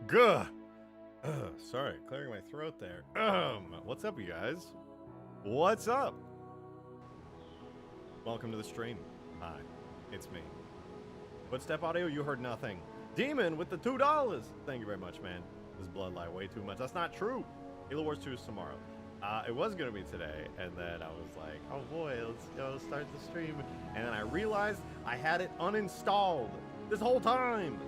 Gah. Sorry, clearing my throat there. What's up, you guys? What's up? Welcome to the stream. Hi, it's me. Footstep audio, you heard nothing. Demon with the $2. Thank you very much, man. This bloodline way too much. That's not true. Halo Wars 2 is tomorrow. It was gonna be today, and then I was like, oh boy, let's start the stream. And then I realized I had it uninstalled this whole time.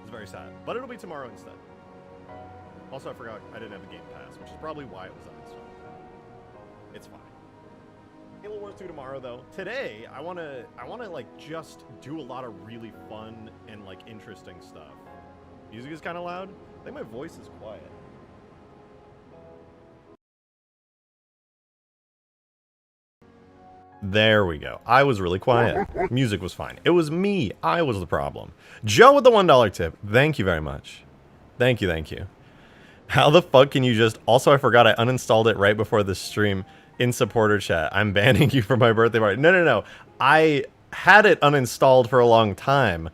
It's very sad, but it'll be tomorrow instead. Also, I forgot I didn't have the Game Pass, which is probably why it was uninstalled. It's fine. Halo Wars 2 tomorrow, though. Today, I wanna like just do a lot of really fun and like interesting stuff. Music is kind of loud. I think my voice is quiet. There we go. I was really quiet. Music was fine. It was me. I was the problem. Joe with the $1 tip. Thank you very much. Thank you, thank you. How the fuck can you just... Also, I forgot I uninstalled it right before the stream in supporter chat. I'm banning you for my birthday party. No. I had it uninstalled for a long time.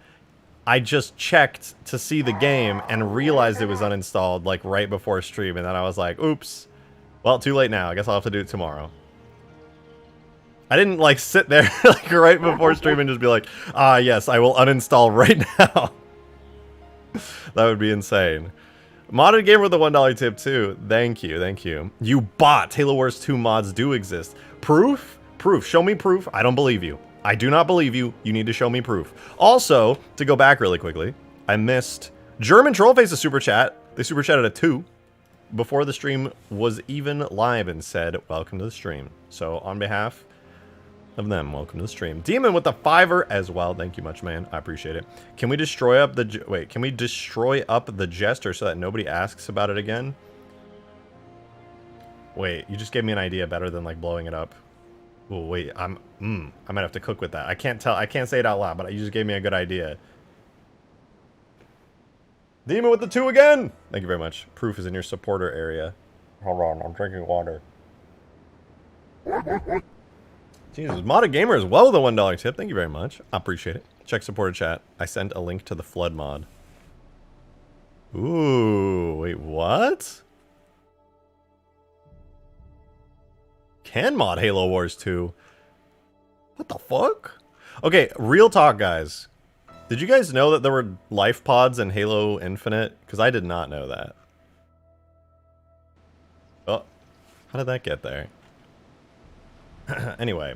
I just checked to see the game and realized it was uninstalled like right before stream. And then I was like, oops. Well, too late now. I guess I'll have to do it tomorrow. I didn't like sit there like right before stream and just be like, ah, yes, I will uninstall right now. That would be insane. Modded Gamer with the $1 tip too. Thank you, thank you. You bot. Halo Wars 2 mods do exist. Proof? Proof. Show me proof. I don't believe you. I do not believe you. You need to show me proof. Also, to go back really quickly, I missed German Trollface's super chat. They super chatted at 2 before the stream was even live and said, welcome to the stream. So on behalf of them, welcome to the stream. Demon with the $5 as well. Thank you much, man. I appreciate it. Can we destroy up the... Wait, can we destroy up the Jester so that nobody asks about it again? Wait, you just gave me an idea better than, like, blowing it up. Oh, wait, I might have to cook with that. I can't say it out loud, but you just gave me a good idea. Demon with the 2 again! Thank you very much. Proof is in your supporter area. Hold on, I'm drinking water. Jesus, Modded Gamer as well with a $1 tip. Thank you very much. I appreciate it. Check supporter chat. I sent a link to the Flood mod. Ooh, wait, what? Can mod Halo Wars 2? What the fuck? Okay, real talk, guys. Did you guys know that there were life pods in Halo Infinite? Because I did not know that. Oh, how did that get there? Anyway,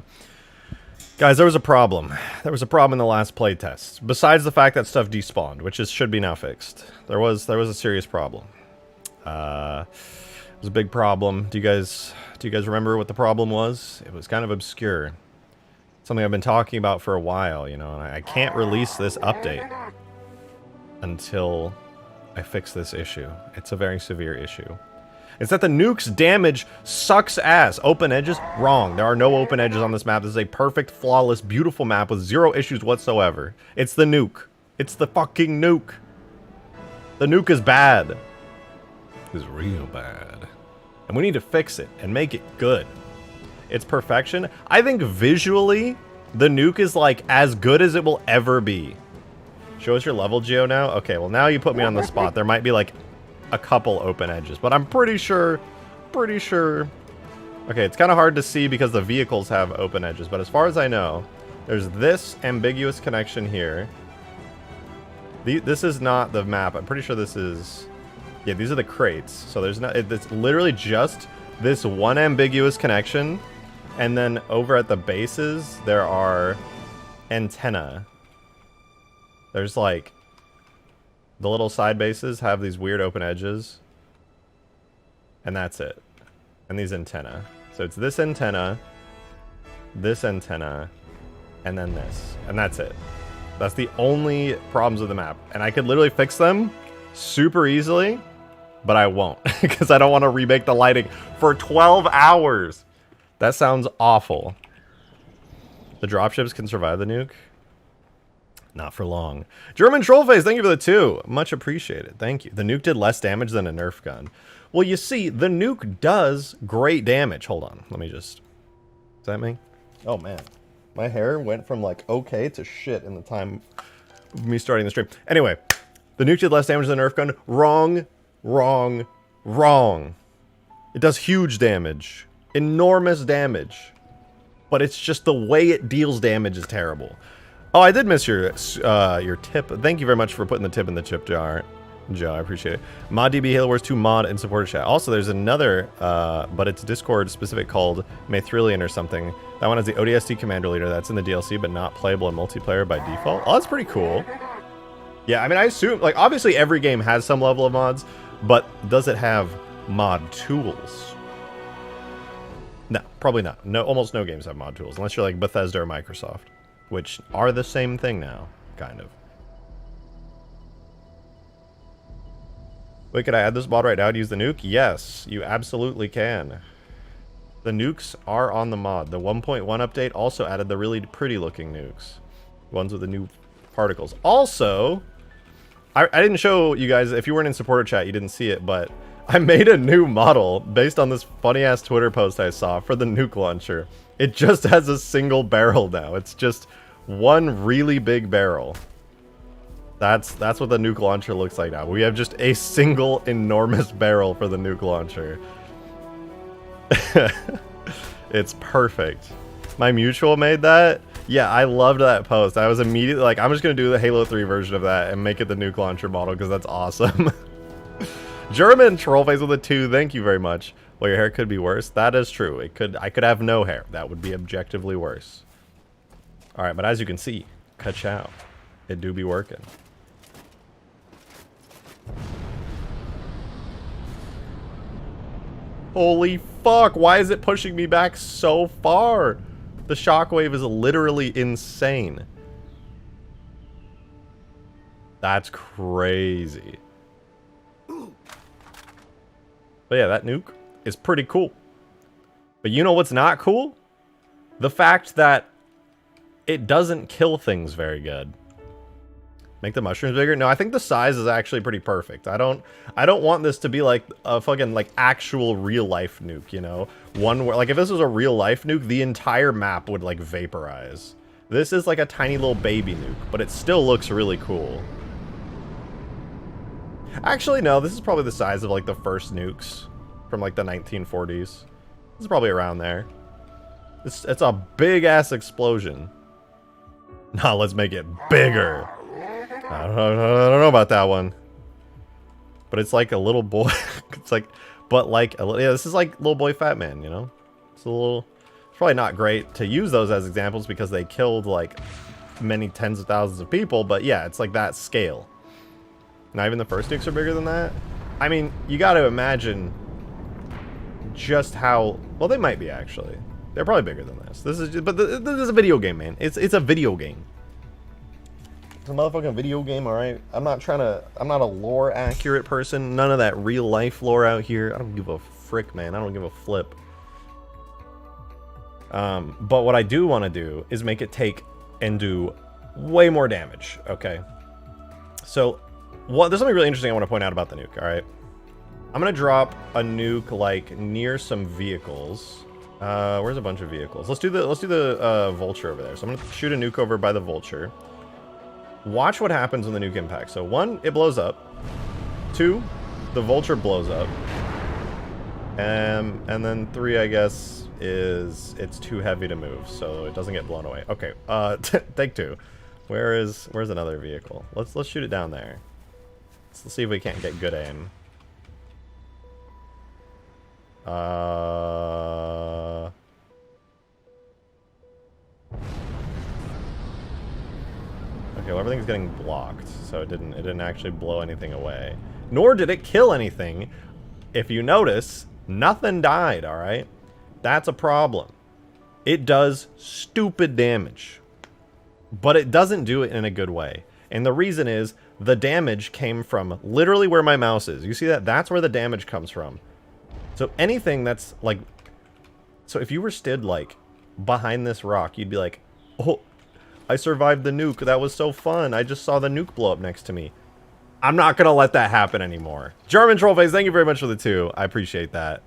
guys, there was a problem. There was a problem in the last playtest. Besides the fact that stuff despawned, which should be now fixed, there was a serious problem. It was a big problem. Do you guys remember what the problem was? It was kind of obscure. Something I've been talking about for a while, you know, and I can't release this update until I fix this issue. It's a very severe issue. It's that the nuke's damage sucks ass. Open edges? Wrong. There are no open edges on this map. This is a perfect, flawless, beautiful map with 0 issues whatsoever. It's the nuke. It's the fucking nuke. The nuke is bad. It's real bad. And we need to fix it and make it good. It's perfection. I think visually, the nuke is like as good as it will ever be. Show us your level, Geo, now? Okay, well now you put me on the spot. There might be like a couple open edges, but I'm pretty sure. Okay, it's kind of hard to see because the vehicles have open edges, but as far as I know, there's this ambiguous connection here. This is not the map. I'm pretty sure this is... Yeah, these are the crates. So there's no... It's literally just this one ambiguous connection, and then over at the bases, there are antenna. There's like... The little side bases have these weird open edges. And that's it. And these antenna. So it's this antenna, and then this. And that's it. That's the only problems with the map. And I could literally fix them super easily, but I won't. Because I don't want to remake the lighting for 12 hours. That sounds awful. The dropships can survive the nuke. Not for long. German Trollface, thank you for the 2. Much appreciated. Thank you. The nuke did less damage than a Nerf gun. Well, you see, the nuke does great damage. Hold on. Let me just... Is that me? Oh, man. My hair went from, like, okay to shit in the time of me starting the stream. Anyway, The nuke did less damage than the Nerf gun. Wrong, wrong, wrong. It does huge damage. Enormous damage. But it's just the way it deals damage is terrible. Oh, I did miss your tip. Thank you very much for putting the tip in the chip jar. Joe, I appreciate it. ModDB Halo Wars 2 mod and supporter chat. Also, there's another, but it's Discord specific called Mathrillion or something. That one has the ODST commander leader that's in the DLC, but not playable in multiplayer by default. Oh, that's pretty cool. Yeah, I mean, I assume, like, obviously every game has some level of mods, but does it have mod tools? No, probably not. No, almost no games have mod tools, unless you're like Bethesda or Microsoft, which are the same thing now, kind of. Wait, could I add this mod right now to use the nuke? Yes, you absolutely can. The nukes are on the mod. The 1.1 update also added the really pretty looking nukes. Ones with the new particles. Also, I didn't show you guys, if you weren't in supporter chat, you didn't see it, but I made a new model based on this funny ass Twitter post I saw for the nuke launcher. It just has a single barrel now. It's just one really big barrel. That's what the nuke launcher looks like now. We have just a single enormous barrel for the nuke launcher. It's perfect. My mutual made that. Yeah, I loved that post. I was immediately like, I'm just gonna do the Halo 3 version of that and make it the nuke launcher model because that's awesome. German trollface with a 2. Thank you very much. Well, your hair could be worse. That is true. I could have no hair. That would be objectively worse. All right, but as you can see, ka-chow. It do be working. Holy fuck, why is it pushing me back so far? The shockwave is literally insane. That's crazy. But yeah, that nuke is pretty cool. But you know what's not cool? The fact that it doesn't kill things very good. Make the mushrooms bigger? No, I think the size is actually pretty perfect. I don't want this to be like a fucking like actual real life nuke, you know? One where like if this was a real life nuke, the entire map would like vaporize. This is like a tiny little baby nuke, but it still looks really cool. Actually, no, this is probably the size of like the first nukes from like the 1940s. This is probably around there. It's a big ass explosion. Now let's make it bigger. I don't know about that one. But it's like a little boy. It's like, but like, yeah, this is like little boy fat man, you know? It's a little, it's probably not great to use those as examples because they killed like many tens of thousands of people, but yeah, it's like that scale. Not even the first nukes are bigger than that? I mean, you gotta imagine just how, well, they might be actually. They're probably bigger than this. This is just, but this is a video game, man. It's a video game. It's a motherfucking video game, alright? I'm not a lore accurate person. None of that real life lore out here. I don't give a frick, man. I don't give a flip. But what I do want to do is make it take and do way more damage, okay? So, there's something really interesting I want to point out about the nuke, alright? I'm gonna drop a nuke, like, near some vehicles. Where's a bunch of vehicles? Let's do the vulture over there. So I'm gonna shoot a nuke over by the vulture. Watch what happens when the nuke impacts. So 1, it blows up. 2, the vulture blows up. And then 3, I guess, is it's too heavy to move, so it doesn't get blown away. Okay, take 2. Where's another vehicle? Let's shoot it down there. Let's see if we can't get good aim. Okay, well, everything's getting blocked, so it didn't actually blow anything away. Nor did it kill anything. If you notice, nothing died, alright? That's a problem. It does stupid damage. But it doesn't do it in a good way. And the reason is, the damage came from literally where my mouse is. You see that? That's where the damage comes from. So anything that's like... So if you were stood, like, behind this rock, you'd be like, oh, I survived the nuke. That was so fun. I just saw the nuke blow up next to me. I'm not going to let that happen anymore. German Trollface, thank you very much for the 2. I appreciate that.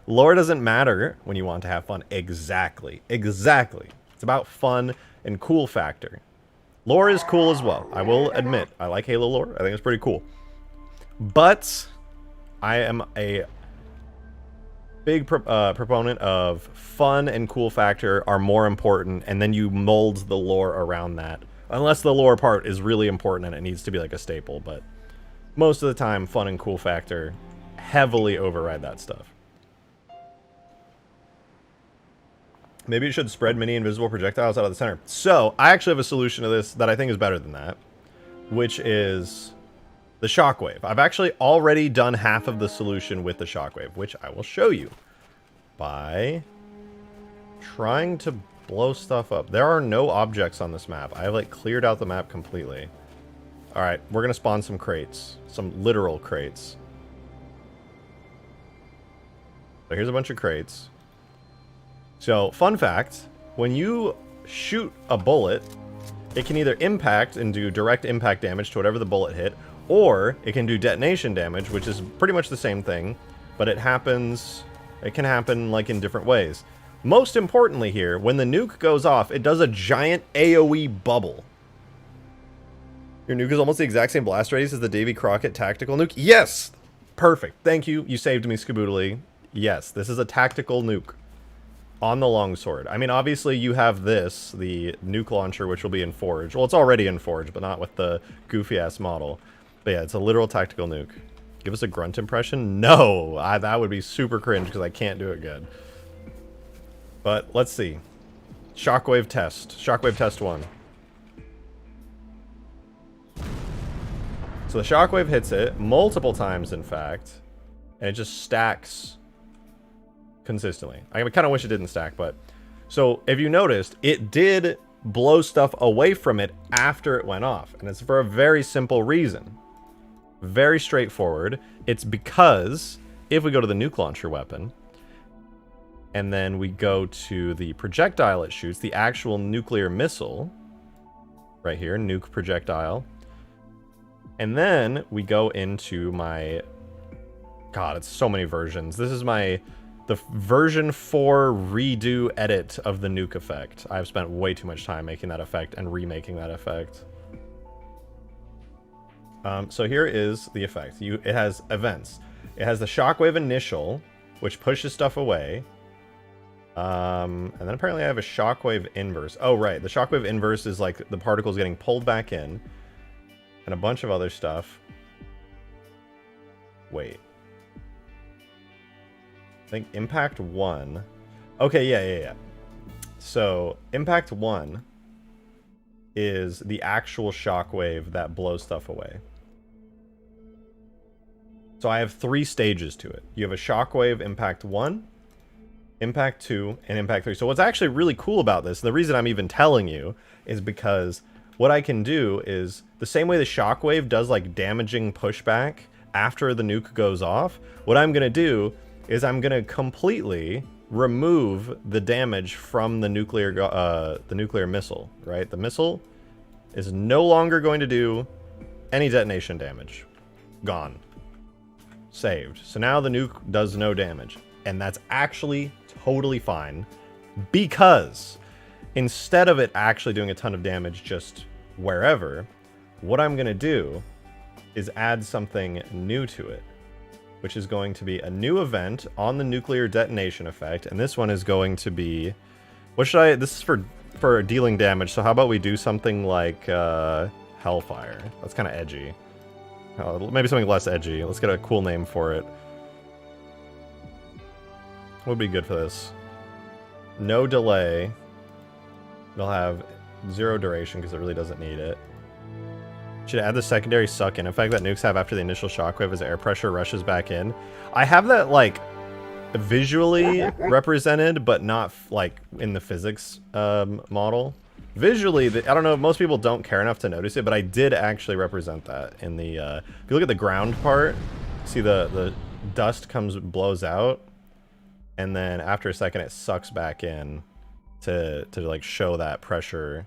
Lore doesn't matter when you want to have fun. Exactly. Exactly. It's about fun and cool factor. Lore is cool as well. I will admit, I like Halo lore. I think it's pretty cool. But I am a big proponent of fun and cool factor are more important, and then you mold the lore around that. Unless the lore part is really important and it needs to be like a staple, but most of the time, fun and cool factor heavily override that stuff. Maybe you should spread mini invisible projectiles out of the center. So, I actually have a solution to this that I think is better than that, which is the shockwave. I've actually already done half of the solution with the shockwave, which I will show you by trying to blow stuff up. There are no objects on this map. I have like cleared out the map completely. Alright, we're gonna spawn some crates. Some literal crates. So here's a bunch of crates. So, fun fact, when you shoot a bullet, it can either impact and do direct impact damage to whatever the bullet hit, or it can do detonation damage, which is pretty much the same thing, but it can happen like in different ways. Most importantly here, when the nuke goes off, it does a giant AoE bubble. Your nuke is almost the exact same blast radius as the Davy Crockett tactical nuke? Yes! Perfect. Thank you. You saved me, Skaboodly. Yes, this is a tactical nuke. On the longsword. I mean, obviously you have this, the nuke launcher, which will be in Forge. Well, it's already in Forge, but not with the goofy-ass model. But yeah, it's a literal tactical nuke. Give us a grunt impression? No! That would be super cringe because I can't do it good. But let's see. Shockwave test. Shockwave test 1. So the shockwave hits it multiple times, in fact, and it just stacks consistently. I kind of wish it didn't stack, but... So, if you noticed, it did blow stuff away from it after it went off. And it's for a very simple reason. Very straightforward. It's because, if we go to the nuke launcher weapon, and then we go to the projectile it shoots, the actual nuclear missile, right here, nuke projectile, and then we go into my... God, it's so many versions. This is the version 4 redo edit of the nuke effect. I've spent way too much time making that effect and remaking that effect. So here is the effect. It has events. It has the shockwave initial, which pushes stuff away. And then apparently I have a shockwave inverse. Oh, right. The shockwave inverse is like the particles getting pulled back in. And a bunch of other stuff. Wait. I think impact 1. Okay, yeah. So, impact 1 is the actual shockwave that blows stuff away. So I have 3 stages to it. You have a shockwave impact 1, impact 2, and impact 3. So what's actually really cool about this, and the reason I'm even telling you, is because what I can do is, the same way the shockwave does like damaging pushback after the nuke goes off, what I'm going to do is I'm going to completely remove the damage from the nuclear missile, right? The missile is no longer going to do any detonation damage. Gone. Saved. So now the nuke does no damage. And that's actually totally fine, because instead of it actually doing a ton of damage just wherever, what I'm going to do is add something new to it, which is going to be a new event on the nuclear detonation effect. And this one is going to be... this is for dealing damage, so how about we do something like Hellfire? That's kind of edgy. Maybe something less edgy. Let's get a cool name for it. What would be good for this? No delay. It'll have 0 duration because it really doesn't need it. Should add the secondary suck-in effect that nukes have after the initial shockwave as air pressure rushes back in. I have that, like, visually represented, but not, like, in the physics model. Visually, I don't know, most people don't care enough to notice it, but I did actually represent that in the... if you look at the ground part, see the dust blows out, and then after a second it sucks back in to like, show that pressure...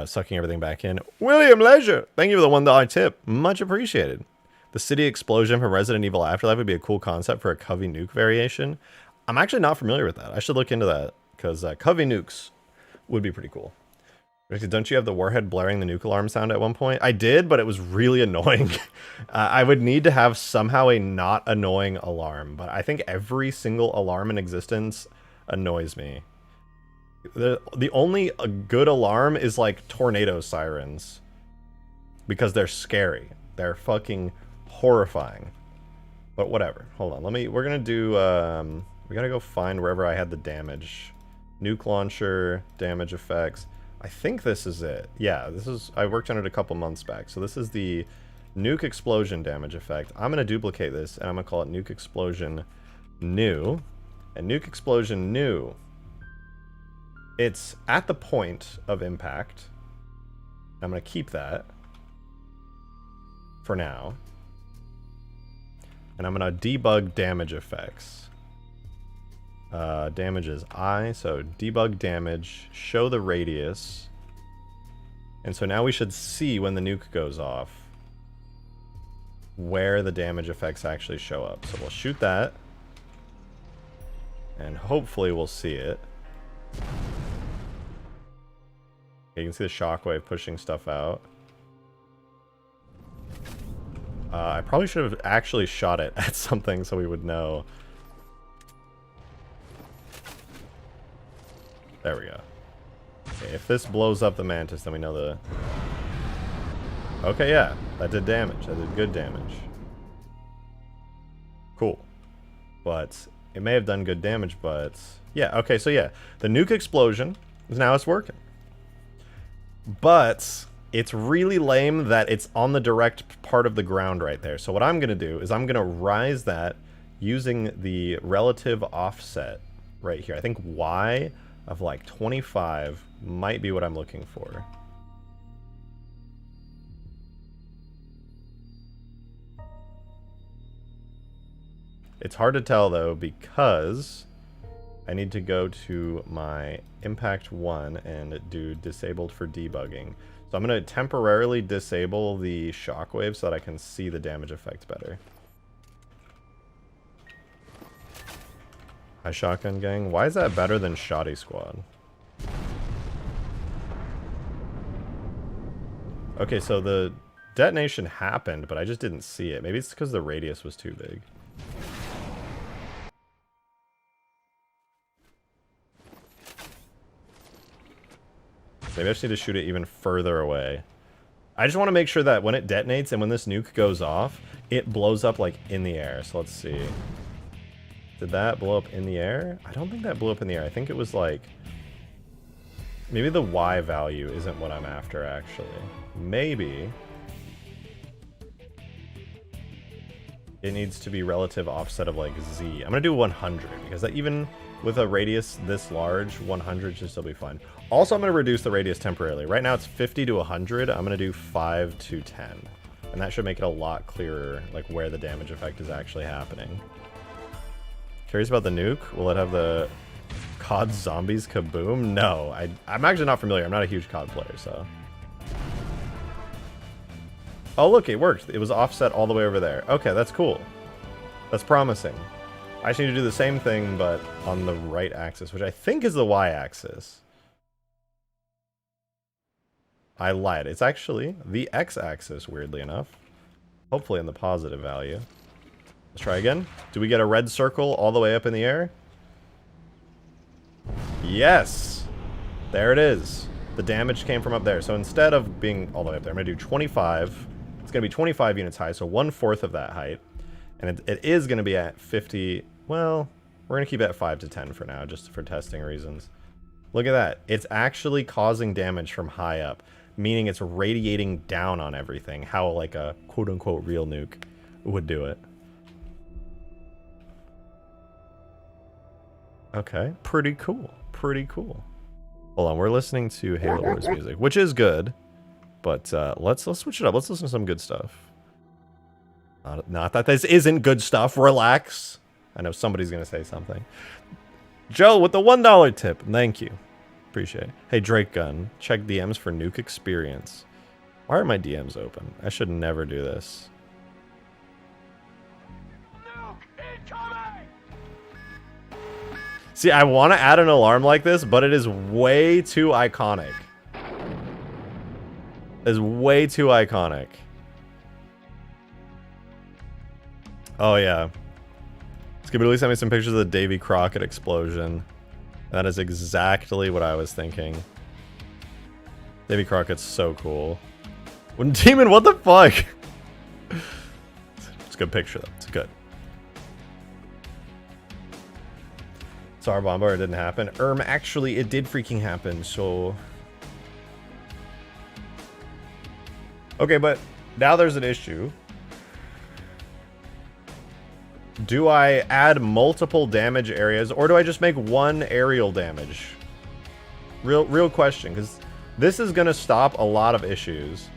sucking everything back in. William Leisure, thank you for the $1 tip. Much appreciated. The city explosion from Resident Evil Afterlife would be a cool concept for a Covey nuke variation. I'm actually not familiar with that. I should look into that, because Covey nukes would be pretty cool. Don't you have the warhead blaring the nuke alarm sound at one point? I did, but it was really annoying. I would need to have somehow a not annoying alarm, but I think every single alarm in existence annoys me. The only good alarm is like tornado sirens. Because they're scary. They're fucking horrifying. But whatever. Hold on. We're gonna do, we gotta go find wherever I had the damage. Nuke launcher, damage effects. I think this is it. Yeah, I worked on it a couple months back. So this is the nuke explosion damage effect. I'm gonna duplicate this and I'm gonna call it nuke explosion new. And nuke explosion new, it's at the point of impact. I'm gonna keep that for now. And I'm gonna debug damage effects. Damage is I, so debug damage, show the radius. And so now we should see when the nuke goes off where the damage effects actually show up. So we'll shoot that. And hopefully we'll see it. You can see the shockwave pushing stuff out. I probably should have actually shot it at something so we would know. There we go. Okay, if this blows up the Mantis, then we know the... Okay, yeah. That did damage. That did good damage. Cool. But it may have done good damage, but... Yeah, okay, so yeah. The nuke explosion, now it's working. But it's really lame that it's on the direct part of the ground right there. So what I'm going to do is I'm going to rise that using the relative offset right here. I think Y of like 25 might be what I'm looking for. It's hard to tell though because I need to go to my impact 1 and do disabled for debugging. So I'm going to temporarily disable the shockwave so that I can see the damage effect better. Hi, Shotgun Gang. Why is that better than Shoddy Squad? Okay, so the detonation happened, but I just didn't see it. Maybe it's because the radius was too big. Maybe I just need to shoot it even further away. I just want to make sure that when it detonates and when this nuke goes off, it blows up like in the air. So let's see. Did that blow up in the air? I don't think that blew up in the air. I think it was like... Maybe the Y value isn't what I'm after, actually. Maybe... it needs to be relative offset of like Z. I'm gonna do 100, because that even with a radius this large, 100 should still be fine. Also, I'm gonna reduce the radius temporarily. Right now it's 50 to 100. I'm gonna do 5 to 10. And that should make it a lot clearer, like where the damage effect is actually happening. Curious about the nuke? Will it have the COD Zombies Kaboom? No, I'm actually not familiar. I'm not a huge COD player, so... Oh, look, it worked. It was offset all the way over there. Okay, that's cool. That's promising. I just need to do the same thing, but on the right axis, which I think is the Y-axis. I lied. It's actually the X-axis, weirdly enough. Hopefully in the positive value. Let's try again. Do we get a red circle all the way up in the air? Yes! There it is. The damage came from up there. So instead of being all the way up there, I'm going to do 25. It's going to be 25 units high, so 1/4 of that height. And it is going to be at 50. Well, we're going to keep it at 5 to 10 for now, just for testing reasons. Look at that. It's actually causing damage from high up, meaning it's radiating down on everything, how like a quote-unquote real nuke would do it. Okay, pretty cool. Pretty cool. Hold on, we're listening to Halo Wars music, which is good, but let's switch it up. Let's listen to some good stuff. Not that this isn't good stuff. Relax. I know somebody's gonna say something. Joe with the $1 tip. Thank you. Appreciate it. Hey, Drake Gun, check DMs for Nuke Experience. Why are my DMs open? I should never do this. See, I want to add an alarm like this, but it is way too iconic. Is way too iconic. Oh yeah. Skibbity sent me some pictures of the Davy Crockett explosion. That is exactly what I was thinking. Davy Crockett's so cool. Demon, what the fuck? It's a good picture though. It's good. Sorry, Bomber, it didn't happen. Actually, it did freaking happen, so... Okay, but now there's an issue. Do I add multiple damage areas, or do I just make one aerial damage? Real question, because this is going to stop a lot of issues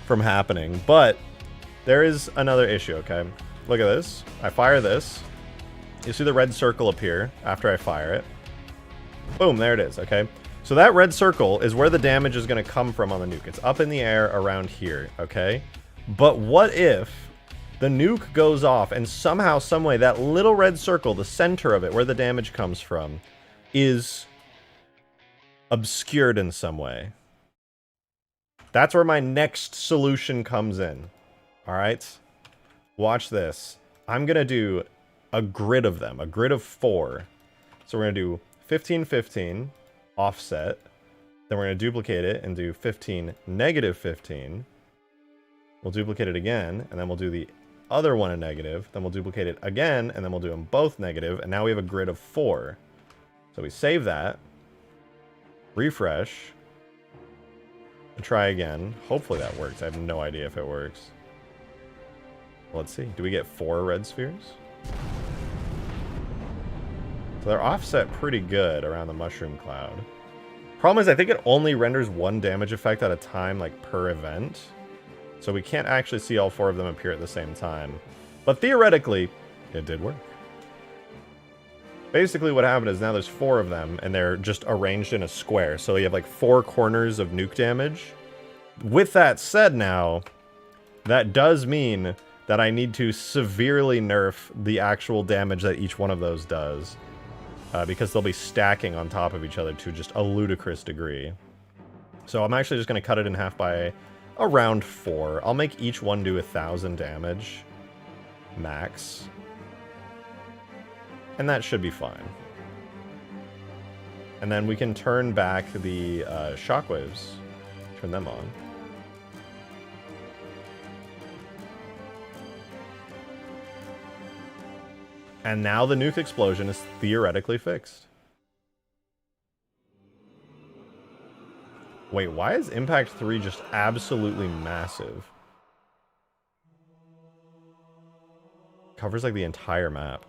from happening, but there is another issue, okay? Look at this. I fire this. You see the red circle appear after I fire it. Boom, there it is, okay? So that red circle is where the damage is going to come from on the nuke. It's up in the air around here, okay? But what if the nuke goes off and somehow, someway, that little red circle, the center of it, where the damage comes from, is obscured in some way? That's where my next solution comes in. Alright? Watch this. I'm going to do a grid of them, a grid of 4. So we're going to do 15, 15, offset. Then we're going to duplicate it and do 15, negative 15. We'll duplicate it again, and then we'll do the other one a negative. Then we'll duplicate it again, and then we'll do them both negative. And now we have a grid of 4. So we save that. Refresh. And try again. Hopefully that works. I have no idea if it works. Let's see. Do we get 4 red spheres? So they're offset pretty good around the mushroom cloud. Problem is, I think it only renders 1 damage effect at a time, like, per event. So we can't actually see all 4 of them appear at the same time. But theoretically, it did work. Basically what happened is now there's 4 of them, and they're just arranged in a square. So you have, like, 4 corners of nuke damage. With that said now, that does mean that I need to severely nerf the actual damage that each one of those does. Because they'll be stacking on top of each other to just a ludicrous degree. So I'm actually just going to cut it in half by around 4. I'll make each one do 1,000 damage. Max. And that should be fine. And then we can turn back the shockwaves. Turn them on. And now the nuke explosion is theoretically fixed. Wait, why is Impact 3 just absolutely massive? Covers like the entire map.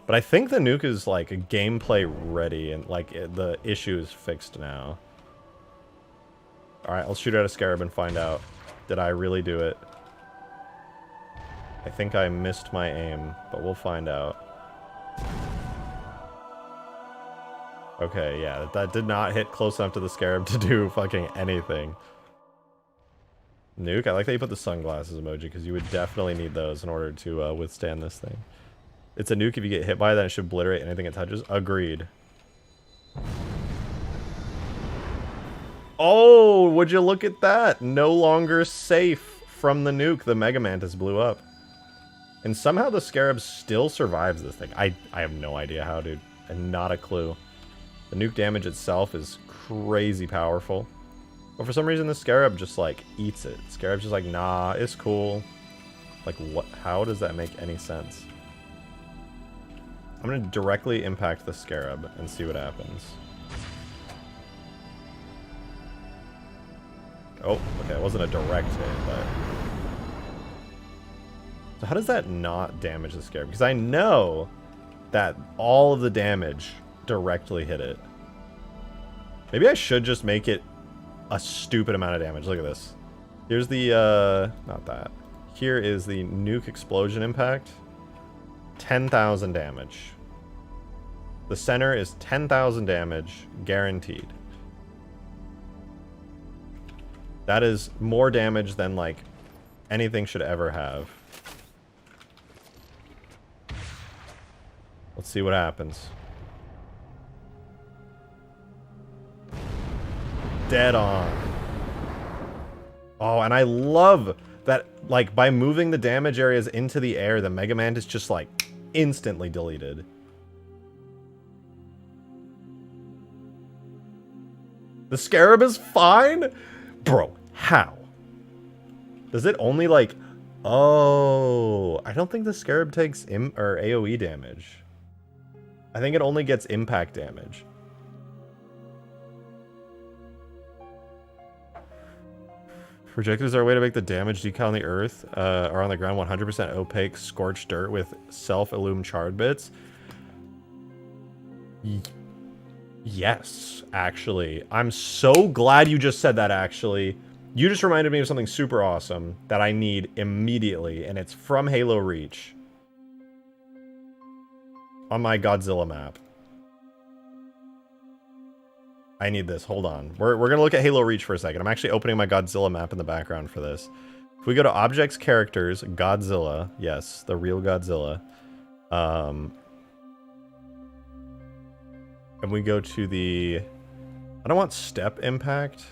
But I think the nuke is like gameplay ready and like the issue is fixed now. Alright, let's shoot at a scarab and find out. Did I really do it? I think I missed my aim, but we'll find out. Okay, yeah, that did not hit close enough to the scarab to do fucking anything. Nuke, I like that you put the sunglasses emoji, because you would definitely need those in order to withstand this thing. It's a nuke. If you get hit by it, then it should obliterate anything it touches. Agreed. Oh, would you look at that? No longer safe from the nuke. The Mega Mantis blew up. And somehow the Scarab still survives this thing. I have no idea how, dude. And not a clue. The nuke damage itself is crazy powerful. But for some reason, the Scarab just, like, eats it. Scarab's just like, nah, it's cool. Like, what? How does that make any sense? I'm going to directly impact the Scarab and see what happens. Oh, okay, it wasn't a direct hit, but... So how does that not damage the Scarab? Because I know that all of the damage directly hit it. Maybe I should just make it a stupid amount of damage. Look at this. Here's the, not that. Here is the nuke explosion impact. 10,000 damage. The center is 10,000 damage, guaranteed. That is more damage than, like, anything should ever have. Let's see what happens. Dead on. Oh, and I love that, like, by moving the damage areas into the air, the Mega Man is just, like, instantly deleted. The Scarab is fine? Bro, how? Does it only, like... Oh, I don't think the Scarab takes AoE damage. I think it only gets impact damage. Projectors are a way to make the damage decal on the earth or on the ground 100% opaque, scorched dirt with self-illumined charred bits. Yes, actually. I'm so glad you just said that, actually. You just reminded me of something super awesome that I need immediately, and it's from Halo Reach. On my Godzilla map. I need this. Hold on. We're going to look at Halo Reach for a second. I'm actually opening my Godzilla map in the background for this. If we go to Objects, Characters, Godzilla. Yes, the real Godzilla. And we go to the... I don't want step impact.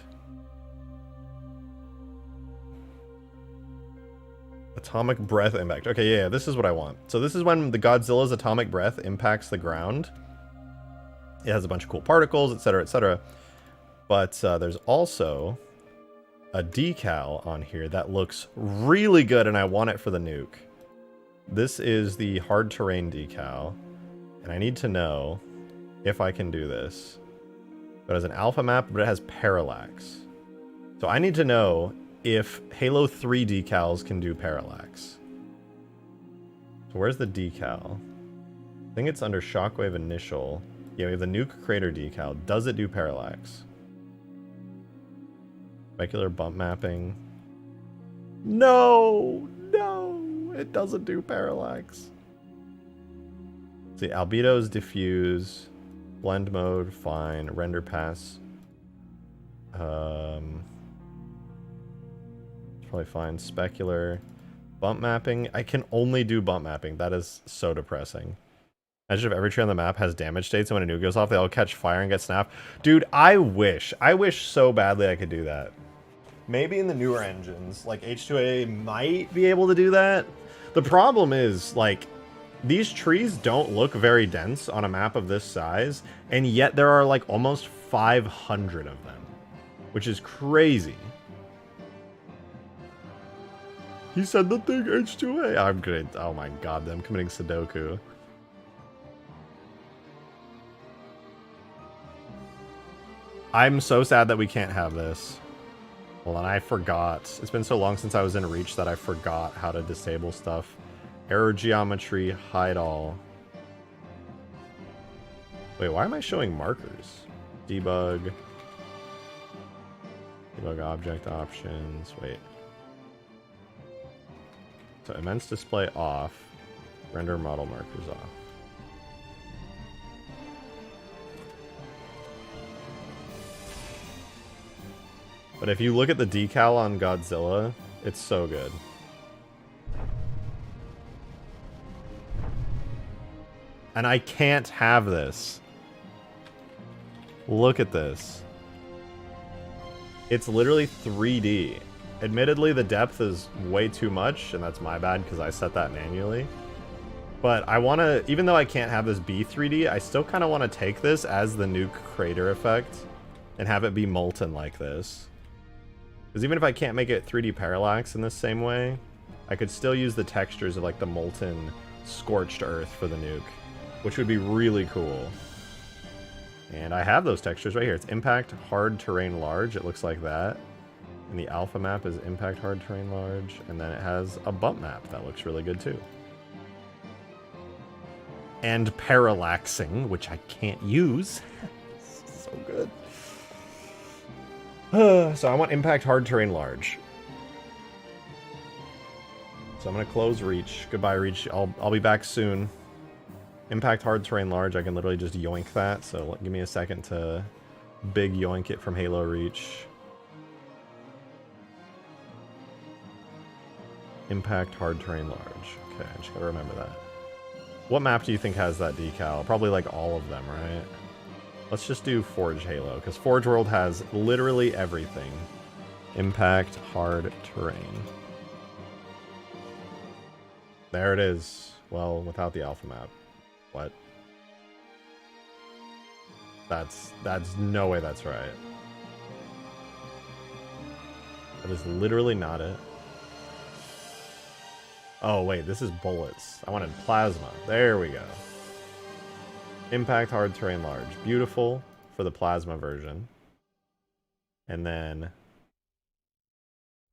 Atomic breath impact. Okay, yeah, this is what I want. So this is when the Godzilla's atomic breath impacts the ground. It has a bunch of cool particles, etc., etc. But there's also a decal on here that looks really good, and I want it for the nuke. This is the hard terrain decal, and I need to know if I can do this. It has an alpha map, but it has parallax. So I need to know if Halo 3 decals can do parallax. So where's the decal? I think it's under Shockwave Initial. Yeah, we have the Nuke Crater decal. Does it do parallax? Specular bump mapping. No! No! It doesn't do parallax. Let's see, albedos, diffuse, blend mode, fine, render pass. Probably fine. Specular. Bump mapping. I can only do bump mapping. That is so depressing. Imagine if every tree on the map has damage states, and when a nuke goes off, they all catch fire and get snapped. Dude, I wish so badly I could do that. Maybe in the newer engines, like H2A might be able to do that. The problem is, like, these trees don't look very dense on a map of this size, and yet there are, like, almost 500 of them, which is crazy. He said the thing, H2A. I'm good. Oh my god, I'm committing Sudoku. I'm so sad that we can't have this. Well, and I forgot. It's been so long since I was in Reach that I forgot how to disable stuff. Error geometry, hide all. Wait, why am I showing markers? Debug. Debug object options. Wait. So immense display off. Render model markers off. But if you look at the decal on Godzilla, it's so good. And I can't have this. Look at this. It's literally 3D. Admittedly, the depth is way too much, and that's my bad because I set that manually. But I want to, even though I can't have this be 3D, I still kind of want to take this as the nuke crater effect and have it be molten like this. Because even if I can't make it 3D parallax in this same way, I could still use the textures of like the molten scorched earth for the nuke, which would be really cool. And I have those textures right here. It's impact, hard terrain, large. It looks like that. And the alpha map is impact, hard terrain, large. And then it has a bump map that looks really good too. And parallaxing, which I can't use. So good. So I want impact, hard terrain, large. So I'm gonna close Reach. Goodbye, Reach. I'll be back soon. Impact, hard terrain, large. I can literally just yoink that. So give me a second to big yoink it from Halo Reach. Impact, hard terrain, large. Okay, I just gotta remember that. What map do you think has that decal? Probably like all of them, right? Let's just do Forge Halo, because Forge World has literally everything. Impact hard terrain. There it is. Well, without the alpha map. What? That's no way that's right. That is literally not it. Oh, wait, this is bullets. I wanted plasma. There we go. Impact hard terrain large. Beautiful for the plasma version. And then...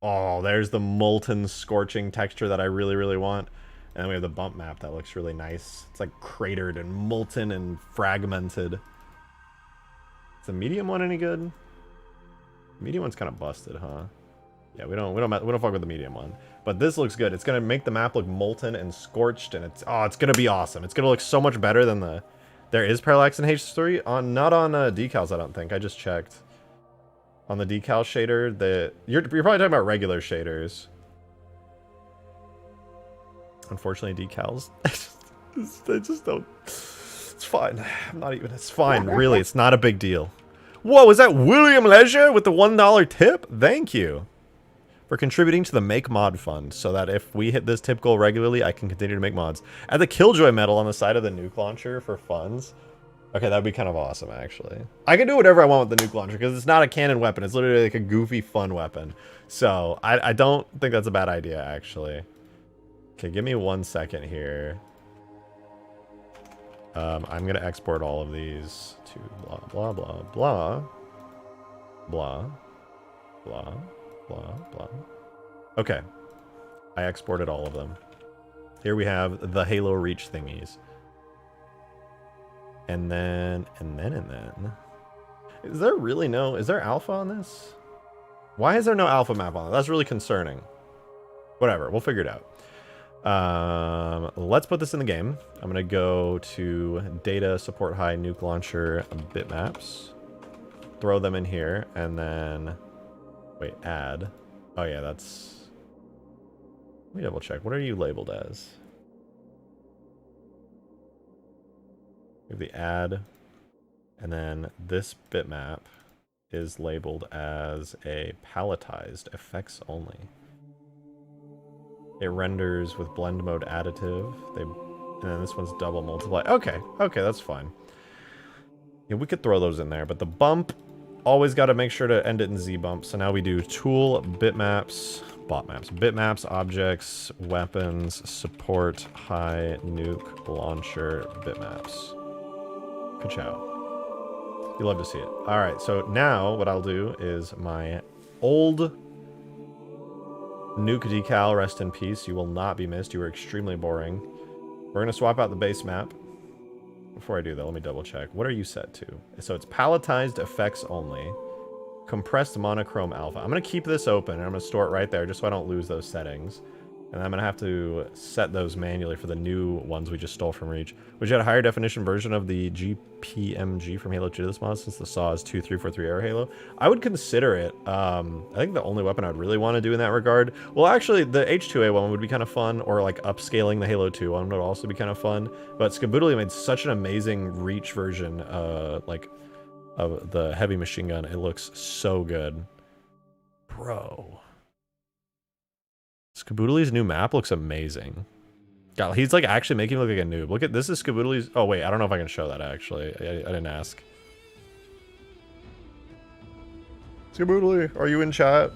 oh, there's the molten scorching texture that I really, really want. And then we have the bump map that looks really nice. It's like cratered and molten and fragmented. Is the medium one any good? The medium one's kind of busted, huh? Yeah, we don't fuck with the medium one. But this looks good. It's gonna make the map look molten and scorched, and it's gonna be awesome. It's gonna look so much better than the... There is parallax in H3 on not on decals, I don't think. I just checked. On the decal shader, you're probably talking about regular shaders. Unfortunately, decals. They just don't. It's fine. I'm not even. It's fine. Really, it's not a big deal. Whoa, is that William Leisure with the $1 tip? Thank you for contributing to the Make Mod Fund, so that if we hit this tip goal regularly, I can continue to make mods. Add the Killjoy medal on the side of the nuke launcher for funds. Okay, that'd be kind of awesome, actually. I can do whatever I want with the nuke launcher, because it's not a cannon weapon. It's literally like a goofy, fun weapon. So, I don't think that's a bad idea, actually. Okay, give me 1 second here. I'm going to export all of these to blah, blah, blah, blah. Blah. Blah. Blah, blah. Okay. I exported all of them. Here we have the Halo Reach thingies. And then... Is there really no... Is there alpha on this? Why is there no alpha map on it? That's really concerning. Whatever, we'll figure it out. Let's put this in the game. I'm going to go to Data, Support High, Nuke Launcher, Bitmaps. Throw them in here, and then... Wait, add. Oh yeah, that's... Let me double check. What are you labeled as? We have the add, and then this bitmap is labeled as a palletized effects only. It renders with blend mode additive. And then this one's double multiply. Okay, that's fine. Yeah, we could throw those in there, but the bump, always got to make sure to end it in Z bump. So now we do tool, bitmaps, bitmaps, objects, weapons, support, high, nuke, launcher, bitmaps. Ka-chow. You love to see it. All right, so now what I'll do is my old nuke decal, rest in peace. You will not be missed. You were extremely boring. We're going to swap out the base map. Before I do that, let me double check. What are you set to? So it's palletized effects only. Compressed monochrome alpha. I'm going to keep this open, and I'm going to store it right there just so I don't lose those settings. And I'm going to have to set those manually for the new ones we just stole from Reach. Which had a higher definition version of the GPMG from Halo 2 to this mod, since the SAW is 2343 Air Halo. I would consider it. I think the only weapon I'd really want to do in that regard... Well, actually, the H2A one would be kind of fun, or like upscaling the Halo 2 one would also be kind of fun. But Skaboodly made such an amazing Reach version, like, of the heavy machine gun. It looks so good. Bro... Skaboodly's new map looks amazing. God, he's like actually making me look like a noob. Look at this is Skaboodly's. Oh wait, I don't know if I can show that actually. I didn't ask. Skaboodly, are you in chat?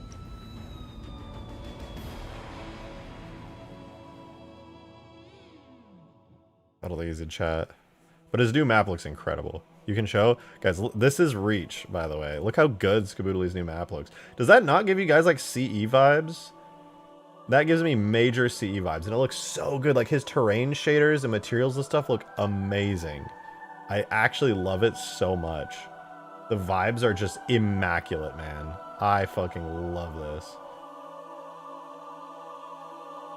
I don't think he's in chat. But his new map looks incredible. You can show. Guys, this is Reach, by the way. Look how good Skaboodly's new map looks. Does that not give you guys like CE vibes? That gives me major CE vibes, and it looks so good. Like, his terrain shaders and materials and stuff look amazing. I actually love it so much. The vibes are just immaculate, man. I fucking love this.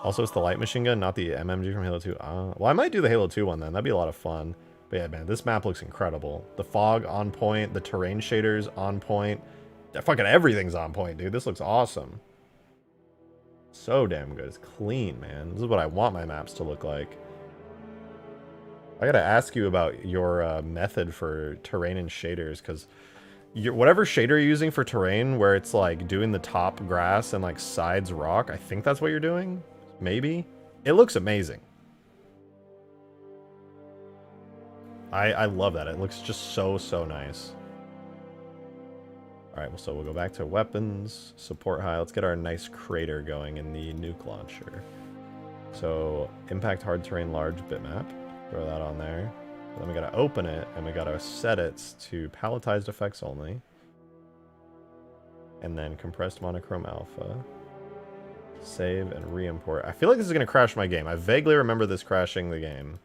Also, it's the light machine gun, not the MMG from Halo 2. Well, I might do the Halo 2 one then. That'd be a lot of fun. But yeah, man, this map looks incredible. The fog on point, the terrain shaders on point. Fucking everything's on point, dude. This looks awesome. So damn good. It's clean, man. This is what I want my maps to look like. I gotta ask you about your method for terrain and shaders, because Whatever shader you're using for terrain, where it's like doing the top grass and like sides rock, I think that's what you're doing. Maybe. It looks amazing. I love that. It looks just so nice. All right, well, so we'll go back to weapons, support high. Let's get our nice crater going in the nuke launcher. So impact hard terrain large bitmap. Throw that on there. Then we gotta open it, and we gotta set it to palletized effects only. And then compressed monochrome alpha. Save and re-import. I feel like this is gonna crash my game. I vaguely remember this crashing the game.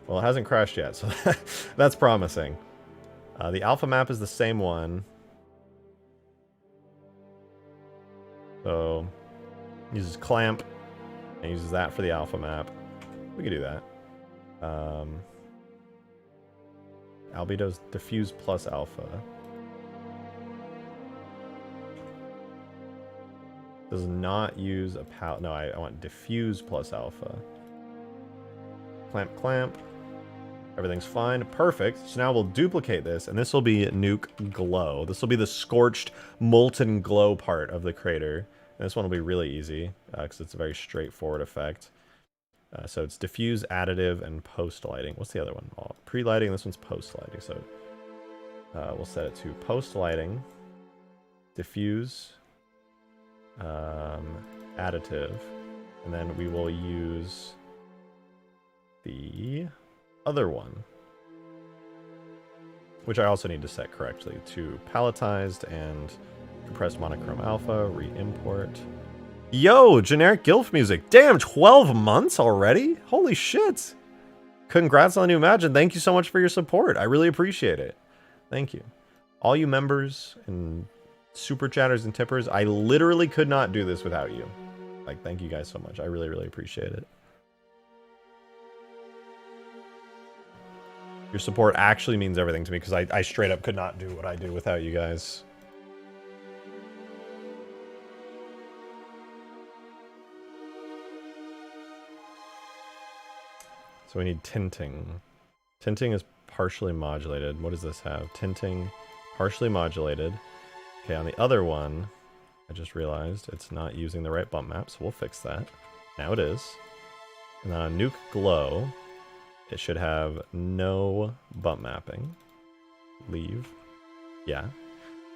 Well, it hasn't crashed yet, so that's promising. The alpha map is the same one. So, uses clamp, and uses that for the alpha map. We could do that. Albedo's diffuse plus alpha. Does not use a palette. No, I want diffuse plus alpha. Clamp, clamp. Everything's fine. Perfect. So now we'll duplicate this, and this will be Nuke Glow. This will be the scorched, molten glow part of the crater. And this one will be really easy, because it's a very straightforward effect. So it's diffuse, additive, and post-lighting. What's the other one? Oh, pre-lighting. This one's post-lighting. So we'll set it to post-lighting, diffuse, additive, and then we will use the other one, which I also need to set correctly, to palletized and compressed monochrome alpha, re-import. Yo, generic Gilf music. Damn, 12 months already? Holy shit. Congrats on the new Imagine. Thank you so much for your support. I really appreciate it. Thank you. All you members and super chatters and tippers, I literally could not do this without you. Like, thank you guys so much. I really, really appreciate it. Your support actually means everything to me, because I straight up could not do what I do without you guys. So we need tinting. Tinting is partially modulated. What does this have? Tinting, partially modulated. Okay, on the other one, I just realized it's not using the right bump map, so we'll fix that. Now it is. And then on Nuke Glow, it should have no bump mapping. Leave. Yeah.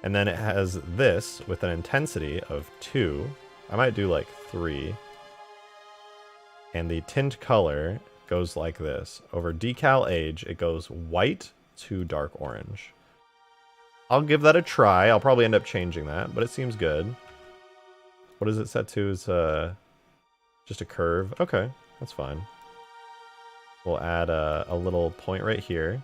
And then it has this with an intensity of 2. I might do like 3. And the tint color goes like this. Over decal age, it goes white to dark orange. I'll give that a try. I'll probably end up changing that, but it seems good. What is it set to? Is just a curve. Okay, that's fine. We'll add a little point right here.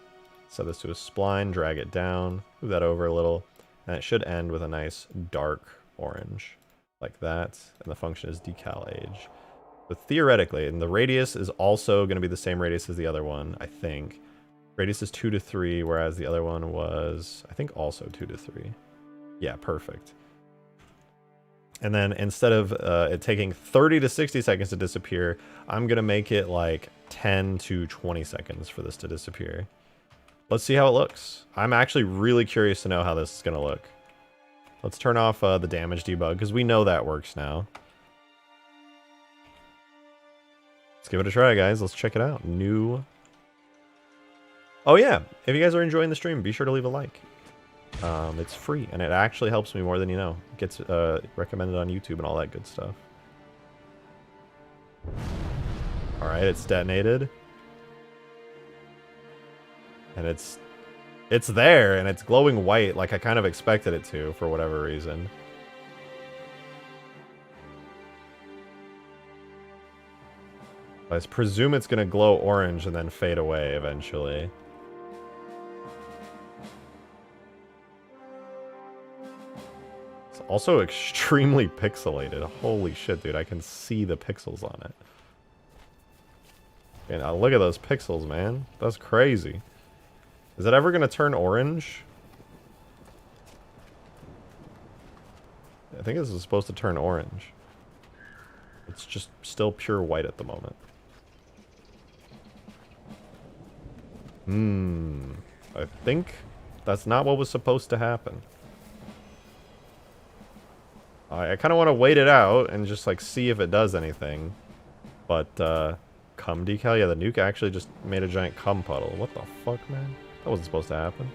Set this to a spline, drag it down, move that over a little, and it should end with a nice dark orange, like that. And the function is decal age. But theoretically, and the radius is also going to be the same radius as the other one, I think. Radius is 2 to 3, whereas the other one was, I think, also 2 to 3. Yeah, perfect. And then instead of it taking 30 to 60 seconds to disappear, I'm going to make it like 10 to 20 seconds for this to disappear. Let's see how it looks. I'm actually really curious to know how this is going to look. Let's turn off the damage debug, because we know that works now. Let's give it a try, guys. Let's check it out. New. Oh, yeah. If you guys are enjoying the stream, be sure to leave a like. It's free, and it actually helps me more than you know. It gets recommended on YouTube and all that good stuff. Alright, it's detonated. And it's there, and it's glowing white like I kind of expected it to, for whatever reason. I presume it's going to glow orange and then fade away eventually. It's also extremely pixelated. Holy shit, dude. I can see the pixels on it. Okay, now look at those pixels, man. That's crazy. Is it ever going to turn orange? I think this is supposed to turn orange. It's just still pure white at the moment. I think that's not what was supposed to happen. I kind of want to wait it out and just, like, see if it does anything. But, cum decal? Yeah, the nuke actually just made a giant cum puddle. What the fuck, man? That wasn't supposed to happen.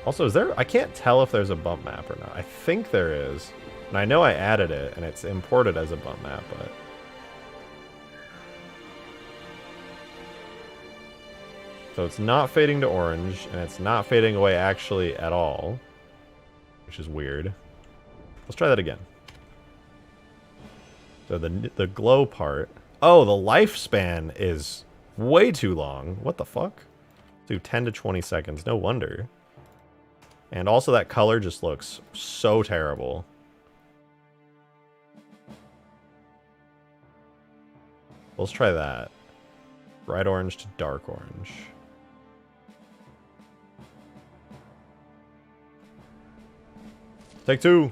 Also, is there... I can't tell if there's a bump map or not. I think there is. And I know I added it, and it's imported as a bump map, but... So it's not fading to orange, and it's not fading away actually at all. Which is weird. Let's try that again. So the glow part... Oh, the lifespan is way too long. What the fuck? Do 10 to 20 seconds. No wonder. And also that color just looks so terrible. Let's try that. Bright orange to dark orange. Take two.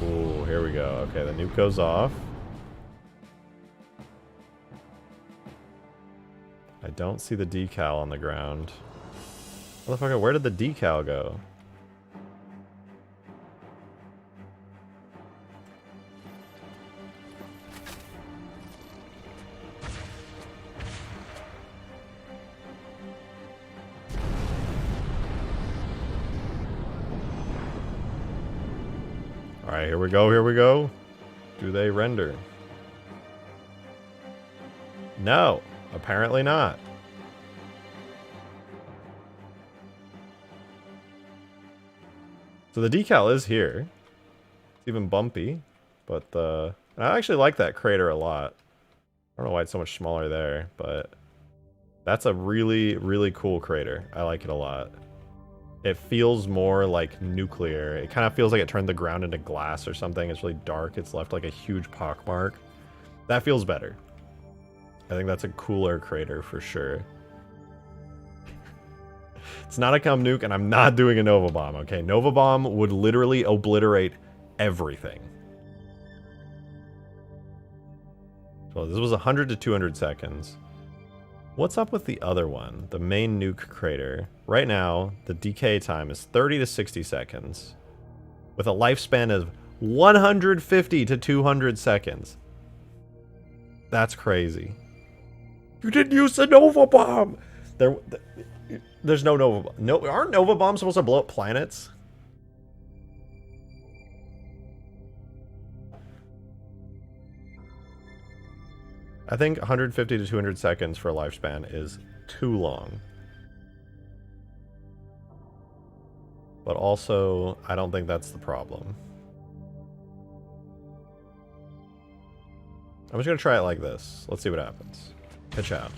Ooh, here we go. Okay, the nuke goes off. I don't see the decal on the ground. Motherfucker, where did the decal go? Alright, here we go, here we go. Do they render? No, apparently not. So the decal is here. It's even bumpy, but I actually like that crater a lot. I don't know why it's so much smaller there, but that's a really, really cool crater. I like it a lot. It feels more like nuclear. It kind of feels like it turned the ground into glass or something. It's really dark. It's left like a huge pockmark. That feels better. I think that's a cooler crater for sure. It's not a cum nuke, and I'm not doing a Nova Bomb, okay? Nova Bomb would literally obliterate everything. So this was 100 to 200 seconds. What's up with the other one? The main nuke crater. Right now, the decay time is 30 to 60 seconds. With a lifespan of 150 to 200 seconds. That's crazy. You didn't use the Nova Bomb! There's no Nova Bomb. No, aren't Nova Bombs supposed to blow up planets? I think 150 to 200 seconds for a lifespan is too long. But also, I don't think that's the problem. I'm just gonna try it like this. Let's see what happens. Pitch out.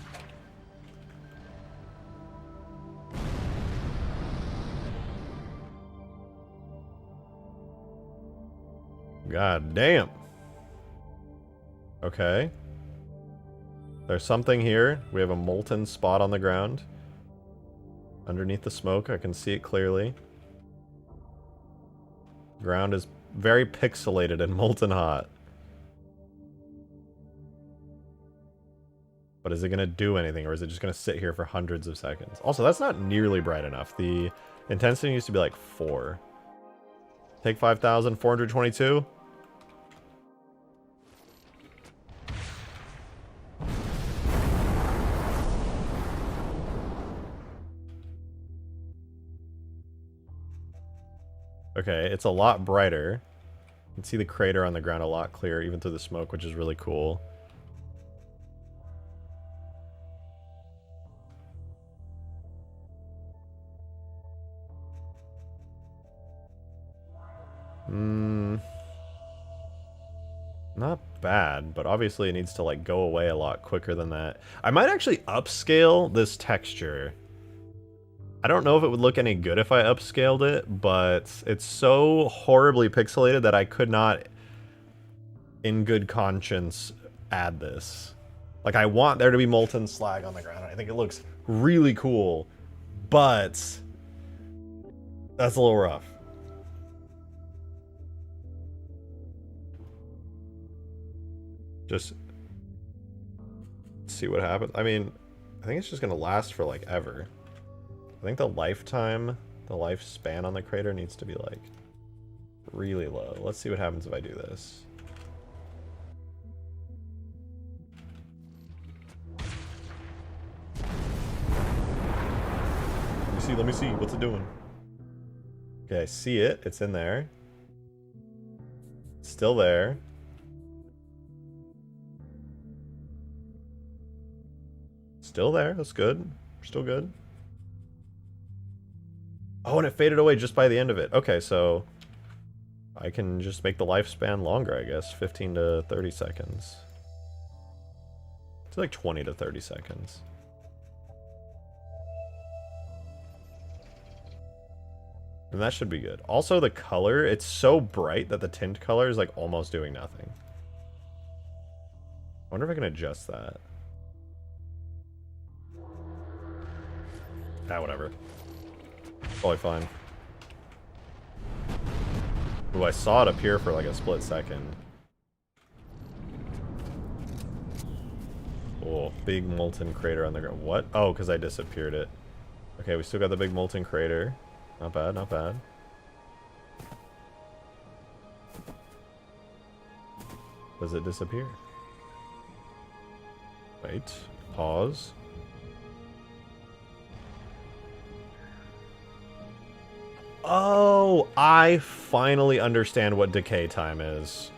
God damn. Okay. There's something here. We have a molten spot on the ground. Underneath the smoke, I can see it clearly. Ground is very pixelated and molten hot. But is it going to do anything, or is it just going to sit here for hundreds of seconds? Also, that's not nearly bright enough. The intensity used to be like 4. Take 5,422. Okay, it's a lot brighter. You can see the crater on the ground a lot clearer, even through the smoke, which is really cool. Not bad, but obviously it needs to like go away a lot quicker than that. I might actually upscale this texture. I don't know if it would look any good if I upscaled it, but it's so horribly pixelated that I could not, in good conscience, add this. Like, I want there to be molten slag on the ground. I think it looks really cool, but that's a little rough. Just see what happens. I mean, I think it's just gonna last for like ever. I think the lifetime, the lifespan on the crater needs to be like really low. Let's see what happens if I do this. Let me see, what's it doing? Okay, I see it, it's in there. It's still there. Still there, that's good. We're still good. Oh, and it faded away just by the end of it. Okay, so I can just make the lifespan longer, I guess. 15 to 30 seconds. It's like 20 to 30 seconds. And that should be good. Also, the color, it's so bright that the tint color is like almost doing nothing. I wonder if I can adjust that. Ah, whatever. Probably fine. Ooh, I saw it appear for like a split second. Oh, big molten crater on the ground. What? Oh, because I disappeared it. Okay, we still got the big molten crater. Not bad, not bad. Does it disappear? Wait. Pause. Oh, I finally understand what decay time is.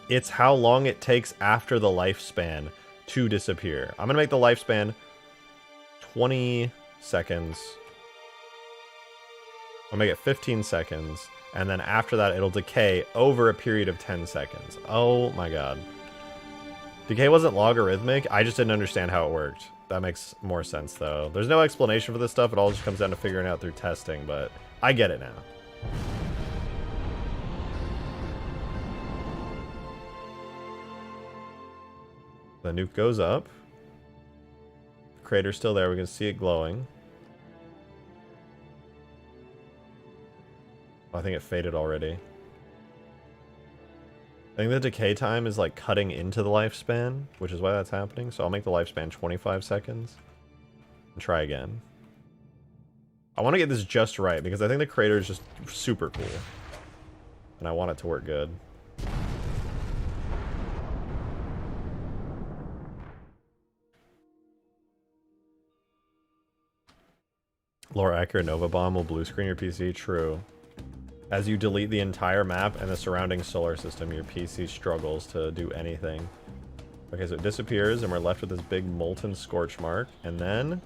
It's how long it takes after the lifespan to disappear. I'm gonna make the lifespan 20 seconds. I'll make it 15 seconds, and then after that it'll decay over a period of 10 seconds. Oh my god. Decay wasn't logarithmic, I just didn't understand how it worked. That makes more sense though. There's no explanation for this stuff, it all just comes down to figuring it out through testing, but I get it now. The nuke goes up. The crater's still there. We can see it glowing. Oh, I think it faded already. I think the decay time is like cutting into the lifespan, which is why that's happening. So I'll make the lifespan 25 seconds and try again. I want to get this just right because I think the crater is just super cool. And I want it to work good. Lore accurate Nova Bomb will blue screen your PC. True. As you delete the entire map and the surrounding solar system, your PC struggles to do anything. Okay, so it disappears and we're left with this big molten scorch mark, and then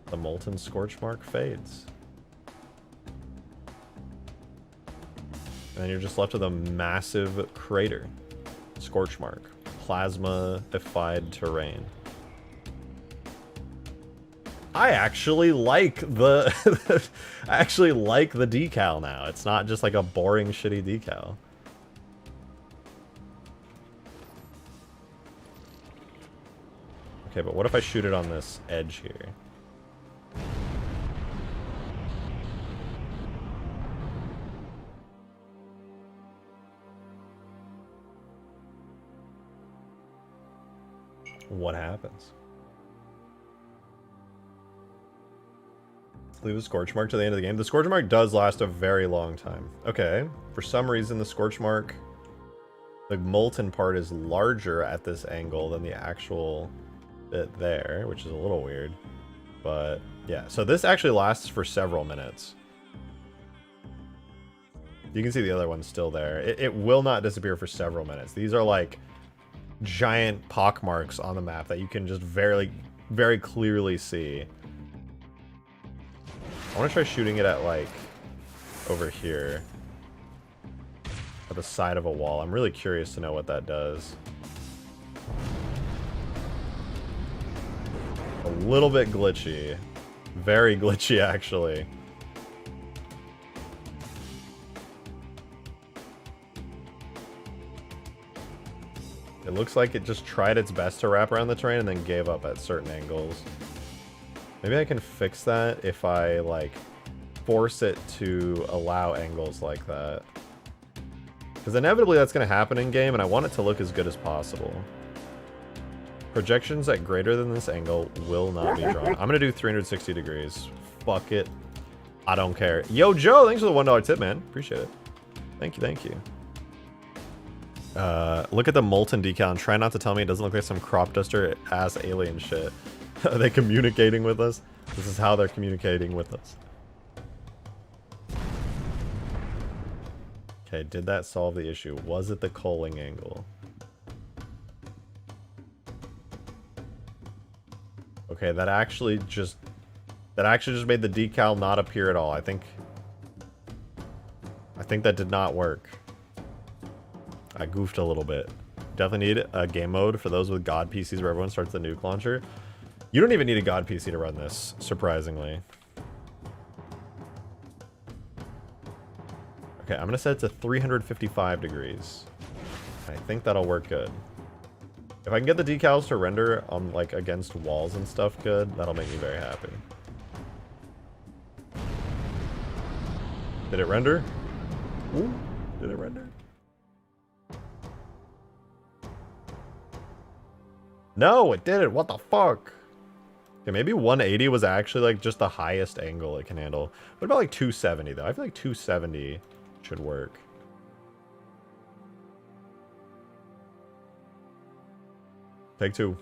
the molten scorch mark fades. And then you're just left with a massive crater. Scorch mark. Plasma-ified terrain. I actually like the I actually like the decal now. It's not just like a boring shitty decal. Okay, but what if I shoot it on this edge here? What happens? Leave a scorch mark to the end of the game. The scorch mark does last a very long time. Okay, for some reason the scorch mark, the molten part is larger at this angle than the actual bit there, which is a little weird. But yeah, so this actually lasts for several minutes. You can see the other one's still there. It will not disappear for several minutes. These are like giant pock marks on the map that you can just very clearly see. I want to try shooting it at, like, over here. At the side of a wall. I'm really curious to know what that does. A little bit glitchy. Very glitchy, actually. It looks like it just tried its best to wrap around the terrain and then gave up at certain angles. Maybe I can fix that if I, like, force it to allow angles like that. Because inevitably that's going to happen in game, and I want it to look as good as possible. Projections at greater than this angle will not be drawn. I'm going to do 360 degrees. Fuck it. I don't care. Yo, Joe, thanks for the $1 tip, man. Appreciate it. Thank you, thank you. Look at the molten decal and try not to tell me it doesn't look like some crop duster ass alien shit. Are they communicating with us? This is how they're communicating with us. Okay, did that solve the issue? Was it the culling angle? Okay, that actually just made the decal not appear at all. I think that did not work. I goofed a little bit. Definitely need a game mode for those with God PCs where everyone starts the nuke launcher. You don't even need a God PC to run this, surprisingly. Okay, I'm gonna set it to 355 degrees. I think that'll work good. If I can get the decals to render on like against walls and stuff good, that'll make me very happy. Did it render? Ooh, did it render? No, it didn't. What the fuck? Okay, maybe 180 was actually like just the highest angle it can handle. What about like 270 though? I feel like 270 should work. Take two.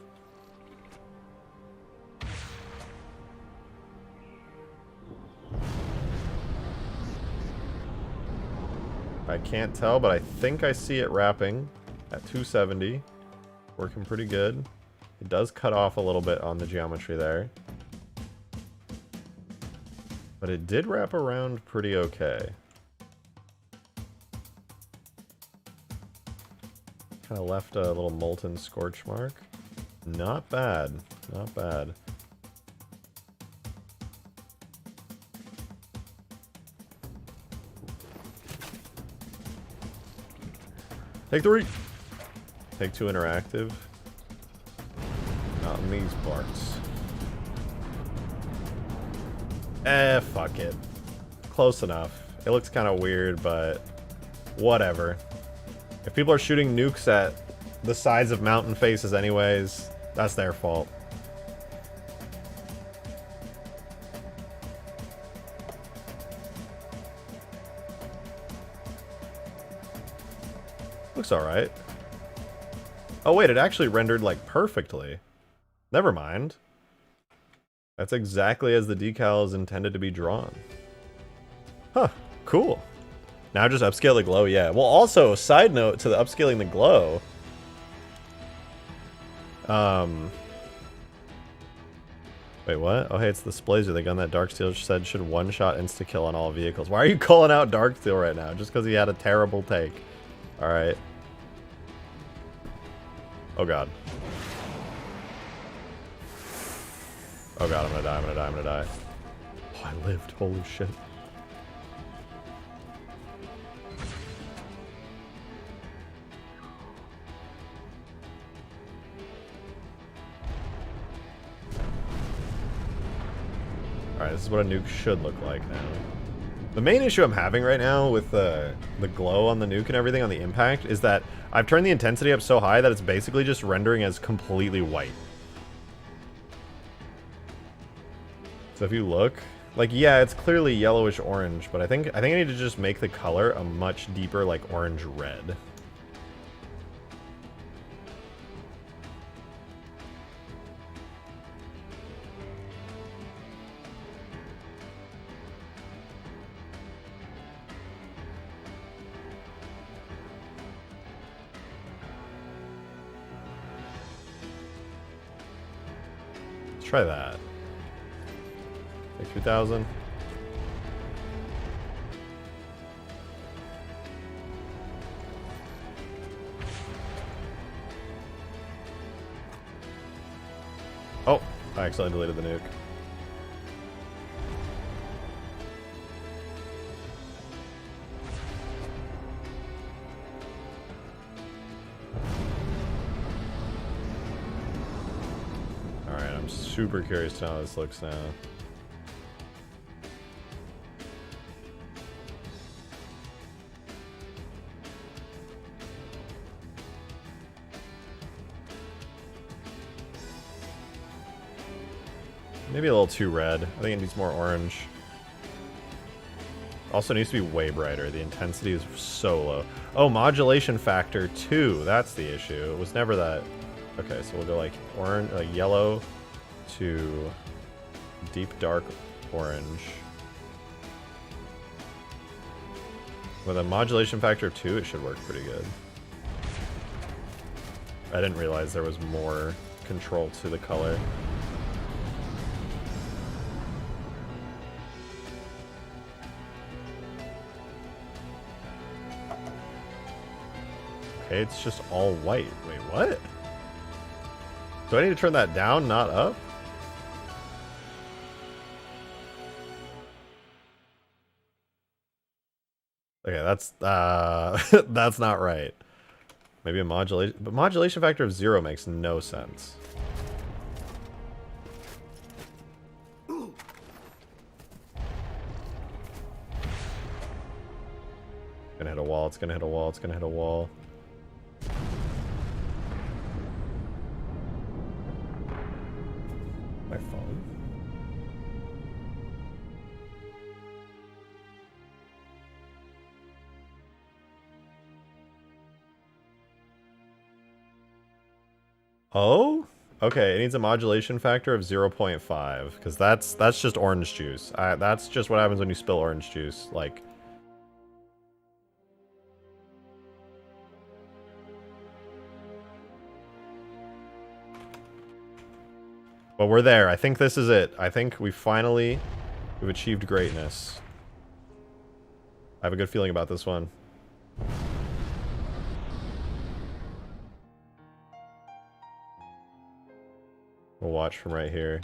I can't tell, but I think I see it wrapping at 270. Working pretty good. It does cut off a little bit on the geometry there. But it did wrap around pretty okay. Kind of left a little molten scorch mark. Not bad. Not bad. Take three. Take two interactive. Not in these parts. Fuck it. Close enough. It looks kind of weird, but whatever. If people are shooting nukes at the sides of mountain faces anyways, that's their fault. Looks alright. Oh wait, it actually rendered like perfectly. Never mind. That's exactly as the decal is intended to be drawn. Huh, cool. Now just upscale the glow, yeah. Well, also, side note to the upscaling the glow. Wait, what? Oh, hey, it's the Splazer, the gun that Darksteel said should one-shot insta-kill on all vehicles. Why are you calling out Darksteel right now? Just because he had a terrible take. Alright. Oh god. Oh god, I'm gonna die, I'm gonna die, I'm gonna die. Oh, I lived. Holy shit. Alright, this is what a nuke should look like now. The main issue I'm having right now with the glow on the nuke and everything on the impact is that I've turned the intensity up so high that it's basically just rendering as completely white. So if you look, like, yeah, it's clearly yellowish orange, but I think I need to just make the color a much deeper, like, orange red. Let's try that. Like 2,000. Oh, I accidentally deleted the nuke. Alright, I'm super curious to know how this looks now. Maybe a little too red. I think it needs more orange. Also needs to be way brighter. The intensity is so low. Oh, modulation factor 2. That's the issue. It was never that. Okay, so we'll go like orange, like yellow to deep dark orange. With a modulation factor of 2, it should work pretty good. I didn't realize there was more control to the color. Okay, it's just all white. Wait, what? Do I need to turn that down, not up? Okay, that's that's not right. Maybe a modulation, but modulation factor of 0 makes no sense. Gonna hit a wall, it's gonna hit a wall, it's gonna hit a wall. My phone? Oh? Okay, it needs a modulation factor of 0.5, because that's just orange juice. That's just what happens when you spill orange juice. Like, but we're there. I think this is it. I think we've achieved greatness. I have a good feeling about this one. We'll watch from right here.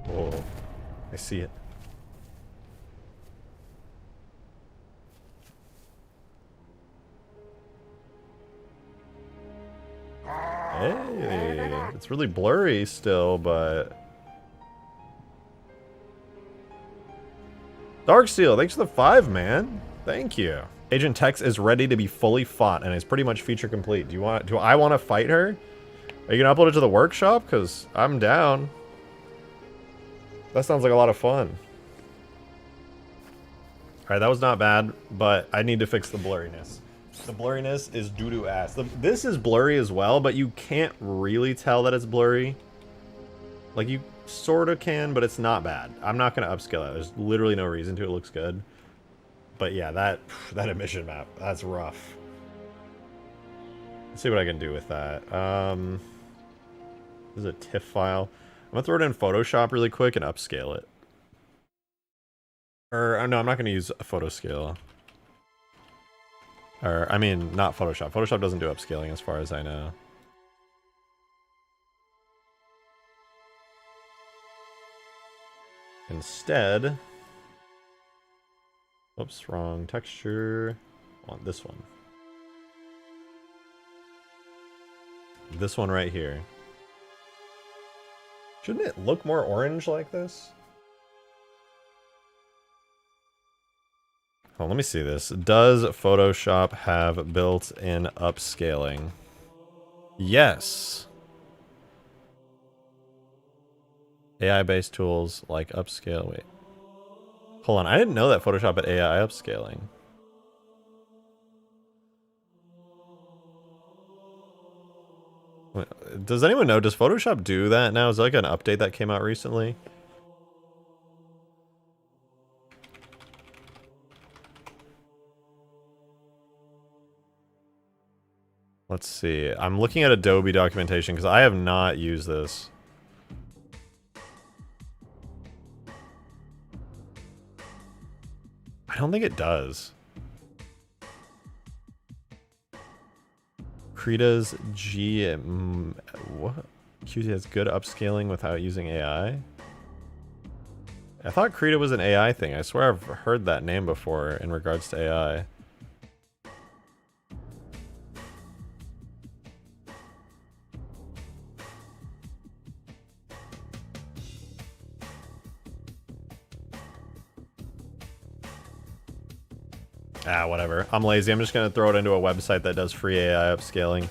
Whoa, I see it. Hey, it's really blurry still, but... Darksteel, thanks for the 5, man. Thank you. Agent Tex is ready to be fully fought and is pretty much feature complete. Do I want to fight her? Are you gonna upload it to the workshop? Because I'm down. That sounds like a lot of fun. Alright, that was not bad, but I need to fix the blurriness. The blurriness is doo-doo ass. This is blurry as well, but you can't really tell that it's blurry. Like, you sort of can, but it's not bad. I'm not going to upscale it. There's literally no reason to. It looks good. But yeah, that emission map, that's rough. Let's see what I can do with that. This is a TIFF file. I'm going to throw it in Photoshop really quick and upscale it. Or, no, I'm not going to use a photo scale. Or, I mean, not Photoshop. Photoshop doesn't do upscaling as far as I know. Instead... Oops, wrong texture. I want this one. This one right here. Shouldn't it look more orange like this? Oh, let me see this. Does Photoshop have built-in upscaling? Yes. AI-based tools like upscale. Wait. Hold on. I didn't know that Photoshop had AI upscaling. Does anyone know? Does Photoshop do that now? Is there like an update that came out recently? Let's see. I'm looking at Adobe documentation because I have not used this. I don't think it does. Krita's what? Qt has good upscaling without using AI? I thought Krita was an AI thing. I swear I've heard that name before in regards to AI. Ah, whatever. I'm lazy. I'm just going to throw it into a website that does free AI upscaling.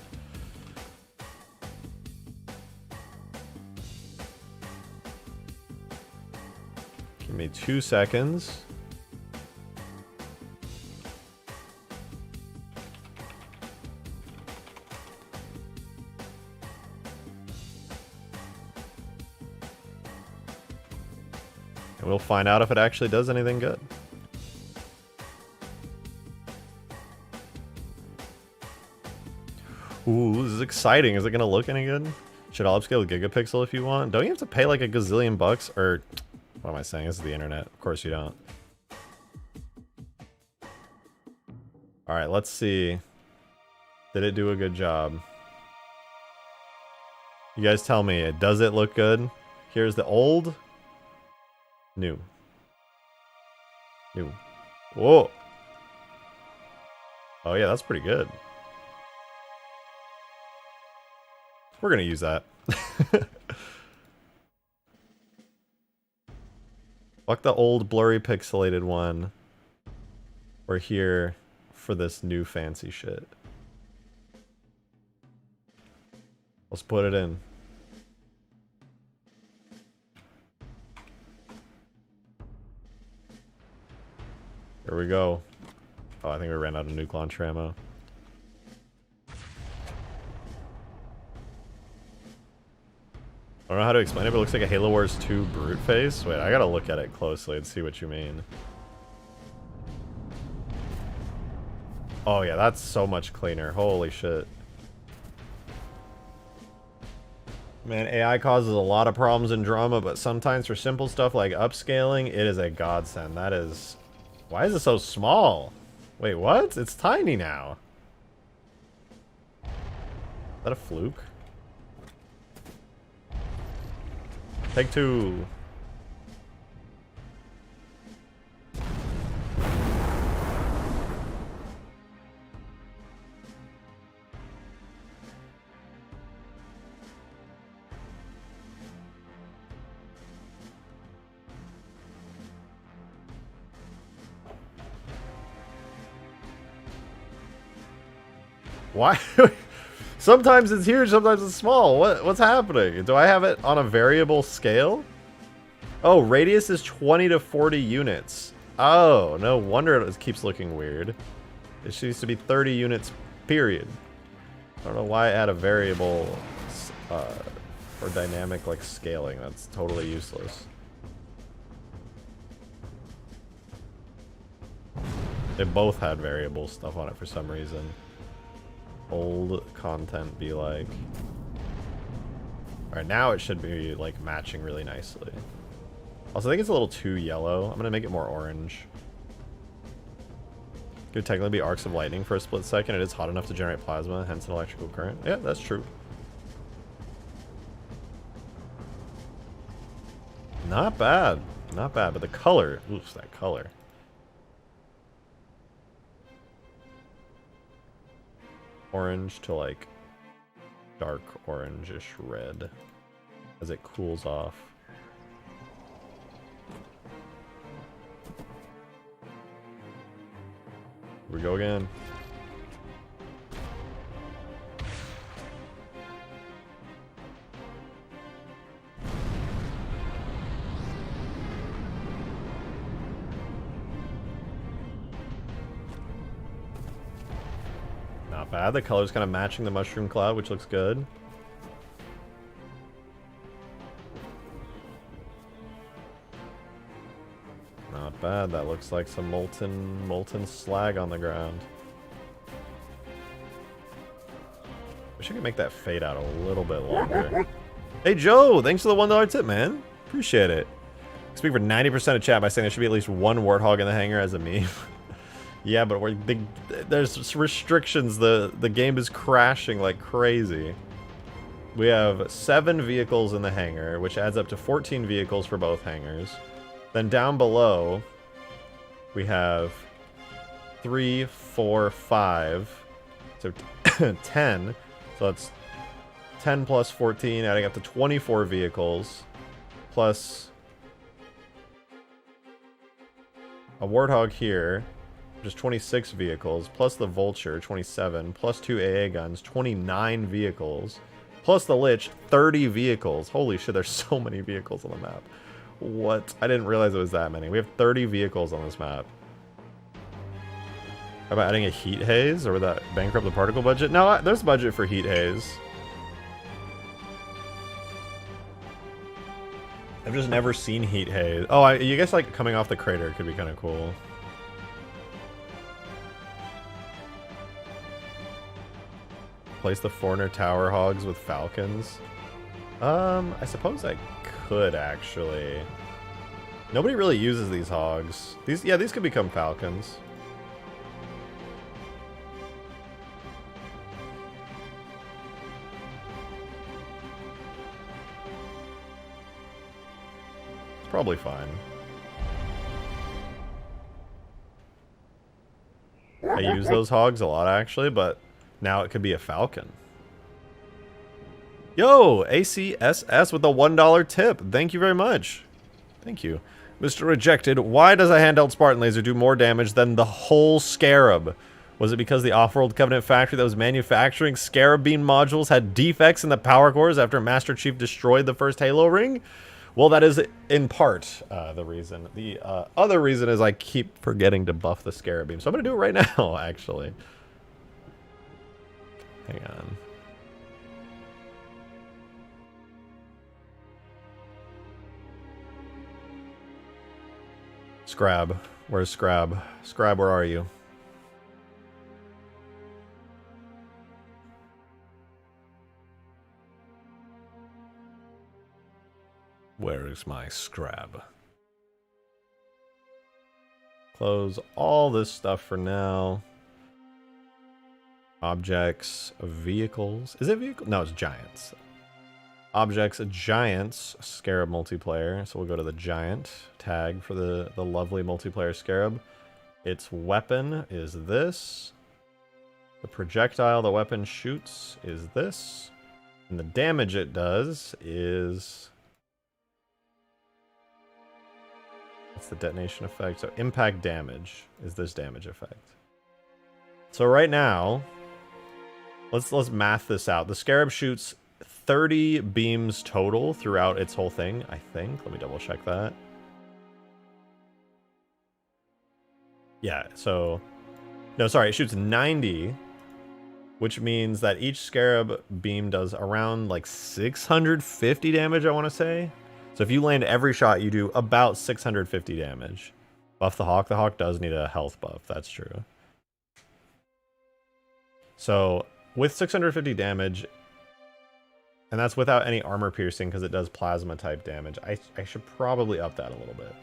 Give me 2 seconds. And we'll find out if it actually does anything good. Ooh, this is exciting. Is it gonna look any good? Should all upscale with gigapixel if you want? Don't you have to pay like a gazillion bucks? Or, what am I saying? This is the internet. Of course you don't. Alright, let's see. Did it do a good job? You guys tell me, does it look good? Here's the old. New. New. Whoa. Oh yeah, that's pretty good. We're gonna use that. Fuck the old blurry pixelated one. We're here for this new fancy shit. Let's put it in. Here we go. Oh, I think we ran out of nuke launch ammo. I don't know how to explain it, but it looks like a Halo Wars 2 brute face. Wait, I gotta look at it closely and see what you mean. Oh yeah, that's so much cleaner. Holy shit. Man, AI causes a lot of problems and drama, but sometimes for simple stuff like upscaling, it is a godsend. That is... Why is it so small? Wait, what? It's tiny now. Is that a fluke? Take 2. Why? Sometimes it's huge, sometimes it's small. What's happening? Do I have it on a variable scale? Oh, radius is 20 to 40 units. Oh, no wonder it keeps looking weird. It used to be 30 units, period. I don't know why I add a variable for dynamic like scaling. That's totally useless. They both had variable stuff on it for some reason. Old content be like. Alright, now it should be like matching really nicely. Also, I think it's a little too yellow. I'm gonna make it more orange. Could technically be arcs of lightning for a split second. It is hot enough to generate plasma, hence an electrical current. Yeah, that's true. Not bad. Not bad, but the color. Oops, that color. Orange to like dark orangish red as it cools off. Here we go again. Not bad. The color's kind of matching the mushroom cloud, which looks good. Not bad. That looks like some molten slag on the ground. Wish I could make that fade out a little bit longer. Hey Joe, thanks for the $1 tip, man. Appreciate it. Speak for 90% of chat by saying there should be at least one warthog in the hangar as a meme. Yeah, but there's restrictions. The game is crashing like crazy. We have 7 vehicles in the hangar, which adds up to 14 vehicles for both hangars. Then down below, we have 3, 4, 5, so 10. So that's 10 plus 14, adding up to 24 vehicles, plus a warthog here. Just 26 vehicles, plus the Vulture, 27, plus 2 AA guns, 29 vehicles, plus the Lich, 30 vehicles. Holy shit, there's so many vehicles on the map. What? I didn't realize it was that many. We have 30 vehicles on this map. How about adding a heat haze, or would that bankrupt the particle budget? No, there's budget for heat haze. I've just never seen heat haze. Oh, you guess like coming off the crater could be kind of cool. Place the foreigner tower hogs with falcons. I suppose I could actually. Nobody really uses these hogs. These could become falcons. It's probably fine. I use those hogs a lot actually, but now it could be a falcon. Yo, ACSS with a $1 tip. Thank you very much. Thank you. Mr. Rejected, why does a handheld Spartan laser do more damage than the whole Scarab? Was it because the Offworld Covenant factory that was manufacturing Scarab beam modules had defects in the power cores after Master Chief destroyed the first Halo ring? Well, that is in part the reason. The other reason is I keep forgetting to buff the Scarab beam. So I'm going to do it right now, actually. Hang on. Scrab. Where's Scrab? Scrab, where are you? Where is my Scrab? Close all this stuff for now. Objects, vehicles. Is it vehicle? No, it's giants. Objects, giants, Scarab multiplayer. So we'll go to the giant tag for the lovely multiplayer Scarab. Its weapon is this. The projectile the weapon shoots is this. And the damage it does is... What's the detonation effect? So impact damage is this damage effect. So right now, let's math this out. The Scarab shoots 30 beams total throughout its whole thing, I think. Let me double check that. Yeah, so... No, sorry, it shoots 90, which means that each Scarab beam does around like 650 damage, I want to say. So if you land every shot, you do about 650 damage. Buff the Hawk. The Hawk does need a health buff, that's true. So with 650 damage... And that's without any armor piercing because it does plasma type damage. I should probably up that a little bit.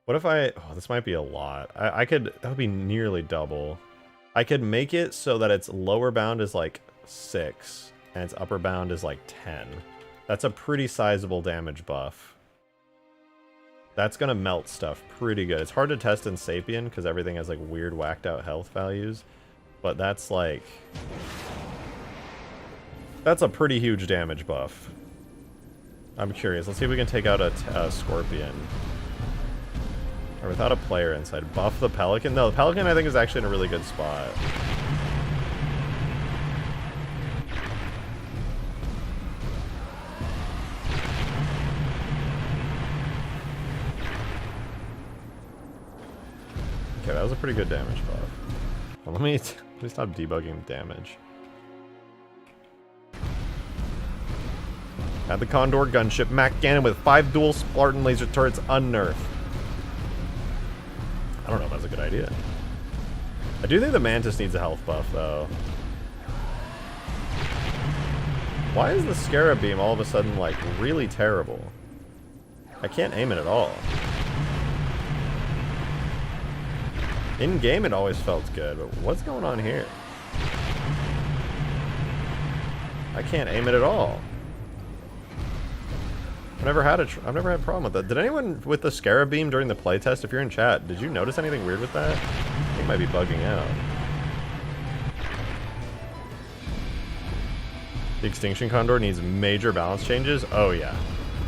What if I... Oh, this might be a lot. I could... That would be nearly double. I could make it so that its lower bound is like 6 and its upper bound is like 10. That's a pretty sizable damage buff. That's going to melt stuff pretty good. It's hard to test in Sapien because everything has like weird whacked out health values. But that's like... That's a pretty huge damage buff. I'm curious. Let's see if we can take out a Scorpion. Or without a player inside. Buff the Pelican? No, the Pelican I think is actually in a really good spot. Okay, that was a pretty good damage buff. Well, let me stop debugging damage. Add the Condor gunship, Mac Gannon with 5 dual Spartan laser turrets unnerfed. I don't know if that's a good idea. I do think the Mantis needs a health buff, though. Why is the Scarab beam all of a sudden, like, really terrible? I can't aim it at all. In-game, it always felt good, but what's going on here? I can't aim it at all. I've never had a problem with that. Did anyone with the Scarab beam during the playtest, if you're in chat, did you notice anything weird with that? I think it might be bugging out. The Extinction Condor needs major balance changes? Oh yeah.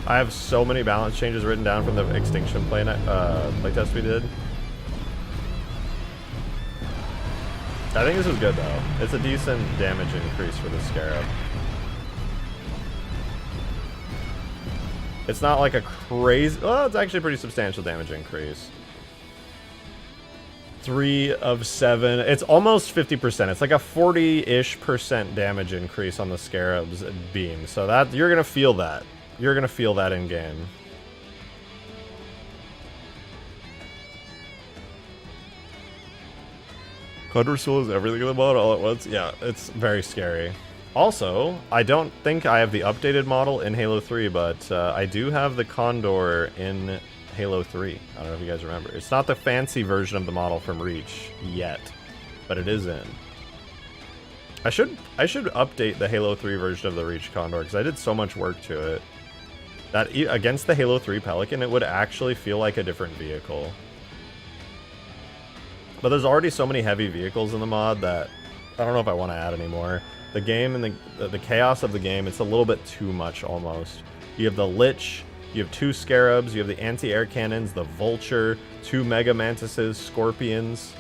I have so many balance changes written down from the Extinction playtest we did. I think this is good though. It's a decent damage increase for the Scarab. It's not like a crazy... Well, it's actually a pretty substantial damage increase. 3 of 7. It's almost 50%. It's like a 40-ish% damage increase on the Scarab's beam. So that you're going to feel that. You're going to feel that in-game. Condor swallows everything in the mod all at once. Yeah, it's very scary. Also, I don't think I have the updated model in Halo 3, but I do have the Condor in Halo 3. I don't know if you guys remember. It's not the fancy version of the model from Reach yet, but it is in. I should update the Halo 3 version of the Reach Condor, because I did so much work to it. That against the Halo 3 Pelican, it would actually feel like a different vehicle. But there's already so many heavy vehicles in the mod that I don't know if I want to add any more. The game and the chaos of the game, it's a little bit too much almost. You have the Lich, you have 2 Scarabs, you have the anti-air cannons, the Vulture, 2 Mega Mantises, Scorpions,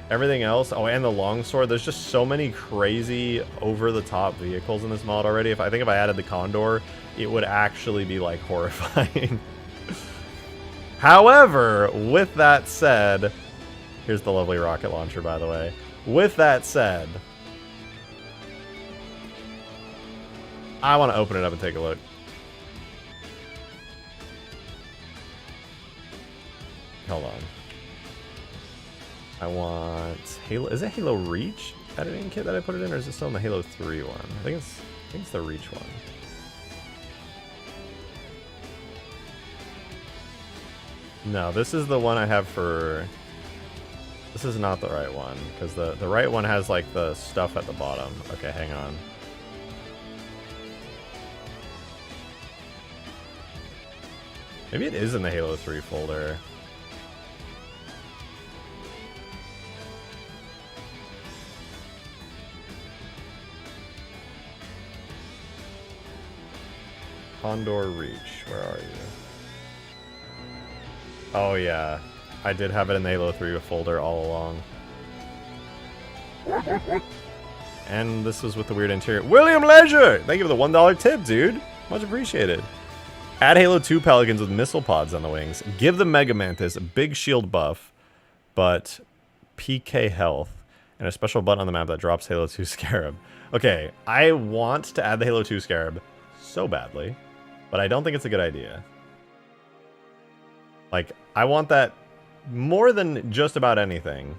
everything else. Oh, and the Longsword. There's just so many crazy over-the-top vehicles in this mod already. I think if I added the Condor, it would actually be like horrifying. However, with that said, here's the lovely rocket launcher, by the way. With that said, I want to open it up and take a look. Hold on. I want Halo. Is it Halo Reach editing kit that I put it in, or is it still in the Halo 3 one? I think it's the Reach one. No, this is the one I have for... This is not the right one, because the right one has, like, the stuff at the bottom. Okay, hang on. Maybe it is in the Halo 3 folder. Condor Reach, where are you? Oh yeah, I did have it in the Halo 3 folder all along. And this was with the weird interior. William Leisure! Thank you for the $1 tip, dude. Much appreciated. Add Halo 2 Pelicans with missile pods on the wings. Give the Mega Mantis a big shield buff, but PK health. And a special button on the map that drops Halo 2 Scarab. Okay, I want to add the Halo 2 Scarab so badly, but I don't think it's a good idea. Like, I want that more than just about anything.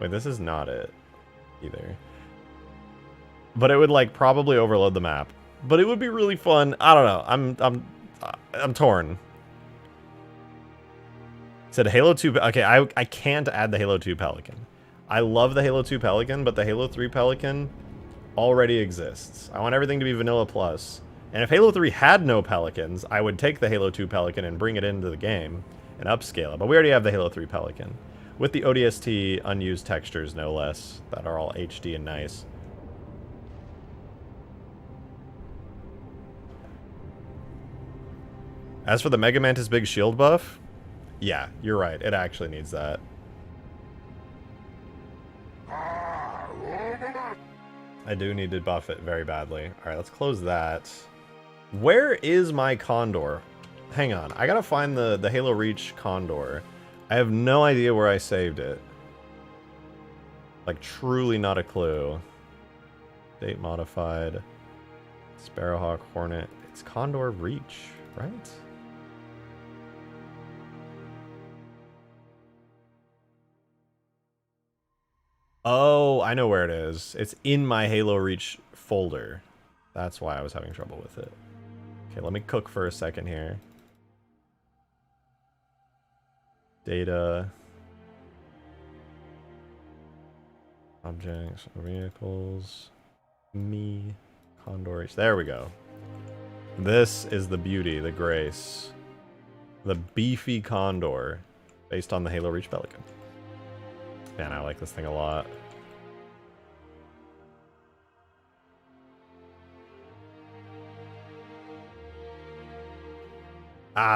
Wait, this is not it either. But it would, like, probably overload the map. But it would be really fun. I don't know. I'm torn. Said Halo 2. Okay, I can't add the Halo 2 Pelican. I love the Halo 2 Pelican, but the Halo 3 Pelican already exists. I want everything to be vanilla plus. And if Halo 3 had no Pelicans, I would take the Halo 2 Pelican and bring it into the game and upscale it. But we already have the Halo 3 Pelican. With the ODST unused textures, no less, that are all HD and nice. As for the Mega Mantis big shield buff, yeah, you're right. It actually needs that. I do need to buff it very badly. Alright, let's close that. Where is my Condor? Hang on. I gotta find the Halo Reach Condor. I have no idea where I saved it. Like, truly not a clue. Date modified. Sparrowhawk, Hornet. It's Condor Reach, right? Oh, I know where it is. It's in my Halo Reach folder. That's why I was having trouble with it. Okay, let me cook for a second here. Data. Objects, vehicles. Me. Condor Reach. There we go. This is the beauty, the grace. The beefy Condor. Based on the Halo Reach Pelican. Man, I like this thing a lot.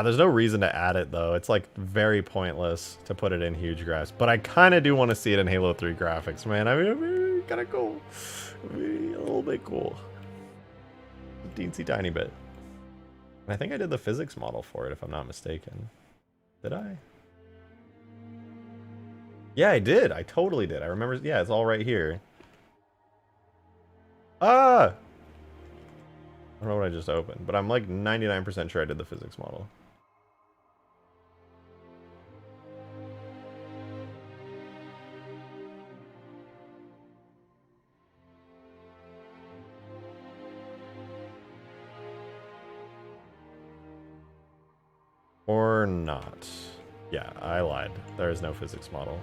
There's no reason to add it, though. It's, like, very pointless to put it in huge graphs. But I kind of do want to see it in Halo 3 graphics, man. I mean, kind of cool. A little bit cool. teensy tiny bit. And I think I did the physics model for it, if I'm not mistaken. Did I? Yeah, I did. I totally did. I remember. Yeah, it's all right here. Ah! I don't know what I just opened, but I'm like 99% sure I did the physics model. Or not. Yeah, I lied. There is no physics model.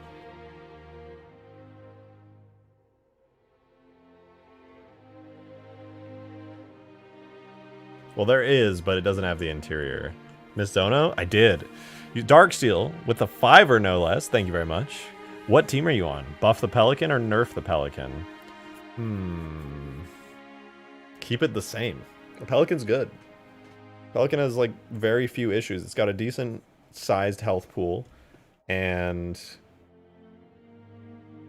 Well, there is, but it doesn't have the interior. Miss Zono? I did. Use Darksteel with a 5 no less. Thank you very much. What team are you on? Buff the Pelican or nerf the Pelican? Keep it the same. The Pelican's good. Pelican has like very few issues. It's got a decent sized health pool, and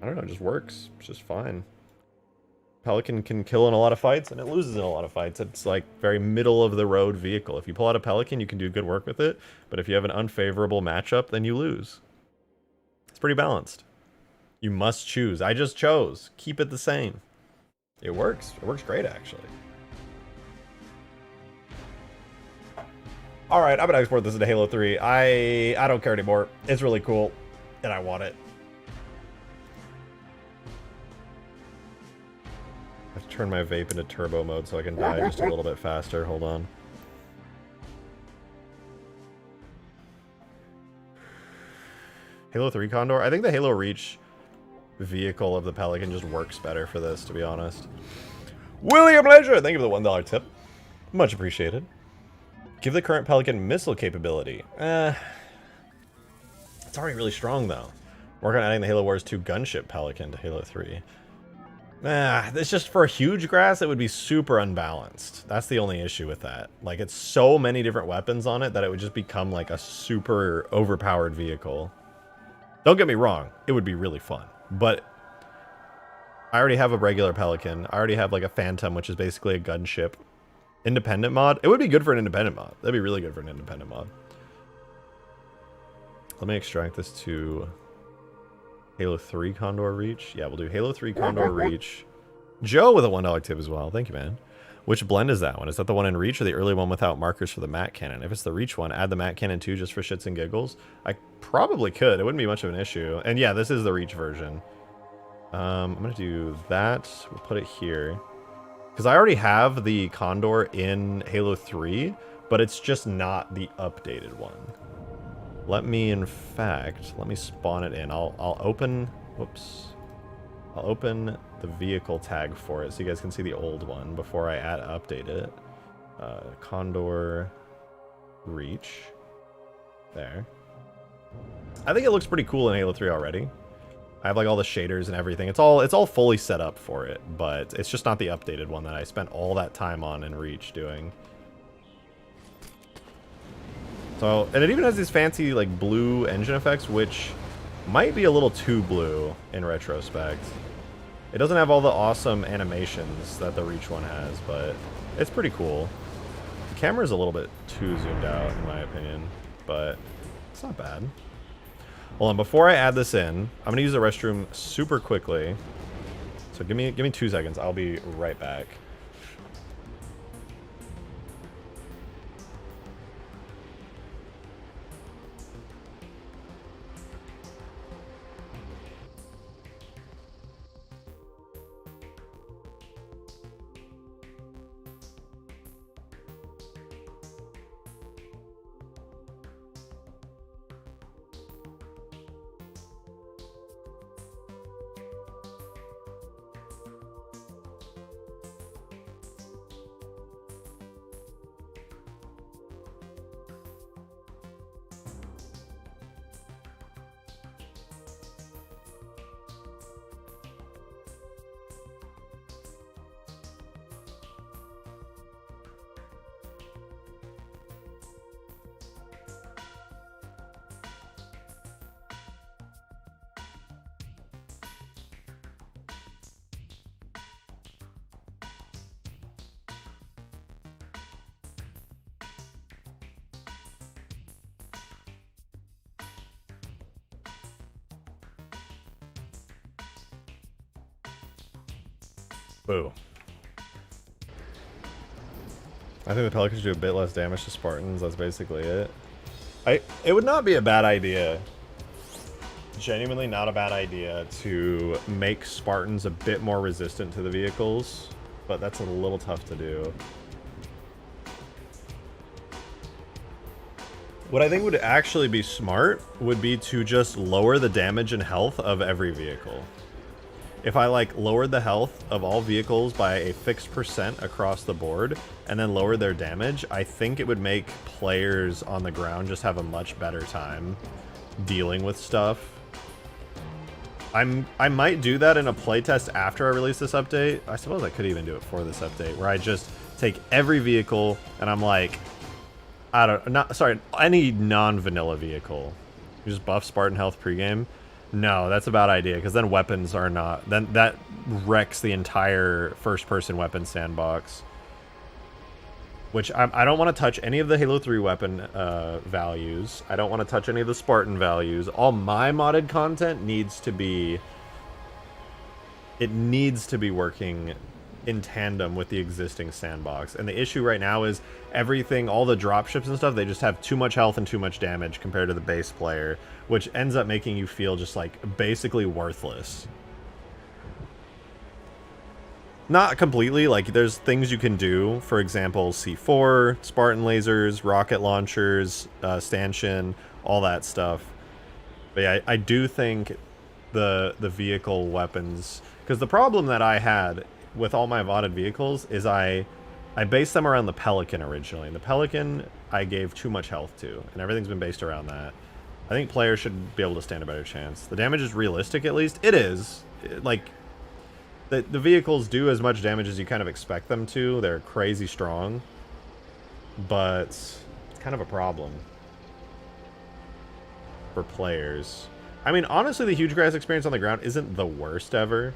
I don't know, it just works. It's just fine. Pelican can kill in a lot of fights, and it loses in a lot of fights. It's like very middle of the road vehicle. If you pull out a Pelican, you can do good work with it, but if you have an unfavorable matchup, then you lose. It's pretty balanced. You must choose. I just chose. Keep it the same. It works. It works great, actually. All right, I'm gonna export this into Halo 3. I don't care anymore. It's really cool, and I want it. I have to turn my vape into turbo mode so I can die just a little bit faster. Hold on. Halo 3 Condor? I think the Halo Reach vehicle of the Pelican just works better for this, to be honest. William Leisure, thank you for the $1 tip. Much appreciated. Give the current Pelican missile capability. It's already really strong, though. Work on adding the Halo Wars 2 gunship Pelican to Halo 3. It's just for huge grass, it would be super unbalanced. That's the only issue with that. Like, it's so many different weapons on it that it would just become like a super overpowered vehicle. Don't get me wrong, it would be really fun. But I already have a regular Pelican. I already have like a Phantom, which is basically a gunship. Independent mod? It would be good for an independent mod. That'd be really good for an independent mod. Let me extract this to Halo 3 Condor Reach. Yeah, we'll do Halo 3 Condor Reach. Joe with a $1 tip as well. Thank you, man. Which blend is that one? Is that the one in Reach or the early one without markers for the Mat Cannon? If it's the Reach one, add the Mat Cannon too just for shits and giggles. I probably could. It wouldn't be much of an issue. And yeah, this is the Reach version. I'm going to do that. We'll put it here. Because I already have the Condor in Halo 3, but it's just not the updated one. Let me, in fact, let me spawn it in. I'll open, whoops. I'll open the vehicle tag for it so you guys can see the old one before I update it. Condor Reach. There. I think it looks pretty cool in Halo 3 already. I have like all the shaders and everything. It's all fully set up for it, but it's just not the updated one that I spent all that time on in Reach doing. So, and it even has these fancy like blue engine effects, which might be a little too blue in retrospect. It doesn't have all the awesome animations that the Reach one has, but it's pretty cool. The camera's a little bit too zoomed out in my opinion, but it's not bad. Hold on, before I add this in, I'm gonna use the restroom super quickly. So give me 2 seconds. I'll be right back. Boo. I think the Pelicans do a bit less damage to Spartans. That's basically it. It would not be a bad idea. Genuinely not a bad idea to make Spartans a bit more resistant to the vehicles, but that's a little tough to do. What I think would actually be smart would be to just lower the damage and health of every vehicle. If I like lowered the health of all vehicles by a fixed % across the board and then lowered their damage, I think it would make players on the ground just have a much better time dealing with stuff. I might do that in a playtest after I release this update. I suppose I could even do it for this update, where I just take every vehicle and I'm like, any non-vanilla vehicle. You just buff Spartan health pregame. No, that's a bad idea, because then weapons are not... Then that wrecks the entire first-person weapon sandbox. Which, I don't want to touch any of the Halo 3 weapon values. I don't want to touch any of the Spartan values. All my modded content needs to be... It needs to be working in tandem with the existing sandbox. And the issue right now is everything, all the dropships and stuff, they just have too much health and too much damage compared to the base player, which ends up making you feel just like basically worthless. Not completely, like there's things you can do, for example, C4, Spartan lasers, rocket launchers, stanchion, all that stuff. But yeah, I do think the vehicle weapons, because the problem that I had with all my modded vehicles is I based them around the Pelican originally. And the Pelican I gave too much health to, and everything's been based around that. I think players should be able to stand a better chance. The damage is realistic, at least. It is. Like, the vehicles do as much damage as you kind of expect them to. They're crazy strong. But it's kind of a problem for players. I mean, honestly, the huge grass experience on the ground isn't the worst ever.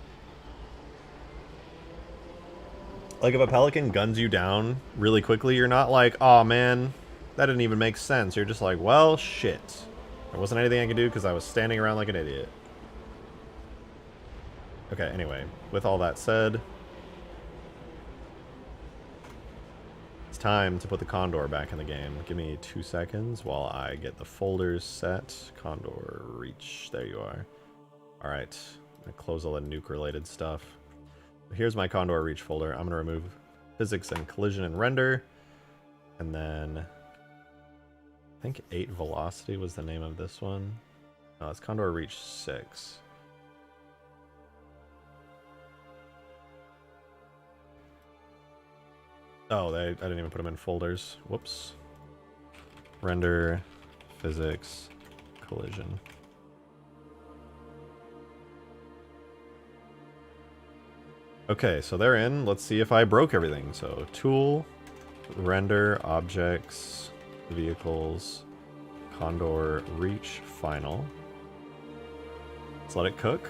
Like, if a Pelican guns you down really quickly, you're not like, oh man, that didn't even make sense. You're just like, well, shit. There wasn't anything I could do because I was standing around like an idiot. Okay, anyway, with all that said, it's time to put the Condor back in the game. Give me 2 seconds while I get the folders set. Condor, reach, there you are. All right, I'm gonna close all the nuke-related stuff. Here's my Condor reach folder. I'm going to remove physics and collision and render. And then I think 8 velocity was the name of this one. No, it's Condor reach 6. Oh, I didn't even put them in folders. Whoops. Render, physics, collision. Okay, so they're in. Let's see if I broke everything. So, tool, render, objects, vehicles, Condor, reach, final. Let's let it cook.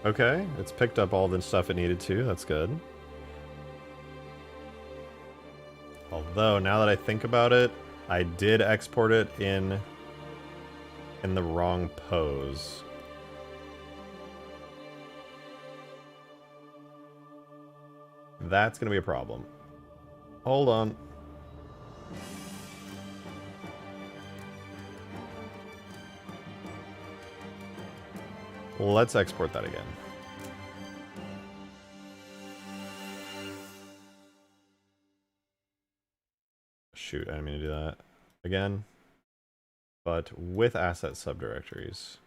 Okay, it's picked up all the stuff it needed to. That's good. Although, now that I think about it, I did export it in the wrong pose. That's gonna be a problem. Hold on. Let's export that again. Shoot, I didn't mean to do that again. But with asset subdirectories.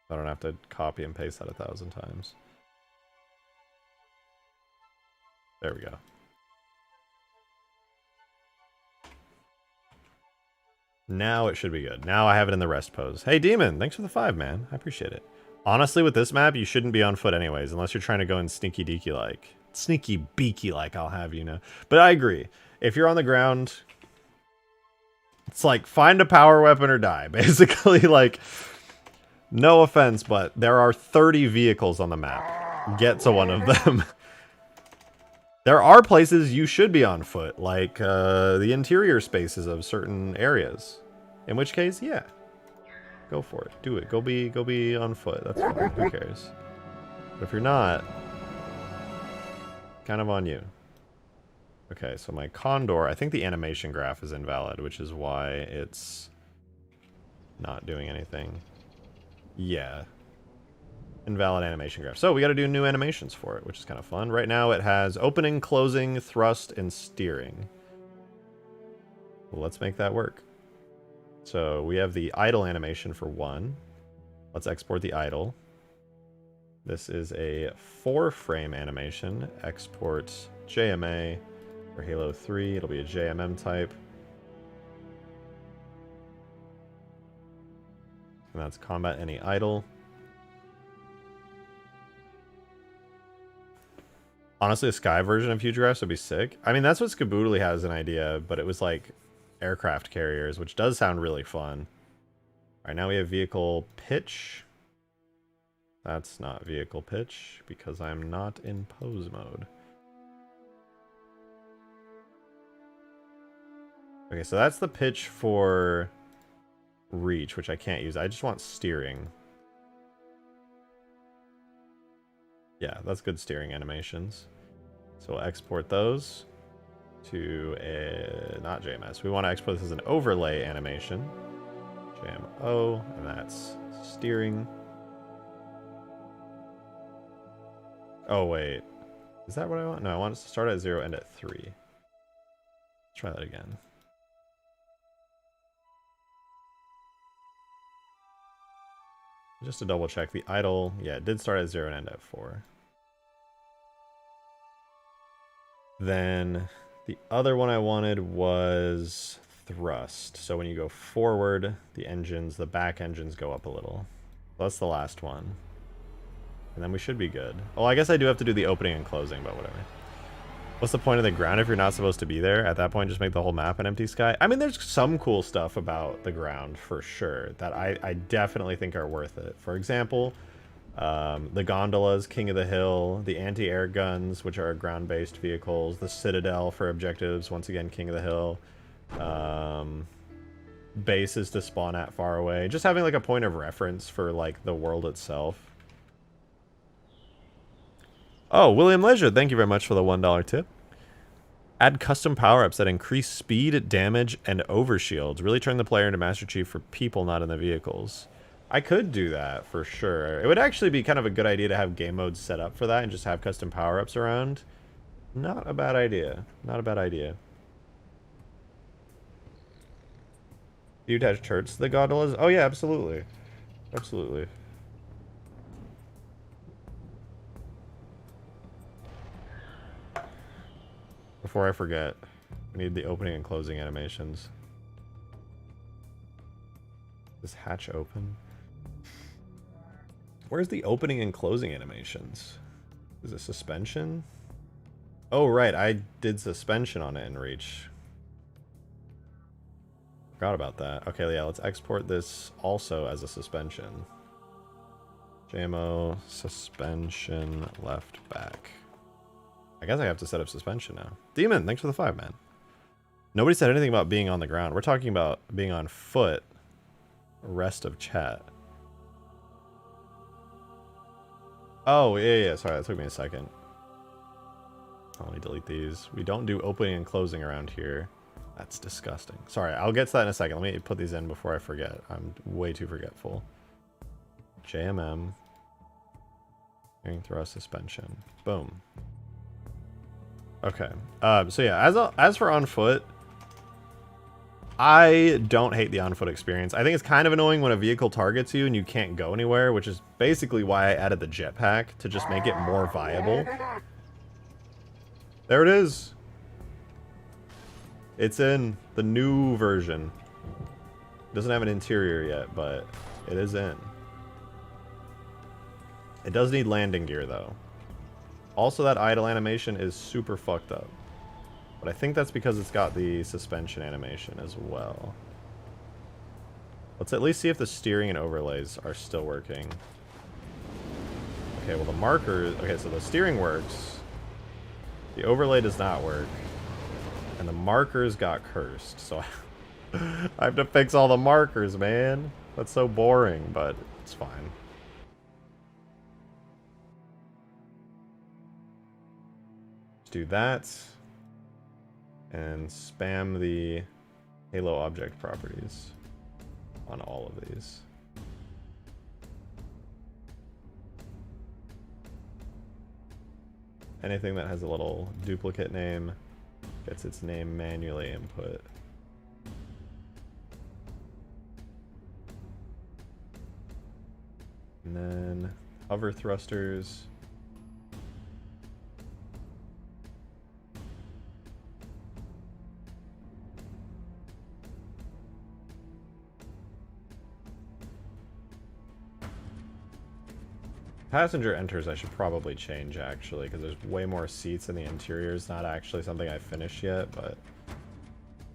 I don't have to copy and paste that 1,000 times. There we go. Now it should be good. Now I have it in the rest pose. Hey, Demon, thanks for the 5, man. I appreciate it. Honestly, with this map, you shouldn't be on foot anyways, unless you're trying to go in sneaky deaky like. Sneaky beaky like, I'll have you know. But I agree. If you're on the ground, it's like, find a power weapon or die. Basically, like, no offense, but there are 30 vehicles on the map. Get to one of them. There are places you should be on foot, like the interior spaces of certain areas. In which case, yeah, go for it. Do it. Go be on foot. That's fine. Who cares? But if you're not, Kind of on you. Okay, so my Condor, I think the animation graph is invalid, which is why it's not doing anything. Yeah. Invalid animation graph. So we got to do new animations for it, which is kind of fun. Right now it has opening, closing, thrust, and steering. Well, let's make that work. So we have the idle animation for 1. Let's export the idle. This is a 4-frame animation. Export JMA for Halo 3. It'll be a JMM type. And that's combat any idle. Honestly, a sky version of Huge Graphs would be sick. I mean, that's what Skaboodly has an idea, but it was like aircraft carriers, which does sound really fun. All right, now we have vehicle pitch. That's not vehicle pitch because I'm not in pose mode. Okay, so that's the pitch for reach, which I can't use. I just want steering. Yeah, that's good steering animations. So we'll export those to a, not JMS. We want to export this as an overlay animation. JMO, and that's steering. Oh, wait. Is that what I want? No, I want it to start at 0, end at 3. Let's try that again. Just to double check, the idle, yeah, it did start at 0 and end at 4. Then the other one I wanted was thrust. So when you go forward, the engines, the back engines go up a little. That's the last one. And then we should be good. Oh, I guess I do have to do the opening and closing, but whatever. What's the point of the ground if you're not supposed to be there? At that point, just make the whole map an empty sky. I mean, there's some cool stuff about the ground, for sure, that I definitely think are worth it. For example, the gondolas, King of the Hill, the anti-air guns, which are ground-based vehicles, the Citadel for objectives, once again, King of the Hill, bases to spawn at far away. Just having, like, a point of reference for, like, the world itself. Oh, William Leisure, thank you very much for the $1 tip. Add custom power-ups that increase speed, damage, and overshields. Really turn the player into Master Chief for people, not in the vehicles. I could do that, for sure. It would actually be kind of a good idea to have game modes set up for that and just have custom power-ups around. Not a bad idea. Not a bad idea. Do you attach turrets to the gondolas? Oh, yeah, absolutely. Absolutely. Before I forget, we need the opening and closing animations. Is hatch open? Where's the opening and closing animations? Is it suspension? Oh, right, I did suspension on it in Reach. Forgot about that. Okay, yeah, let's export this also as a suspension. JMO, suspension, left, back. I guess I have to set up suspension now. Demon, thanks for the 5, man. Nobody said anything about being on the ground. We're talking about being on foot. Rest of chat. Oh, yeah. Sorry, that took me a second. Let me delete these. We don't do opening and closing around here. That's disgusting. Sorry, I'll get to that in a second. Let me put these in before I forget. I'm way too forgetful. JMM. Thrust suspension. Boom. Okay. So yeah, as for on foot, I don't hate the on foot experience. I think it's kind of annoying when a vehicle targets you and you can't go anywhere, which is basically why I added the jetpack to just make it more viable. There it is. It's in the new version. It doesn't have an interior yet, but it is in. It does need landing gear though. Also, that idle animation is super fucked up. But I think that's because it's got the suspension animation as well. Let's at least see if the steering and overlays are still working. Okay, well the markers... Okay, so the steering works. The overlay does not work. And the markers got cursed, so I have to fix all the markers, man. That's so boring, but it's fine. Let's do that. And spam the Halo object properties on all of these. Anything that has a little duplicate name gets its name manually input. And then hover thrusters. Passenger enters I should probably change actually, because there's way more seats in the interior. It's not actually something I finished yet, but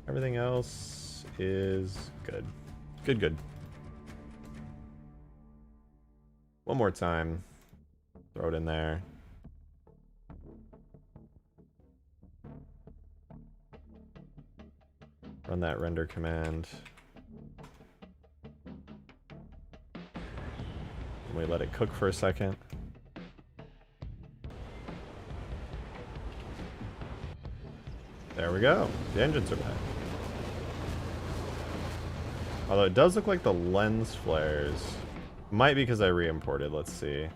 everything else is good. Good. One more time. Throw it in there. Run that render command. And we let it cook for a second. There we go. The engines are back. Although it does look like the lens flares. Might be because I re-imported. Let's see.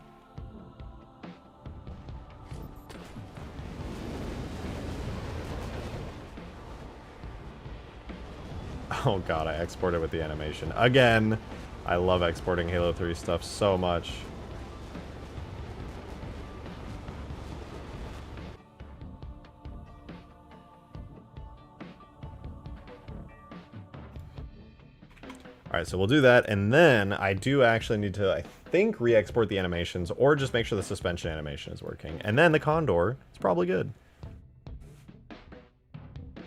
Oh god, I exported with the animation. Again! I love exporting Halo 3 stuff so much. Alright, so we'll do that, and then I do actually need to, I think, re-export the animations, or just make sure the suspension animation is working. And then the Condor is probably good.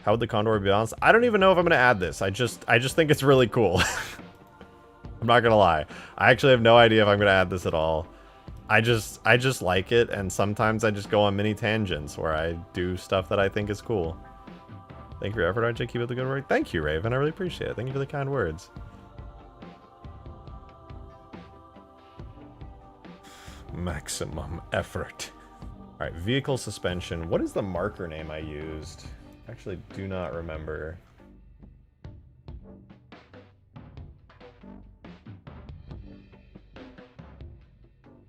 How would the Condor be balanced? I don't even know if I'm going to add this. I just think it's really cool. I'm not gonna lie. I actually have no idea if I'm gonna add this at all. I just like it, and sometimes I just go on mini tangents where I do stuff that I think is cool. Thank you for your effort, RJ. Keep up the good work. Thank you, Raven. I really appreciate it. Thank you for the kind words. Maximum effort. Alright, vehicle suspension. What is the marker name I used? I actually do not remember.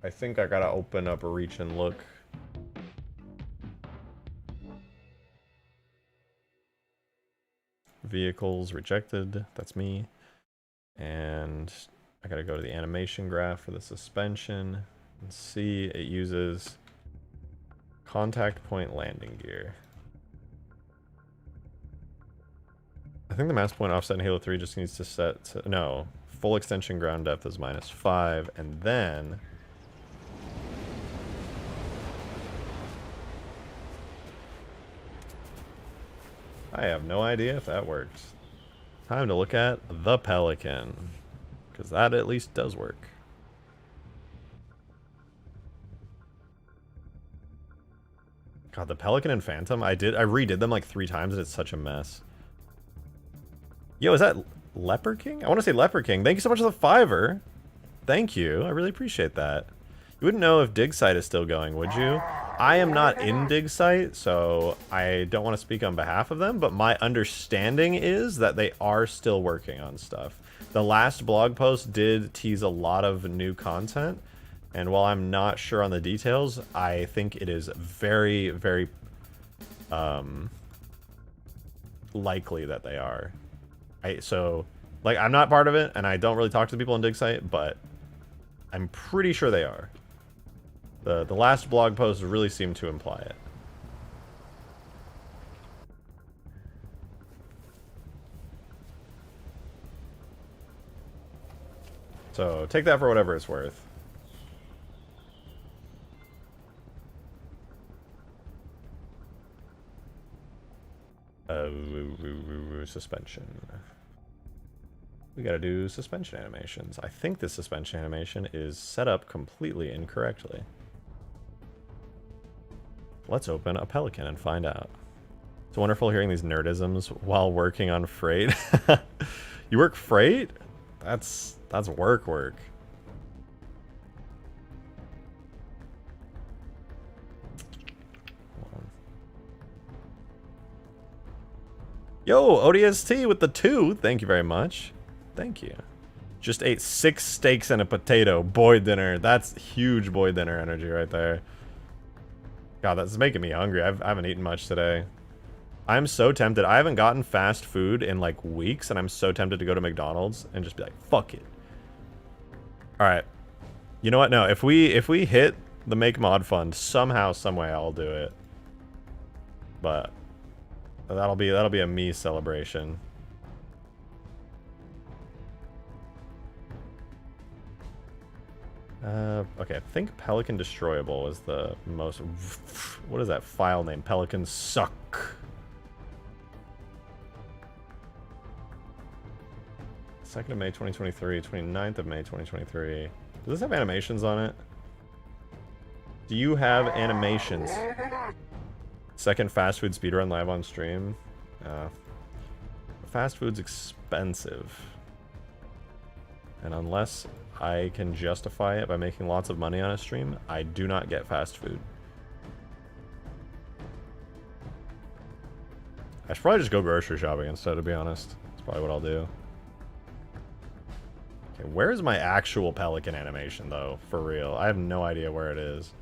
I think I gotta open up Reach and look. Vehicles rejected, that's me. And I gotta go to the animation graph for the suspension and see it uses contact point landing gear. I think the mass point offset in Halo 3 just needs to set to, no, full extension ground depth is -5, and then I have no idea if that works. Time to look at the Pelican, because that at least does work. God, the Pelican and Phantom, I redid them like 3 times and it's such a mess. Yo, is that Leper King? I want to say Leper King. Thank you so much for the $5. Thank you. I really appreciate that. You wouldn't know if Dig Site is still going, would you? I am not in Dig Site, so I don't want to speak on behalf of them, but my understanding is that they are still working on stuff. The last blog post did tease a lot of new content, and while I'm not sure on the details, I think it is very, very likely that they are. So, like, I'm not part of it, and I don't really talk to the people on Dig Site, but I'm pretty sure they are. The last blog post really seemed to imply it. So take that for whatever it's worth. Suspension. We gotta do suspension animations. I think this suspension animation is set up completely incorrectly. Let's open a Pelican and find out. It's wonderful hearing these nerdisms while working on freight. You work freight? That's work. Hold on. Yo, ODST with the 2. Thank you very much. Thank you. Just ate 6 steaks and a potato. Boy dinner. That's huge boy dinner energy right there. God, that's making me hungry. I haven't eaten much today. I'm so tempted. I haven't gotten fast food in like weeks, and I'm so tempted to go to McDonald's and just be like, fuck it. Alright. You know what? No, if we hit the Make Mod Fund, somehow, someway, I'll do it. But that'll be a me celebration. Okay, I think Pelican Destroyable is the most... What is that file name? Pelicans suck. 2nd of May 2023, 29th of May 2023. Does this have animations on it? Do you have animations? Second fast food speedrun live on stream. Fast food's expensive. And unless I can justify it by making lots of money on a stream, I do not get fast food. I should probably just go grocery shopping instead, to be honest. That's probably what I'll do. Okay, where is my actual Pelican animation, though? For real. I have no idea where it is.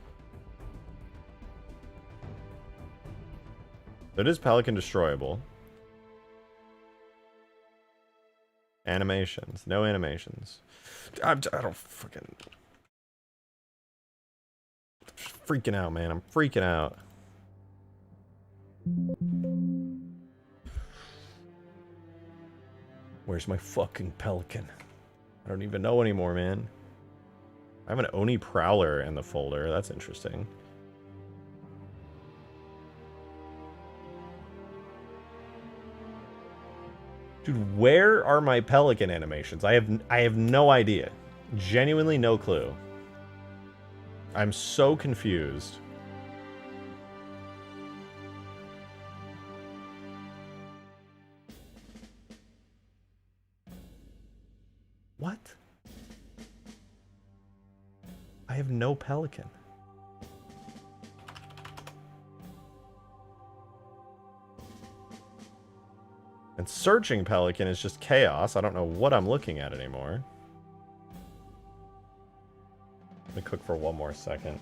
It is Pelican Destroyable. Animations. No animations. I don't fucking... Freaking out, man. I'm freaking out. Where's my fucking Pelican? I don't even know anymore, man. I have an Oni Prowler in the folder. That's interesting. Dude, where are my Pelican animations? I have no idea. Genuinely no clue. I'm so confused. What? I have no Pelican. And searching Pelican is just chaos. I don't know what I'm looking at anymore. Let me cook for one more second.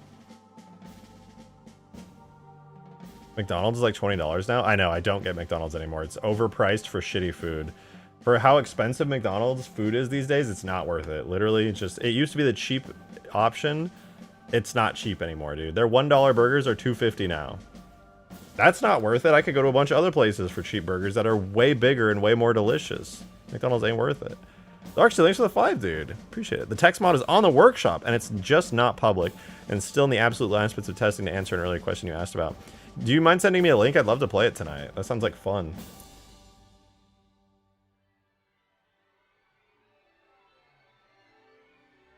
McDonald's is like $20 now? I know, I don't get McDonald's anymore. It's overpriced for shitty food. For how expensive McDonald's food is these days, it's not worth it. Literally, just it used to be the cheap option. It's not cheap anymore, dude. Their $1 burgers are $2.50 now. That's not worth it. I could go to a bunch of other places for cheap burgers that are way bigger and way more delicious. McDonald's ain't worth it. Actually, thanks for the 5, dude. Appreciate it. The text mod is on the workshop, and it's just not public, and still in the absolute last bits of testing to answer an earlier question you asked about. Do you mind sending me a link? I'd love to play it tonight. That sounds like fun.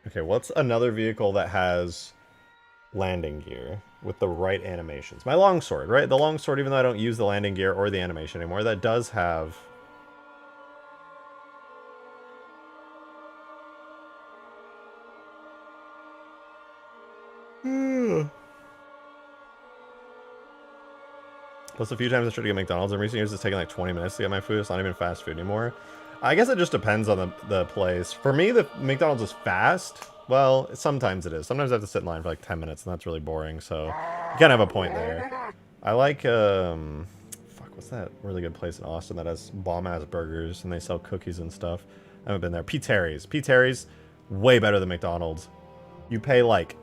Okay, what's another vehicle that has landing gear with the right animations? My longsword, right? The longsword, even though I don't use the landing gear or the animation anymore, that does have... Plus, a few times I tried to get McDonald's in recent years, it's taken like 20 minutes to get my food. It's not even fast food anymore. I guess it just depends on the place. For me, the McDonald's is fast. Well, sometimes it is. Sometimes I have to sit in line for like 10 minutes, and that's really boring, so you kind of have a point there. I like, fuck, what's that really good place in Austin that has bomb-ass burgers, and they sell cookies and stuff? I haven't been there. P. Terry's. P. Terry's, way better than McDonald's. You pay like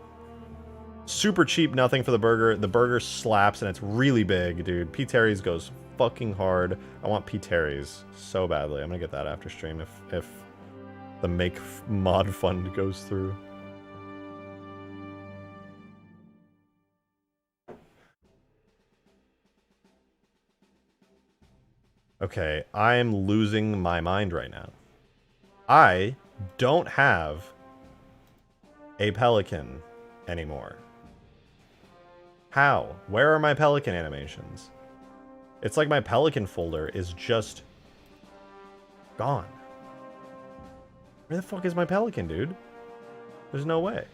super cheap nothing for the burger. The burger slaps, and it's really big, dude. P. Terry's goes fucking hard. I want P. Terry's so badly. I'm gonna get that after stream if the Make Mod Fund goes through. Okay, I'm losing my mind right now. I don't have a Pelican anymore. How? Where are my Pelican animations? It's like my Pelican folder is just gone. Where the fuck is my Pelican, dude? There's no way.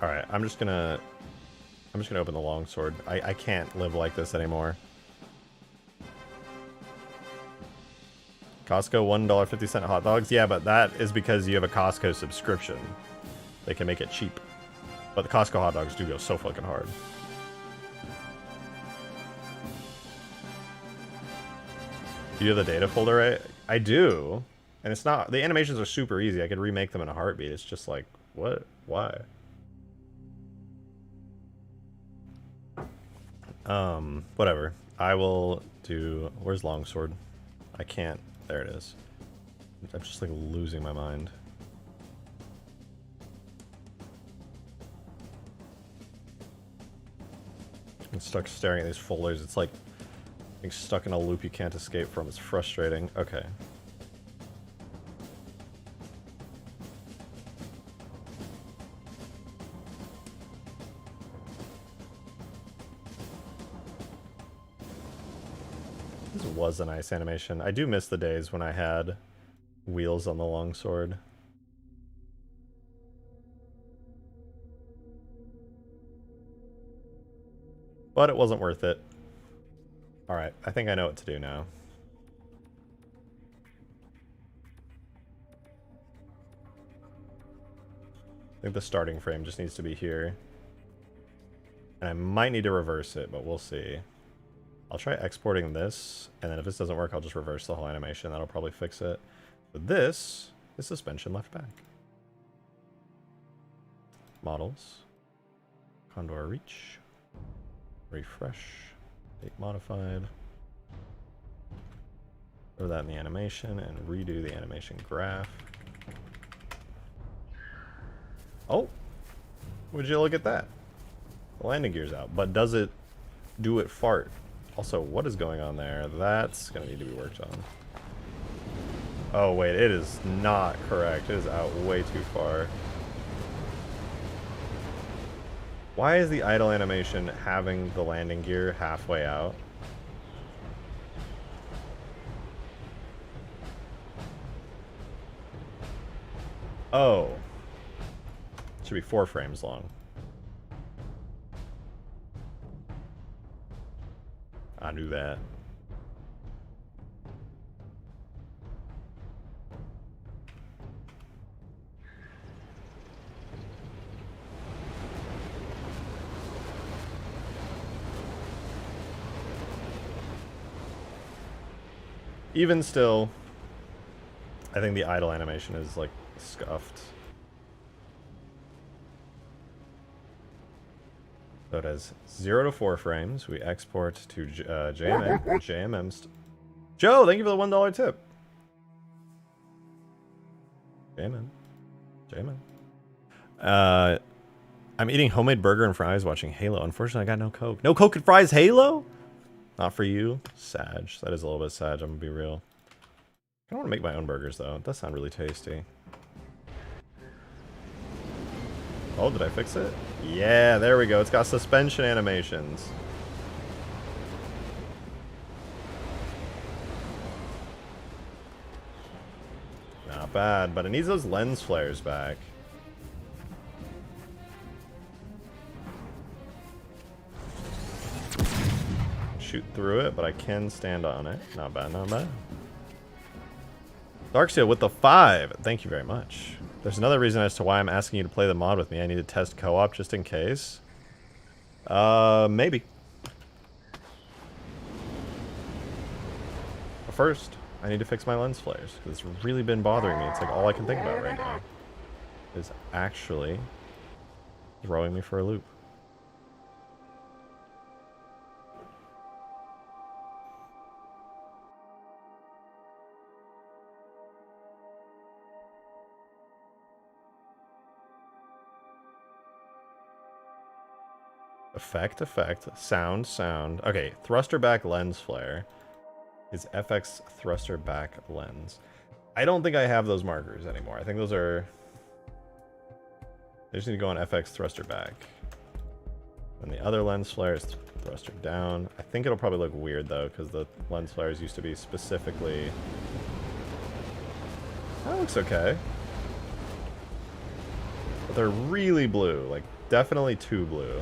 Alright, I'm just gonna open the longsword. I can't live like this anymore. Costco $1.50 hot dogs? Yeah, but that is because you have a Costco subscription. They can make it cheap. But the Costco hot dogs do go so fucking hard. Do you have the data folder right? I do. And it's not... The animations are super easy. I could remake them in a heartbeat. It's just like, what? Why? Whatever. I will do... Where's longsword? I can't... There it is. I'm just like losing my mind. I'm stuck staring at these folders. It's like being stuck in a loop you can't escape from. It's frustrating. Okay. This was a nice animation. I do miss the days when I had wheels on the longsword. But it wasn't worth it. Alright, I think I know what to do now. I think the starting frame just needs to be here. And I might need to reverse it, but we'll see. I'll try exporting this, and then if this doesn't work, I'll just reverse the whole animation. That'll probably fix it. But this is suspension left back. Models. Condor reach. Refresh. Date modified. Throw that in the animation and redo the animation graph. Oh! Would you look at that? The landing gear's out, but does it do it fart? Also, what is going on there? That's gonna need to be worked on. Oh wait, it is not correct. It is out way too far. Why is the idle animation having the landing gear halfway out? Oh. It should be 4 frames long. I knew that. Even still, I think the idle animation is like scuffed. So it has 0 to 4 frames. We export to JMM. Joe, thank you for the $1 tip. JMM. I'm eating homemade burger and fries watching Halo. Unfortunately, I got no Coke. No Coke and fries, Halo? Not for you. Sag. That is a little bit sag, I'm gonna be real. I don't want to make my own burgers, though. It does sound really tasty. Oh, did I fix it? Yeah, there we go. It's got suspension animations. Not bad, but it needs those lens flares back. Shoot through it, but I can stand on it. Not bad, not bad. Darksteel with the 5. Thank you very much. There's another reason as to why I'm asking you to play the mod with me. I need to test co-op just in case. Maybe. But first, I need to fix my lens flares, because it's really been bothering me. It's like all I can think about right now is actually throwing me for a loop. Effect, sound. Okay, thruster back lens flare is FX thruster back lens. I don't think I have those markers anymore. I think those are... I just need to go on FX thruster back. And the other lens flare is thruster down. I think it'll probably look weird though, because the lens flares used to be specifically... That looks okay. But they're really blue, like definitely too blue.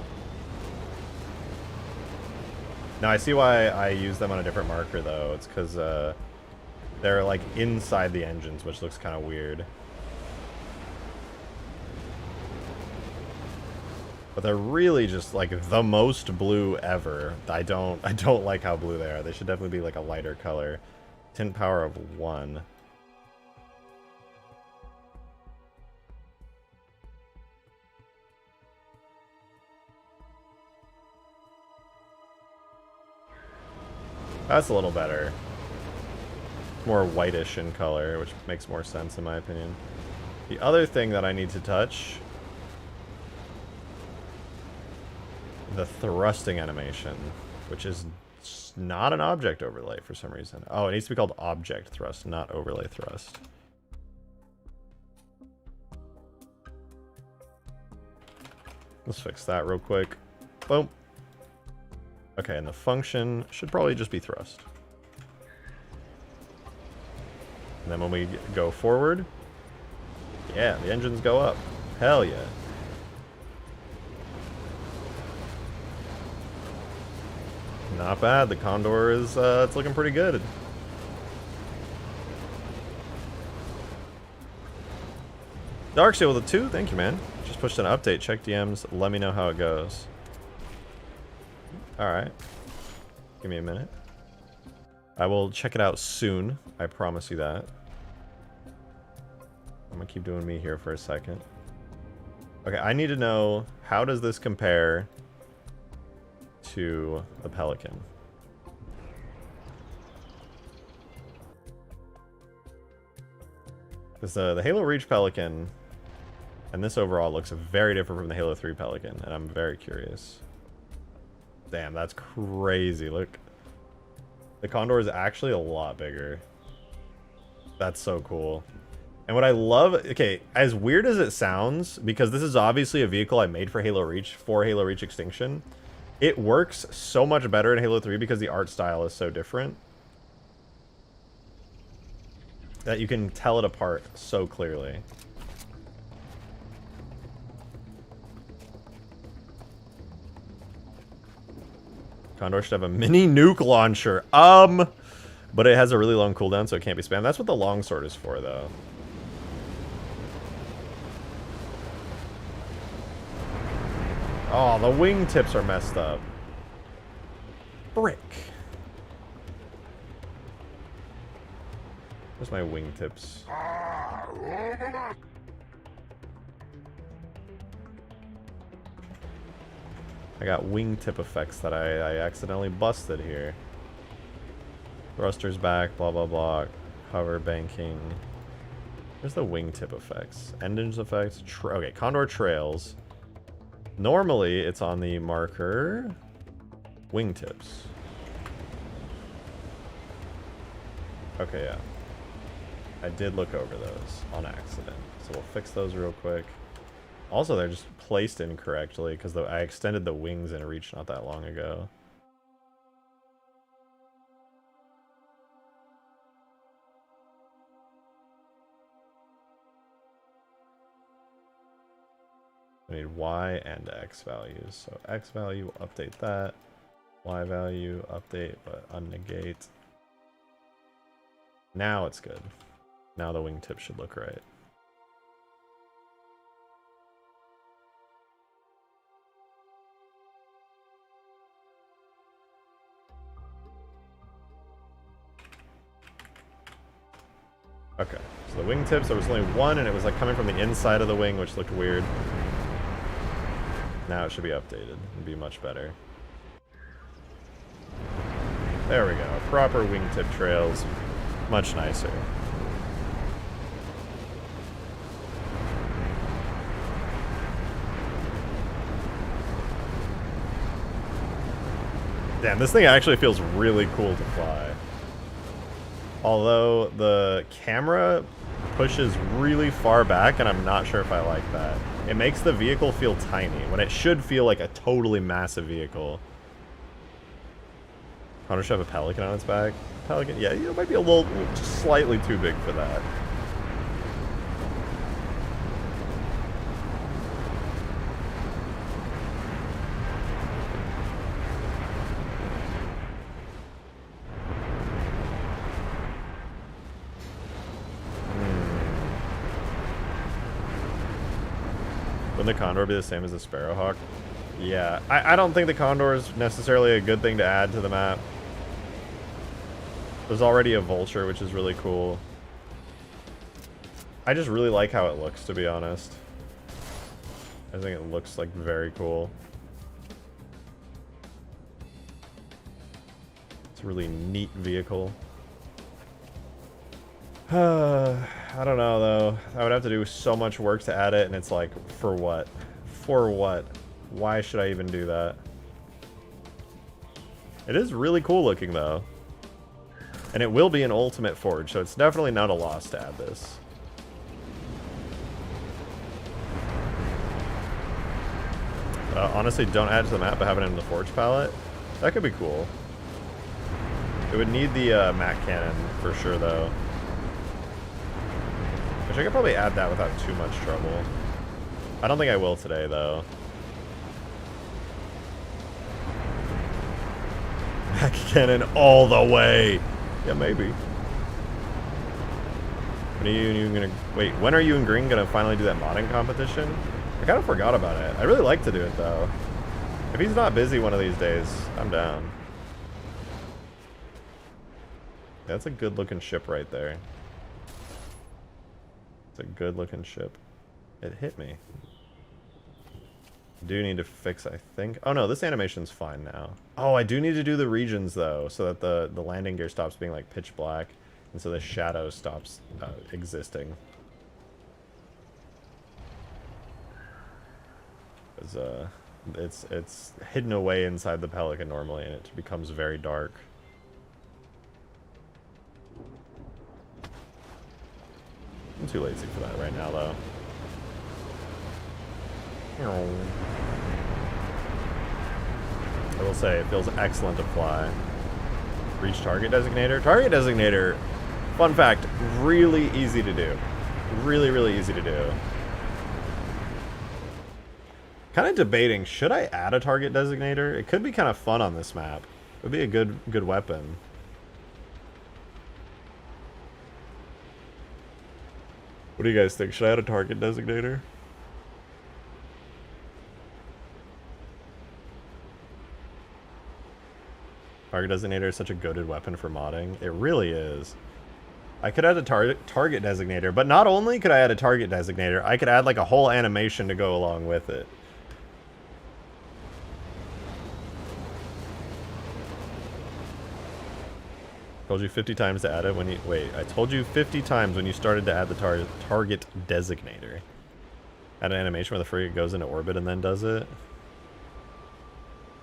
Now I see why I use them on a different marker though. It's because they're like inside the engines, which looks kind of weird. But they're really just like the most blue ever. I don't like how blue they are. They should definitely be like a lighter color. Tint power of 1. That's a little better. More whitish in color, which makes more sense in my opinion. The other thing that I need to touch, the thrusting animation, which is not an object overlay for some reason. Oh, it needs to be called object thrust, not overlay thrust. Let's fix that real quick. Boom. Okay, and the function should probably just be thrust. And then when we go forward, yeah, the engines go up. Hell yeah. Not bad. The Condor is, it's looking pretty good. Darksteel with a 2. Thank you, man. Just pushed an update. Check DMs. Let me know how it goes. Alright. Give me a minute. I will check it out soon. I promise you that. I'm gonna keep doing me here for a second. Okay, I need to know, how does this compare to the Pelican? Because the Halo Reach Pelican and this overall looks very different from the Halo 3 Pelican, and I'm very curious. Damn, that's crazy. Look. The Condor is actually a lot bigger. That's so cool. And what I love, okay, as weird as it sounds, because this is obviously a vehicle I made for Halo Reach Extinction, it works so much better in Halo 3 because the art style is so different that you can tell it apart so clearly. Condor should have a mini nuke launcher. But it has a really long cooldown, so it can't be spammed. That's what the longsword is for, though. Oh, the wingtips are messed up. Brick. Where's my wingtips? I got wingtip effects that I accidentally busted here. Thrusters back, blah blah blah. Hover banking. Where's the wingtip effects? Engines effects. Okay, Condor trails. Normally, it's on the marker wingtips. Okay, yeah. I did look over those on accident. So we'll fix those real quick. Also, they're just placed incorrectly because I extended the wings in reach not that long ago. I need Y and X values. So X value, update that. Y value, update, but unnegate. Now it's good. Now the wingtip should look right. Okay, so the wingtips, there was only one, and it was like coming from the inside of the wing, which looked weird. Now it should be updated and be much better. There we go. Proper wingtip trails. Much nicer. Damn, this thing actually feels really cool to fly. Although the camera pushes really far back, and I'm not sure if I like that. It makes the vehicle feel tiny, when it should feel like a totally massive vehicle. Condor should have a Pelican on its back. Pelican, yeah, it might be a little, just slightly too big for that. Wouldn't the Condor be the same as the Sparrowhawk? Yeah, I don't think the Condor is necessarily a good thing to add to the map. There's already a Vulture, which is really cool. I just really like how it looks, to be honest. I think it looks like very cool. It's a really neat vehicle. I don't know, though. I would have to do so much work to add it, and it's like, for what? For what? Why should I even do that? It is really cool looking, though. And it will be an ultimate forge, so it's definitely not a loss to add this. Honestly, don't add to the map, but have it in the forge palette. That could be cool. It would need the Mac cannon for sure, though. Which I could probably add that without too much trouble. I don't think I will today, though. Mac cannon all the way! Yeah, maybe. When are you gonna... Wait, when are you and Green gonna finally do that modding competition? I kind of forgot about it. I really like to do it, though. If he's not busy one of these days, I'm down. That's a good-looking ship right there. It's a good-looking ship. It hit me. Do need to fix, I think. Oh, no, this animation's fine now. Oh, I do need to do the regions, though, so that the landing gear stops being, like, pitch black, and so the shadow stops existing. It's hidden away inside the Pelican normally, and it becomes very dark. I'm too lazy for that right now, though. I will say, it feels excellent to fly. Reach target designator. Target designator, fun fact, really easy to do. Really, really easy to do. Kind of debating, should I add a target designator? It could be kind of fun on this map. It would be a good weapon. What do you guys think? Should I add a target designator? Target designator is such a goated weapon for modding. It really is. I could add a target designator, but not only could I add a target designator, I could add like a whole animation to go along with it. Told you 50 times to add it when you... Wait, I told you 50 times when you started to add the target designator. Add an animation where the frigate goes into orbit and then does it.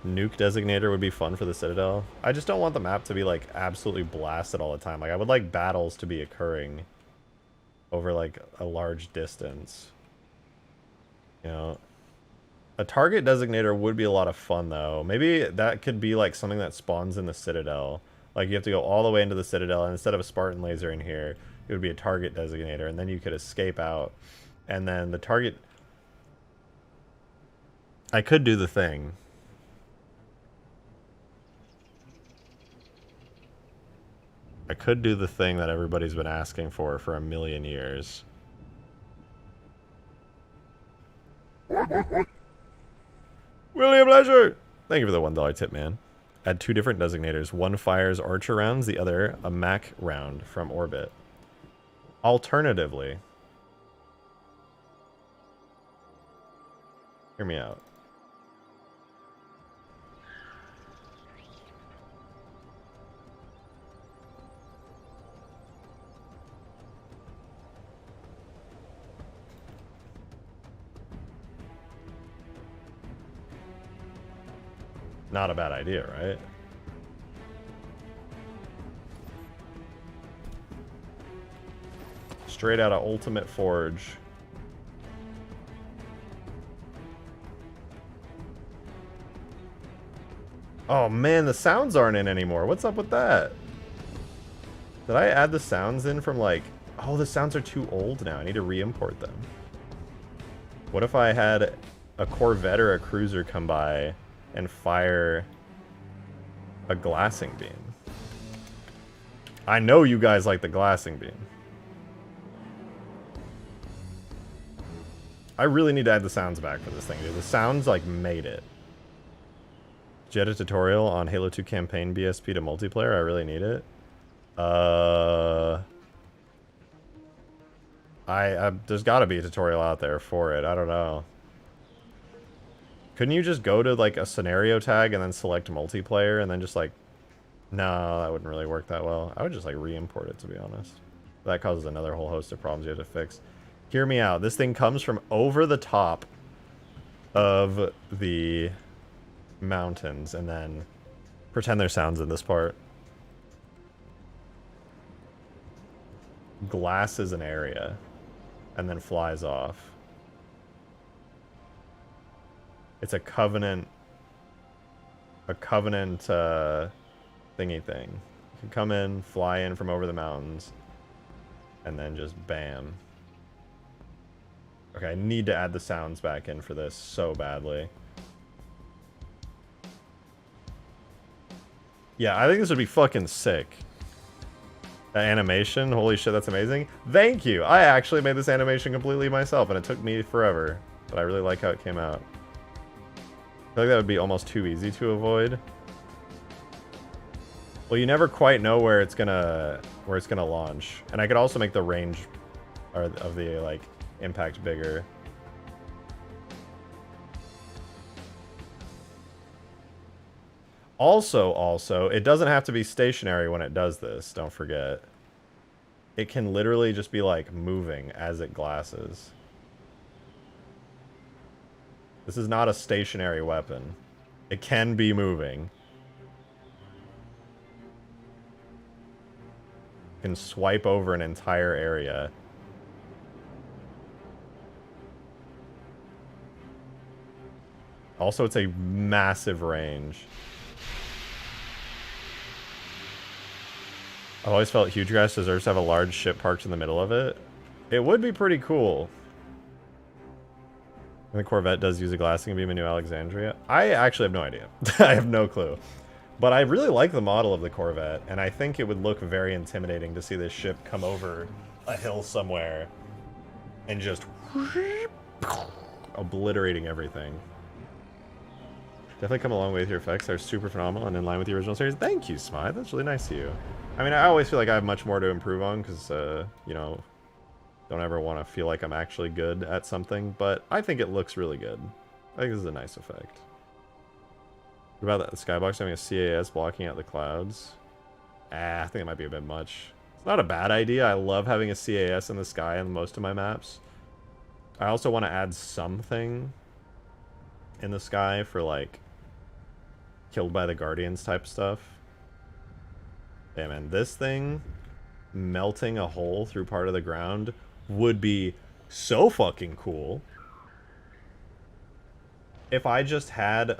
Nuke designator would be fun for the Citadel. I just don't want the map to be like absolutely blasted all the time. Like I would like battles to be occurring over like a large distance. You know, a target designator would be a lot of fun though. Maybe that could be like something that spawns in the Citadel. Like you have to go all the way into the Citadel, and instead of a Spartan laser in here, it would be a target designator, and then you could escape out. And then the target... I could do the thing. I could do the thing that everybody's been asking for a million years. William Leisure! Thank you for the $1 tip, man. Add 2 different designators. One fires archer rounds, the other a Mac round from orbit. Alternatively. Hear me out. Not a bad idea, right? Straight out of Ultimate Forge. Oh man, the sounds aren't in anymore. What's up with that? Did I add the sounds in from like... Oh, the sounds are too old now. I need to re-import them. What if I had a Corvette or a cruiser come by and fire a glassing beam? I know you guys like the glassing beam. I really need to add the sounds back for this thing, dude. The sounds, like, made it. Did you add a tutorial on Halo 2 campaign BSP to multiplayer? I really need it. There's gotta be a tutorial out there for it. I don't know. Couldn't you just go to, like, a scenario tag and then select multiplayer and then just, like... No, that wouldn't really work that well. I would just, like, re-import it, to be honest. That causes another whole host of problems you have to fix. Hear me out. This thing comes from over the top of the mountains, and then pretend there's sounds in this part. Glasses an area, and then flies off. It's a covenant thingy thing. You can come in, fly in from over the mountains, and then just bam. Okay, I need to add the sounds back in for this so badly. Yeah, I think this would be fucking sick. That animation, holy shit, that's amazing. Thank you! I actually made this animation completely myself, and it took me forever. But I really like how it came out. I feel like that would be almost too easy to avoid. Well, you never quite know where it's gonna launch. And I could also make the range of the, like, impact bigger. Also, it doesn't have to be stationary when it does this, don't forget. It can literally just be, like, moving as it glasses. This is not a stationary weapon. It can be moving. You can swipe over an entire area. Also, it's a massive range. I've always felt Huge Grass deserves to have a large ship parked in the middle of it. It would be pretty cool. And the Corvette does use a glassing beam in New Alexandria. I actually have no idea. I have no clue. But I really like the model of the Corvette, and I think it would look very intimidating to see this ship come over a hill somewhere and just obliterating everything. Definitely come a long way with your effects. They're super phenomenal and in line with the original series. Thank you, Smythe. That's really nice of you. I mean, I always feel like I have much more to improve on because, you know, don't ever want to feel like I'm actually good at something, but I think it looks really good. I think this is a nice effect. What about that skybox having a CAS blocking out the clouds? I think it might be a bit much. It's not a bad idea. I love having a CAS in the sky on most of my maps. I also want to add something in the sky for, like, killed by the Guardians type stuff. Yeah, man, this thing melting a hole through part of the ground would be so fucking cool. If I just had,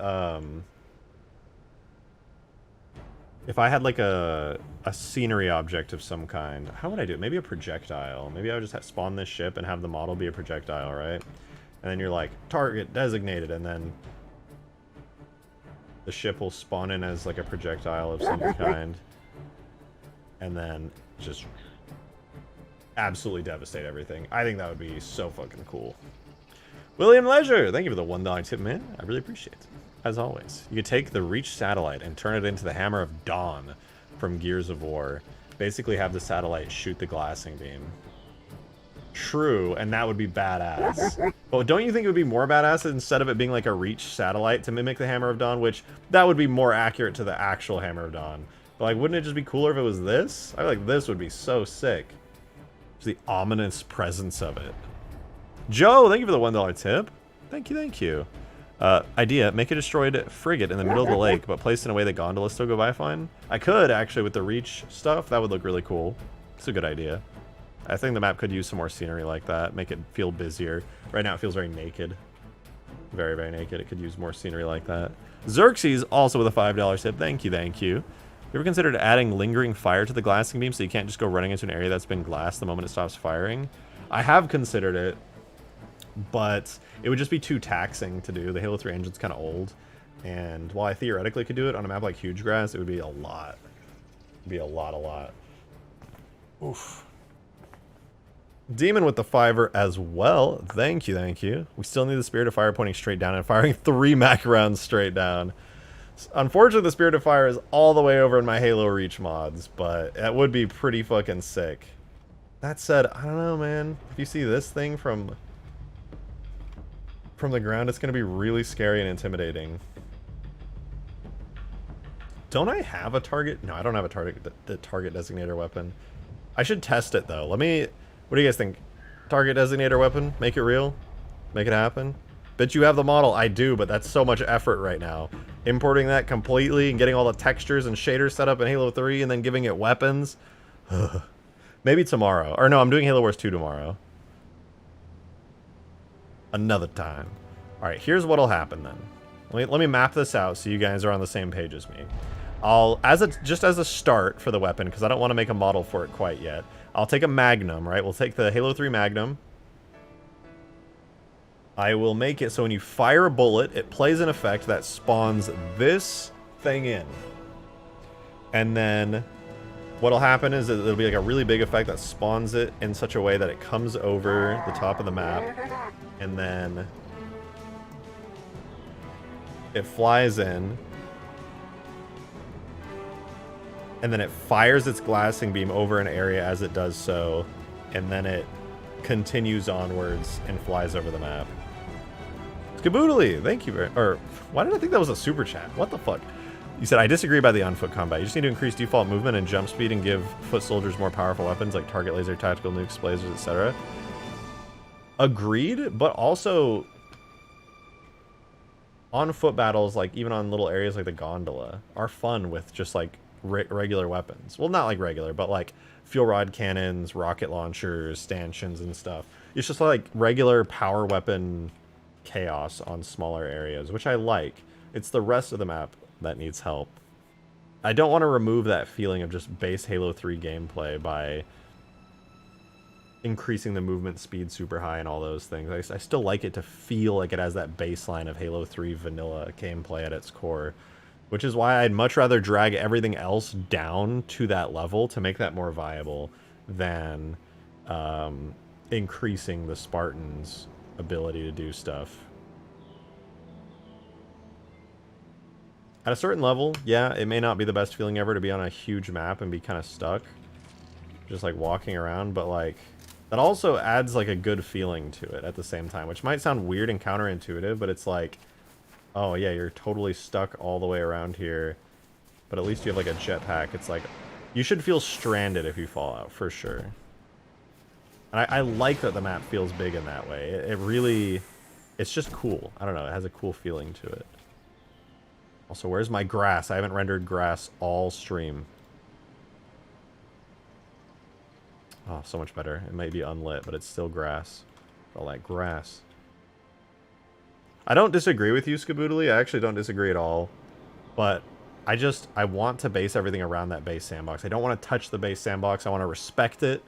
if I had, like, a scenery object of some kind, how would I do it? Maybe a projectile. Maybe I would just spawn this ship and have the model be a projectile, right? And then you're like, target designated, and then the ship will spawn in as, like, a projectile of some kind. And then just absolutely devastate everything. I think that would be so fucking cool. William Leisure, thank you for the $1 tip, man. I really appreciate it. As always, you could take the Reach satellite and turn it into the Hammer of Dawn from Gears of War. Basically have the satellite shoot the glassing beam. True, and that would be badass. But don't you think it would be more badass instead of it being like a Reach satellite to mimic the Hammer of Dawn, which that would be more accurate to the actual Hammer of Dawn. But, like, wouldn't it just be cooler if it was this? I feel like this would be so sick. Just the ominous presence of it. Joe, thank you for the $1 tip. Thank you, thank you. Idea, make a destroyed frigate in the middle of the lake, but placed in a way that gondolas still go by fine. I could, actually, with the Reach stuff. That would look really cool. It's a good idea. I think the map could use some more scenery like that. Make it feel busier. Right now it feels very naked. Very, very naked. It could use more scenery like that. Xerxes, also with a $5 tip. Thank you, thank you. You ever considered adding lingering fire to the glassing beam so you can't just go running into an area that's been glassed the moment it stops firing? I have considered it, but it would just be too taxing to do. The Halo 3 engine's kind of old, and while I theoretically could do it on a map like Huge Grass, it would be a lot. It'd be a lot. Oof. Demon with the 5er as well. Thank you, thank you. We still need the Spirit of Fire pointing straight down and firing 3 Mac rounds straight down. Unfortunately, the Spirit of Fire is all the way over in my Halo Reach mods, but that would be pretty fucking sick. That said, I don't know, man. If you see this thing from the ground, it's going to be really scary and intimidating. Don't I have a target? No, I don't have a target. The target designator weapon. I should test it though. What do you guys think? Target designator weapon? Make it real? Make it happen? Bet you have the model. I do, but that's so much effort right now. Importing that completely and getting all the textures and shaders set up in Halo 3 and then giving it weapons. Maybe tomorrow. Or no, I'm doing Halo Wars 2 tomorrow. Another time. Alright, here's what'll happen then. Let me map this out so you guys are on the same page as me. Just as a start for the weapon, because I don't want to make a model for it quite yet, I'll take a Magnum, right? We'll take the Halo 3 Magnum. I will make it so when you fire a bullet, it plays an effect that spawns this thing in. And then what'll happen is it'll be like a really big effect that spawns it in such a way that it comes over the top of the map. And then it flies in. And then it fires its glassing beam over an area as it does so. And then it continues onwards and flies over the map. Skaboodly, thank you very... Or, why did I think that was a super chat? What the fuck? You said, I disagree about the on-foot combat. You just need to increase default movement and jump speed and give foot soldiers more powerful weapons like target laser, tactical nukes, blazers, etc. Agreed, but also... on-foot battles, like even on little areas like the gondola, are fun with just like regular weapons. Well, not like regular, but like fuel rod cannons, rocket launchers, stanchions and stuff. It's just like regular power weapon chaos on smaller areas, which I like. It's the rest of the map that needs help. I don't want to remove that feeling of just base Halo 3 gameplay by increasing the movement speed super high and all those things. I still like it to feel like it has that baseline of Halo 3 vanilla gameplay at its core, which is why I'd much rather drag everything else down to that level to make that more viable than increasing the Spartans' ability to do stuff. At a certain level, yeah, it may not be the best feeling ever to be on a huge map and be kind of stuck, just like walking around, but like that also adds like a good feeling to it at the same time, which might sound weird and counterintuitive, but it's like, oh yeah, you're totally stuck all the way around here, but at least you have like a jetpack. It's like, you should feel stranded if you fall out, for sure. And I like that the map feels big in that way. It really, it's just cool. I don't know, it has a cool feeling to it. Also, where's my grass? I haven't rendered grass all stream. Oh, so much better. It might be unlit, but it's still grass. All that grass. I don't disagree with you, Skaboodly. I actually don't disagree at all. But I want to base everything around that base sandbox. I don't want to touch the base sandbox. I want to respect it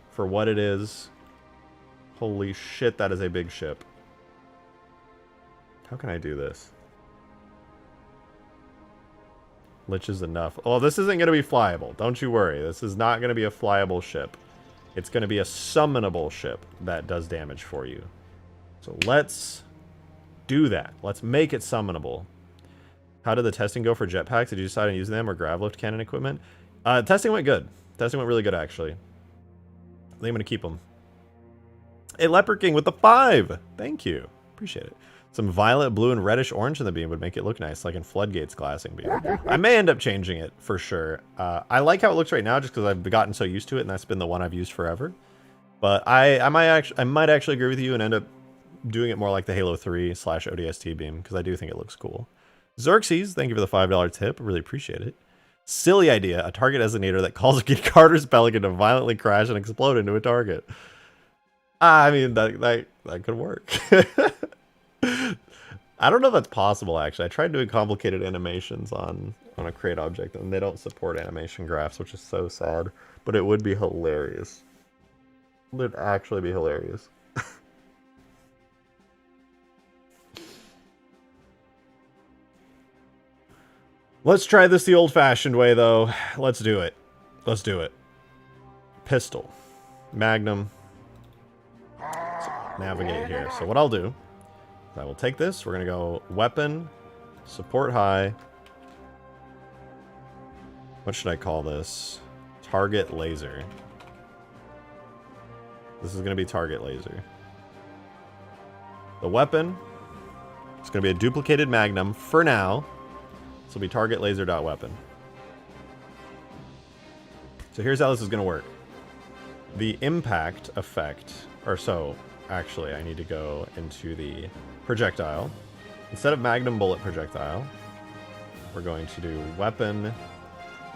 for what it is. Holy shit, that is a big ship. How can I do this? Lich is enough. Oh, this isn't going to be flyable. Don't you worry. This is not going to be a flyable ship. It's going to be a summonable ship that does damage for you. So let's do that. Let's make it summonable. How did the testing go for jetpacks? Did you decide on using them or gravlift cannon equipment? Testing went good. Testing went really good, actually. I think I'm going to keep them. Hey, Leopard King with the 5. Thank you. Appreciate it. Some violet, blue, and reddish orange in the beam would make it look nice, like in Floodgate's glassing beam. I may end up changing it, for sure. I like how it looks right now, just because I've gotten so used to it, and that's been the one I've used forever. But I might actually agree with you and end up doing it more like the Halo 3/ODST beam, because I do think it looks cool. Xerxes, thank you for the $5 tip. I really appreciate it. Silly idea, a target designator that calls Carter's Pelican to violently crash and explode into a target. I mean, that could work. I don't know if that's possible, actually. I tried doing complicated animations on a create object, and they don't support animation graphs, which is so sad. But it would be hilarious. It would actually be hilarious. Let's try this the old-fashioned way, though. Let's do it. Let's do it. Pistol. Magnum. navigate here. So what I'll do is I will take this. We're going to go weapon, support high. What should I call this? Target laser. This is going to be target laser. The weapon is going to be a duplicated magnum for now. This will be target laser.weapon. So here's how this is going to work. The impact effect, or so, actually, I need to go into the projectile. Instead of magnum bullet projectile, we're going to do weapon,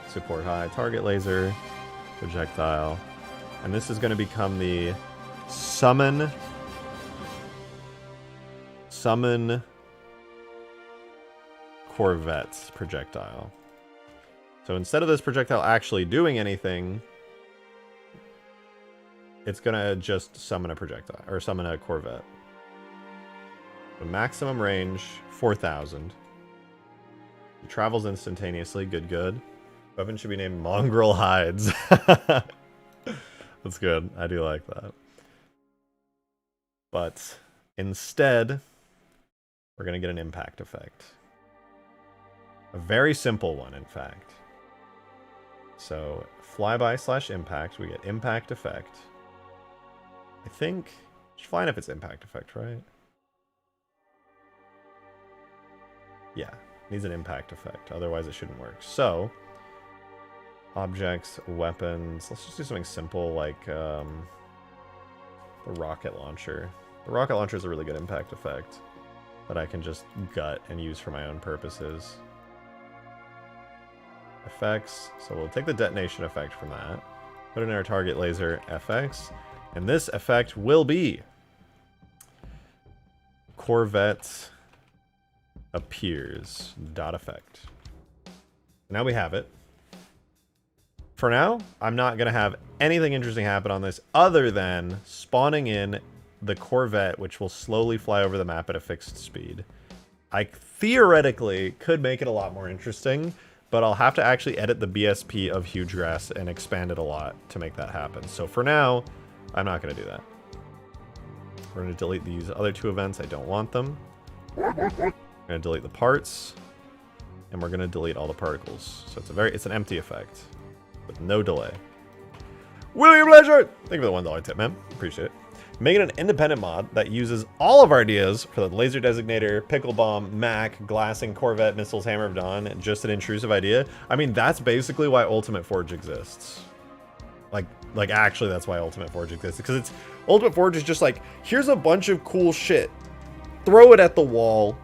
support high, target laser, projectile. And this is going to become the summon Corvette's projectile. So instead of this projectile actually doing anything, it's going to just summon a projectile, or summon a Corvette. The maximum range, 4,000. It travels instantaneously, good. Weapon should be named Mongrel Hides. That's good. I do like that. But instead, we're going to get an impact effect. A very simple one, in fact. So, flyby / impact, we get impact effect. I think it's fine if it's impact effect, right? Yeah, needs an impact effect. Otherwise, it shouldn't work. So, objects, weapons. Let's just do something simple like the rocket launcher. The rocket launcher is a really good impact effect that I can just gut and use for my own purposes. Effects. So we'll take the detonation effect from that, put it in our target laser FX, and this effect will be Corvette appears dot effect. Now we have it. For now, I'm not going to have anything interesting happen on this other than spawning in the Corvette, which will slowly fly over the map at a fixed speed. I theoretically could make it a lot more interesting, but I'll have to actually edit the BSP of Huge Grass and expand it a lot to make that happen. So for now, I'm not going to do that. We're going to delete these other two events. I don't want them. We're going to delete the parts, and we're going to delete all the particles. So it's an empty effect with no delay. William Leisure! Thank you for the $1 tip, man. Appreciate it. Making an independent mod that uses all of our ideas for the laser designator, pickle bomb, Mac, glassing, Corvette, missiles, hammer of dawn, just an intrusive idea. I mean, that's basically why Ultimate Forge exists. Like actually, that's why Ultimate Forge exists. Because it's Ultimate Forge is just like, here's a bunch of cool shit. Throw it at the wall,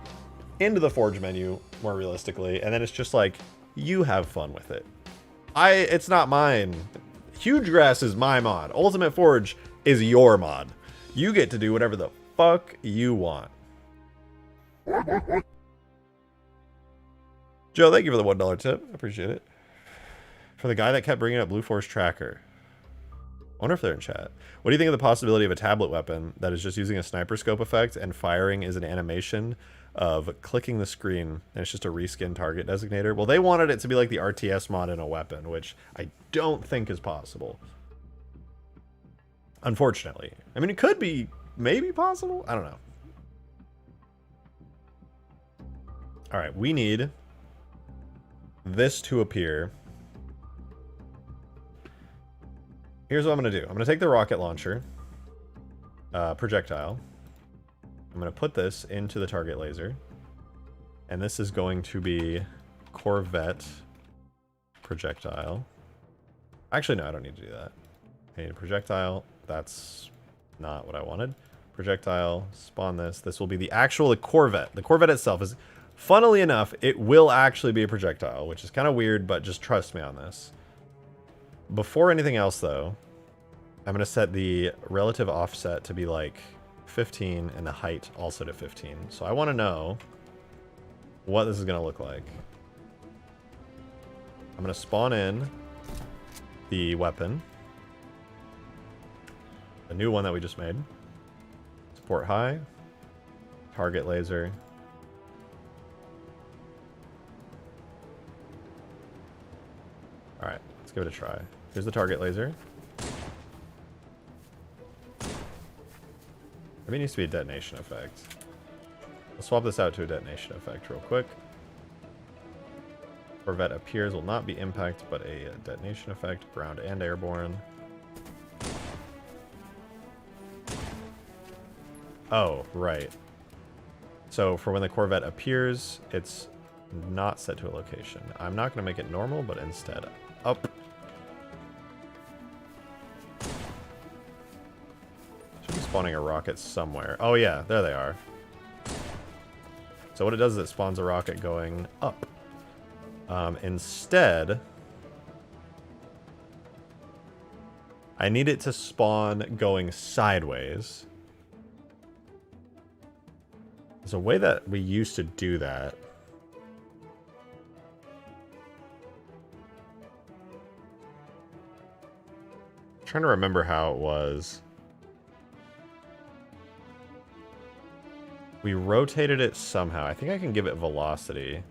into the Forge menu, more realistically, and then it's just like, you have fun with it. It's not mine. Huge Grass is my mod. Ultimate Forge is your mod. You get to do whatever the fuck you want. Joe, thank you for the $1 tip. I appreciate it. For the guy that kept bringing up Blue Force Tracker. I wonder if they're in chat. What do you think of the possibility of a tablet weapon that is just using a sniper scope effect and firing is an animation of clicking the screen and it's just a reskin target designator? Well, they wanted it to be like the RTS mod in a weapon, which I don't think is possible. Unfortunately. I mean, it could be maybe possible. I don't know. All right, we need this to appear. Here's what I'm going to do. I'm going to take the rocket launcher, projectile. I'm going to put this into the target laser. And this is going to be Corvette projectile. Actually, no, I don't need to do that. I need a projectile. That's not what I wanted. Projectile, spawn this. This will be the actual Corvette. The Corvette itself is, funnily enough, it will actually be a projectile, which is kind of weird, but just trust me on this. Before anything else, though, I'm going to set the relative offset to be like 15 and the height also to 15. So I want to know what this is going to look like. I'm going to spawn in the weapon. The new one that we just made. Support high. Target laser. Alright, let's give it a try. Here's the target laser. Maybe it needs to be a detonation effect. We'll swap this out to a detonation effect real quick. Corvette appears will not be impact, but a detonation effect, ground and airborne. Oh, right. So for when the Corvette appears, it's not set to a location. I'm not going to make it normal, but instead up. Should be spawning a rocket somewhere. Oh yeah, there they are. So what it does is it spawns a rocket going up. Instead, I need it to spawn going sideways. There's a way that we used to do that. I'm trying to remember how it was. We rotated it somehow. I think I can give it velocity.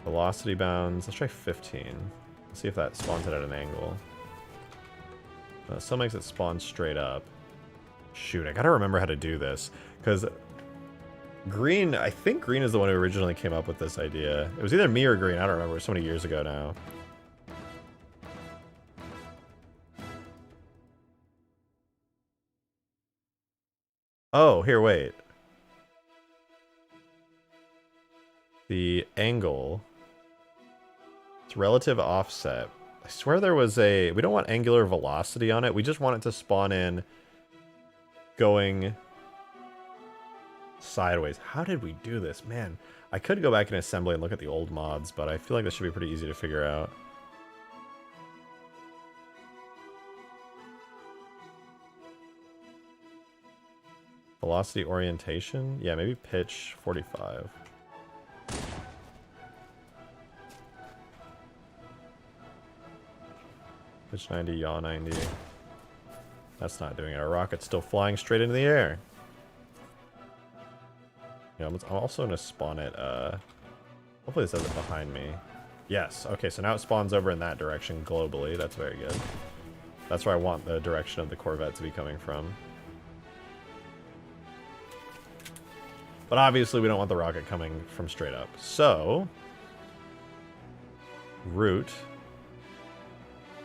Velocity bounds. Let's try 15. Let's see if that spawns it at an angle. Still makes it spawn straight up. Shoot, I gotta remember how to do this. Because Green, I think Green is the one who originally came up with this idea. It was either me or Green. I don't remember. It was so many years ago now. Oh, here, wait. The angle. It's relative offset. I swear there was a... We don't want angular velocity on it. We just want it to spawn in going sideways. How did we do this? Man, I could go back in assembly and look at the old mods, but I feel like this should be pretty easy to figure out. Velocity orientation? Yeah, maybe pitch 45. Pitch 90, yaw 90. That's not doing it. Our rocket's still flying straight into the air. Yeah, I'm also going to spawn it, hopefully this does it behind me. Yes, okay, so now it spawns over in that direction globally. That's very good. That's where I want the direction of the Corvette to be coming from. But obviously we don't want the rocket coming from straight up. So, route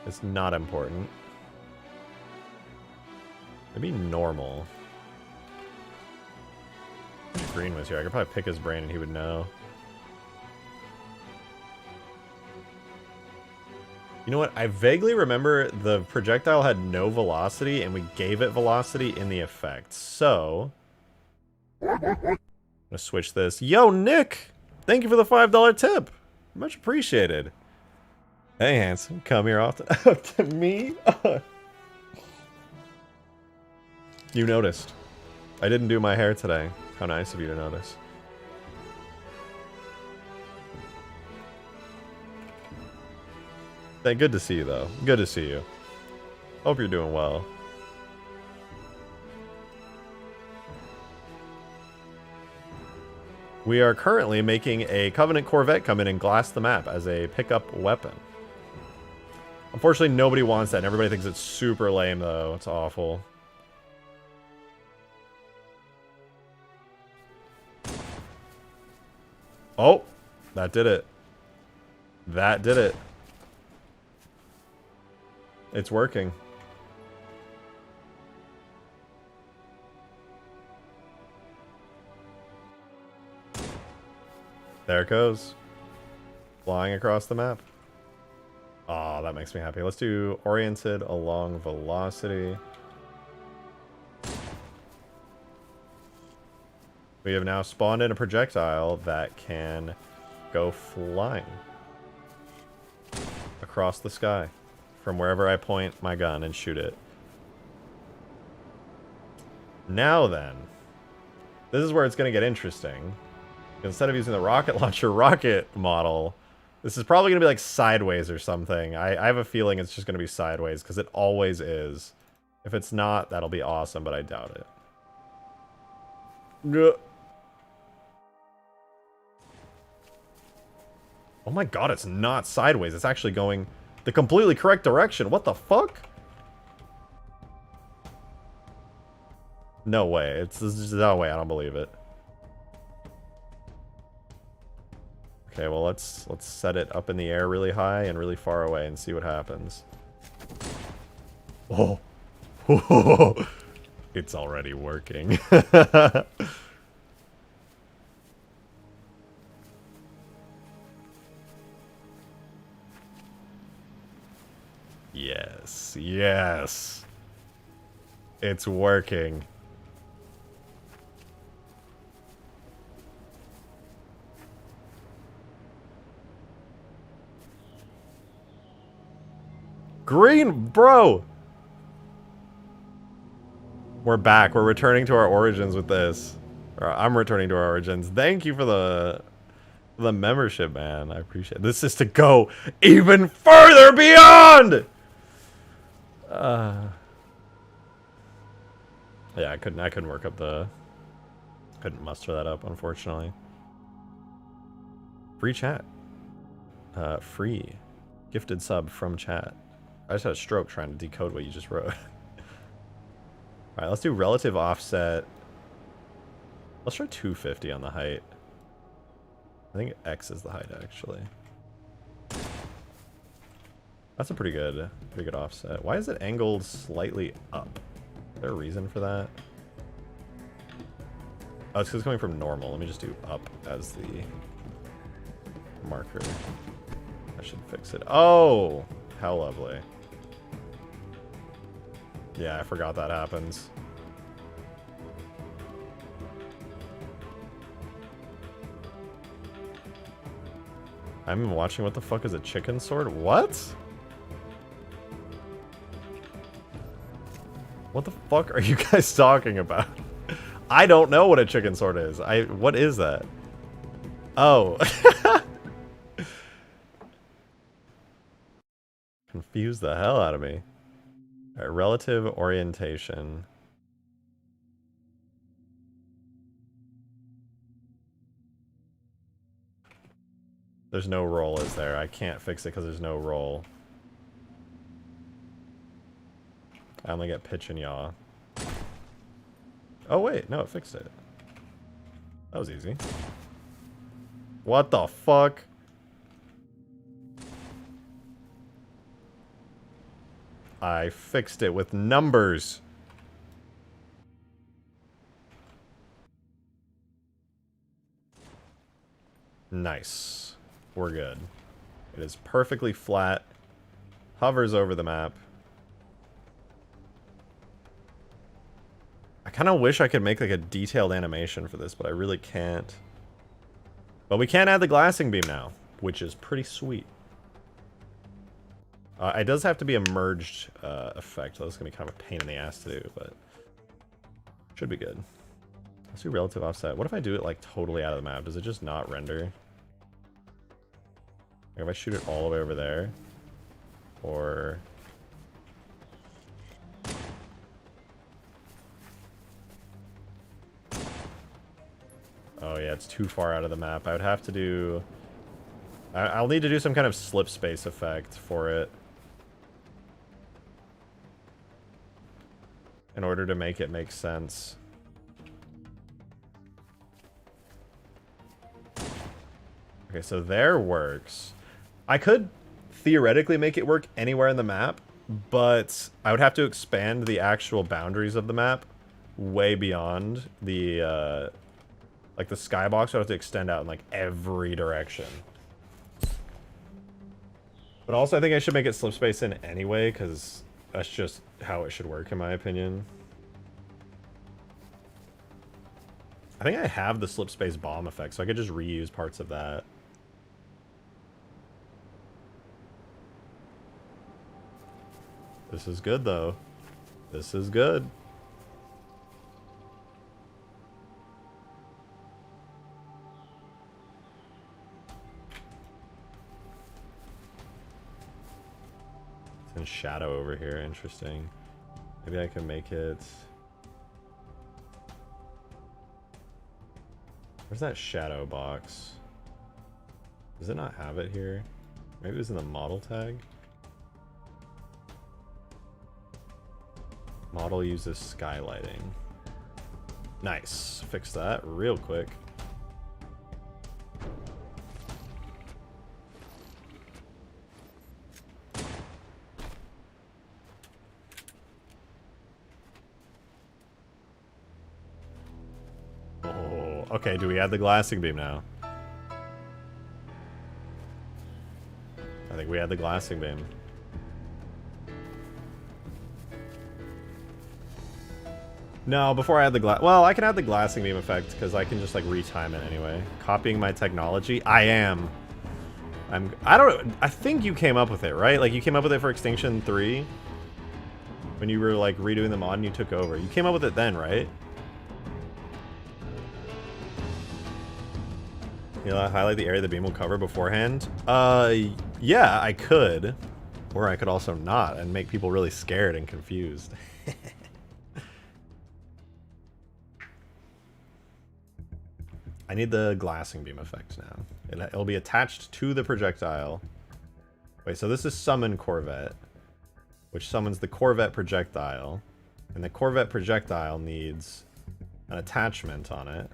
is not important. Maybe normal. If Green was here, I could probably pick his brain and he would know. You know what? I vaguely remember the projectile had no velocity and we gave it velocity in the effect. So, I'm gonna switch this. Yo, Nick! Thank you for the $5 tip. Much appreciated. Hey, handsome. Come here often. To me? You noticed. I didn't do my hair today. How nice of you to notice. Hey, good to see you, though. Good to see you. Hope you're doing well. We are currently making a Covenant Corvette come in and glass the map as a pickup weapon. Unfortunately, nobody wants that, and everybody thinks it's super lame, though. It's awful. Oh, that did it. That did it. It's working. There it goes. Flying across the map. Oh, that makes me happy. Let's do oriented along velocity. We have now spawned in a projectile that can go flying across the sky from wherever I point my gun and shoot it. Now then, this is where it's going to get interesting. Instead of using the rocket launcher rocket model, this is probably going to be like sideways or something. I have a feeling it's just going to be sideways because it always is. If it's not, that'll be awesome, but I doubt it. Gah. Oh my god, it's not sideways. It's actually going the completely correct direction. What the fuck? No way. It's just no way. I don't believe it. Okay, well let's set it up in the air really high and really far away and see what happens. Oh. It's already working. Yes, yes. It's working. Green, bro! We're back. We're returning to our origins with this. Or I'm returning to our origins. Thank you for the membership, man. I appreciate it. This is to go even further beyond! Yeah, I couldn't work up the... Couldn't muster that up, unfortunately. Free chat. Free. Gifted sub from chat. I just had a stroke trying to decode what you just wrote. Alright, let's do relative offset. Let's try 250 on the height. I think X is the height, actually. That's a pretty good offset. Why is it angled slightly up? Is there a reason for that? Oh, it's because it's coming from normal. Let me just do up as the marker. I should fix it. Oh! How lovely. Yeah, I forgot that happens. I'm watching. What the fuck is a chicken sword? What? What the fuck are you guys talking about? I don't know what a chicken sword is. What is that? Oh. Confused the hell out of me. Alright, relative orientation. There's no roll, is there? I can't fix it because there's no roll. I only get pitch and yaw. Oh wait, no, it fixed it. That was easy. What the fuck? I fixed it with numbers. Nice. We're good. It is perfectly flat. Hovers over the map. I kind of wish I could make like a detailed animation for this, but I really can't. But we can add the glassing beam now, which is pretty sweet. It does have to be a merged effect, so that's going to be kind of a pain in the ass to do, but should be good. Let's do relative offset. What if I do it like totally out of the map? Does it just not render? Like if I shoot it all the way over there, or... Oh yeah, it's too far out of the map. I would have to do... I'll need to do some kind of slip space effect for it. In order to make it make sense. Okay, so there works. I could theoretically make it work anywhere in the map, but I would have to expand the actual boundaries of the map way beyond the, like the skybox would have to extend out in like every direction. But also I think I should make it slip space in anyway, because that's just how it should work in my opinion. I think I have the slip space bomb effect, so I could just reuse parts of that. This is good though. This is good. It's in shadow over here, interesting. Maybe I can make it... Where's that shadow box? Does it not have it here? Maybe it was in the model tag? Model uses skylighting. Nice. Fix that real quick. Oh, okay, do we add the glassing beam now? I think we add the glassing beam. No, before I add the glass... Well, I can add the glassing beam effect, because I can just, like, retime it anyway. Copying my technology? I am. I don't... I think you came up with it, right? Like, you came up with it for Extinction 3? When you were, like, redoing the mod and you took over. You came up with it then, right? You'll highlight the area the beam will cover beforehand? Yeah, I could. Or I could also not, and make people really scared and confused. I need the glassing beam effect now. It'll be attached to the projectile. Wait, so this is summon Corvette, which summons the Corvette projectile. And the Corvette projectile needs an attachment on it,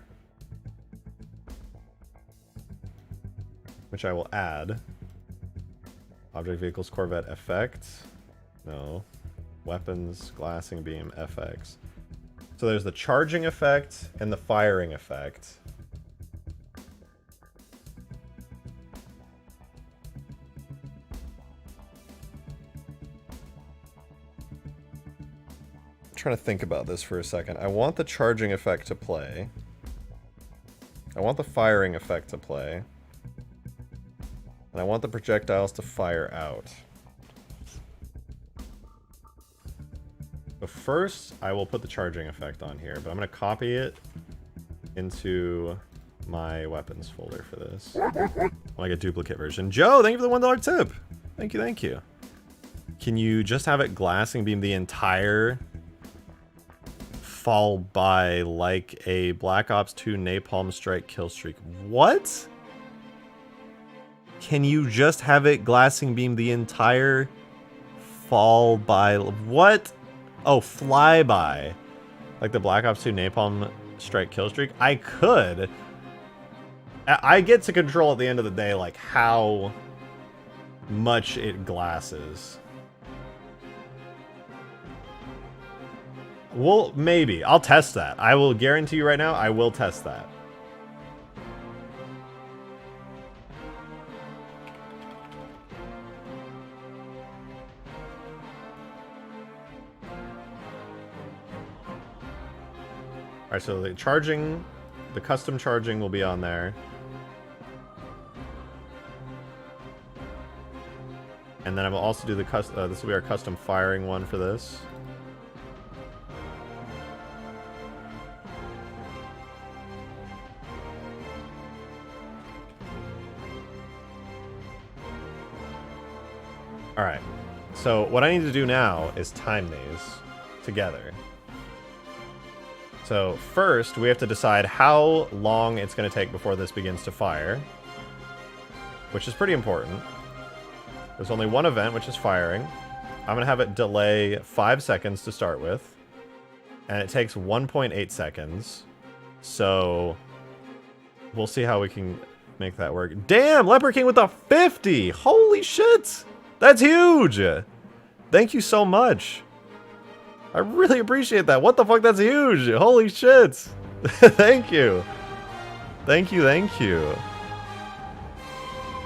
which I will add. Object vehicles Corvette effect. No. Weapons, glassing beam, FX. So there's the charging effect and the firing effect. Trying to think about this for a second. I want the charging effect to play. I want the firing effect to play. And I want the projectiles to fire out. But first, I will put the charging effect on here, but I'm going to copy it into my weapons folder for this. Like a duplicate version. Joe, thank you for the $1 tip. Thank you, thank you. Can you just have it glassing beam the entire fall by like a Black Ops 2 napalm strike kill streak? What? Can you just have it glassing beam the entire fall by what? Oh, flyby. Like the Black Ops 2 napalm strike kill streak? I could. I get to control at the end of the day like how much it glasses. Well, maybe. I'll test that. I will guarantee you right now, I will test that. Alright, so the charging, the custom charging will be on there. And then I will also do the this will be our custom firing one for this. Alright, so what I need to do now is time these together. So first, we have to decide how long it's going to take before this begins to fire, which is pretty important. There's only one event, which is firing. I'm going to have it delay 5 seconds to start with, and it takes 1.8 seconds. So we'll see how we can make that work. Damn, Leper King with a 50! Holy shit! That's huge! Thank you so much. I really appreciate that. What the fuck? That's huge. Holy shit. Thank you. Thank you, thank you.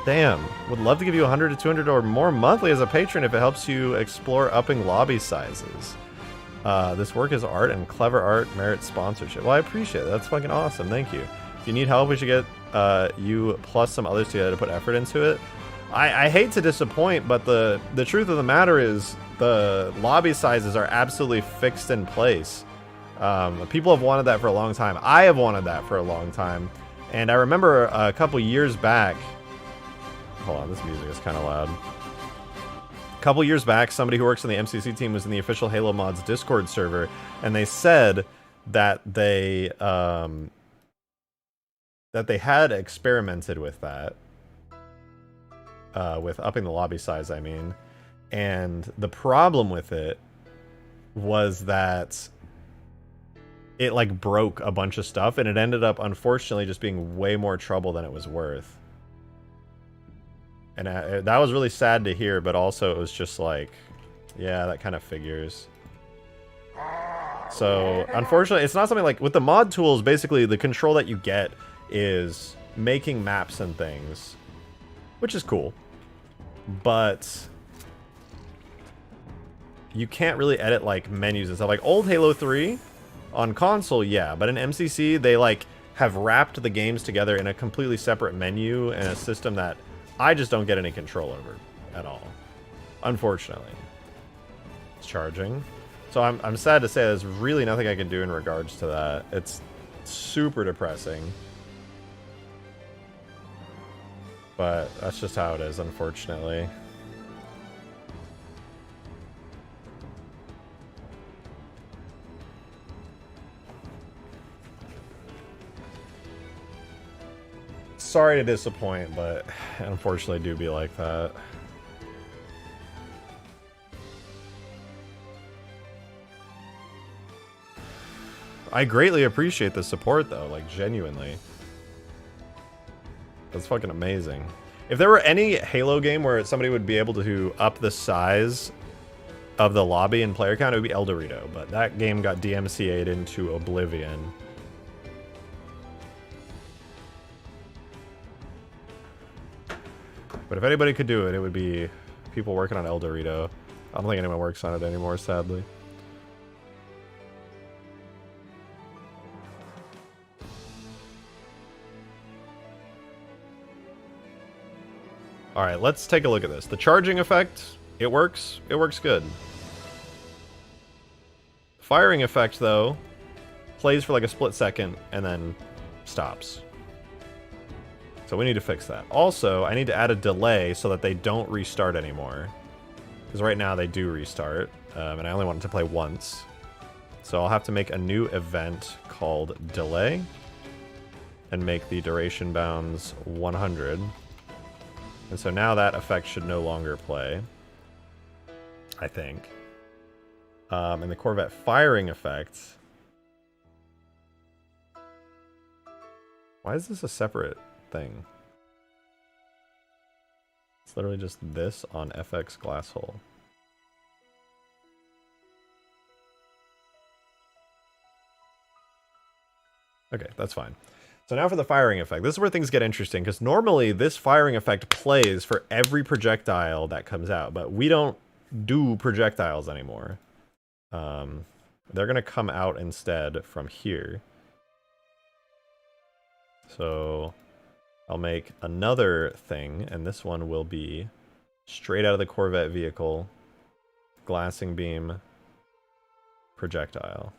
Damn. Would love to give you 100 to 200 or more monthly as a patron if it helps you explore upping lobby sizes. This work is art and clever art merits sponsorship. Well, I appreciate it. That's fucking awesome. Thank you. If you need help, we should get you plus some others together to put effort into it. I hate to disappoint, but the truth of the matter is the lobby sizes are absolutely fixed in place. People have wanted that for a long time. I have wanted that for a long time. And I remember a couple years back... Hold on, this music is kind of loud. A couple years back, somebody who works in the MCC team was in the official Halo Mods Discord server, and they said that they had experimented with that. With upping the lobby size, I mean. And the problem with it was that it like broke a bunch of stuff, and it ended up unfortunately just being way more trouble than it was worth. And that was really sad to hear, but also it was just like, yeah, that kind of figures. So unfortunately, it's not something like with the mod tools. Basically, the control that you get is making maps and things, which is cool, but you can't really edit like menus and stuff. Like old Halo 3 on console, yeah, but in MCC they like have wrapped the games together in a completely separate menu and a system that I just don't get any control over at all, unfortunately. It's charging. So I'm sad to say there's really nothing I can do in regards to that. It's super depressing. But that's just how it is, unfortunately. Sorry to disappoint, but unfortunately do be like that. I greatly appreciate the support, though, like, genuinely. That's fucking amazing. If there were any Halo game where somebody would be able to up the size of the lobby and player count, it would be El Dorito, but that game got DMCA'd into oblivion. But if anybody could do it, it would be people working on El Dorito. I don't think anyone works on it anymore, sadly. Alright, let's take a look at this. The charging effect, it works. It works good. Firing effect, though, plays for like a split second and then stops. So we need to fix that. Also, I need to add a delay so that they don't restart anymore. Because right now they do restart, and I only want it to play once. So I'll have to make a new event called delay and make the duration bounds 100. And so now that effect should no longer play, I think. And the Corvette firing effect. Why is this a separate thing? It's literally just this on FX glass hole. Okay, that's fine. So now for the firing effect. This is where things get interesting, because normally this firing effect plays for every projectile that comes out, but we don't do projectiles anymore. They're going to come out instead from here. So I'll make another thing, and this one will be straight out of the Corvette vehicle, glassing beam, projectile.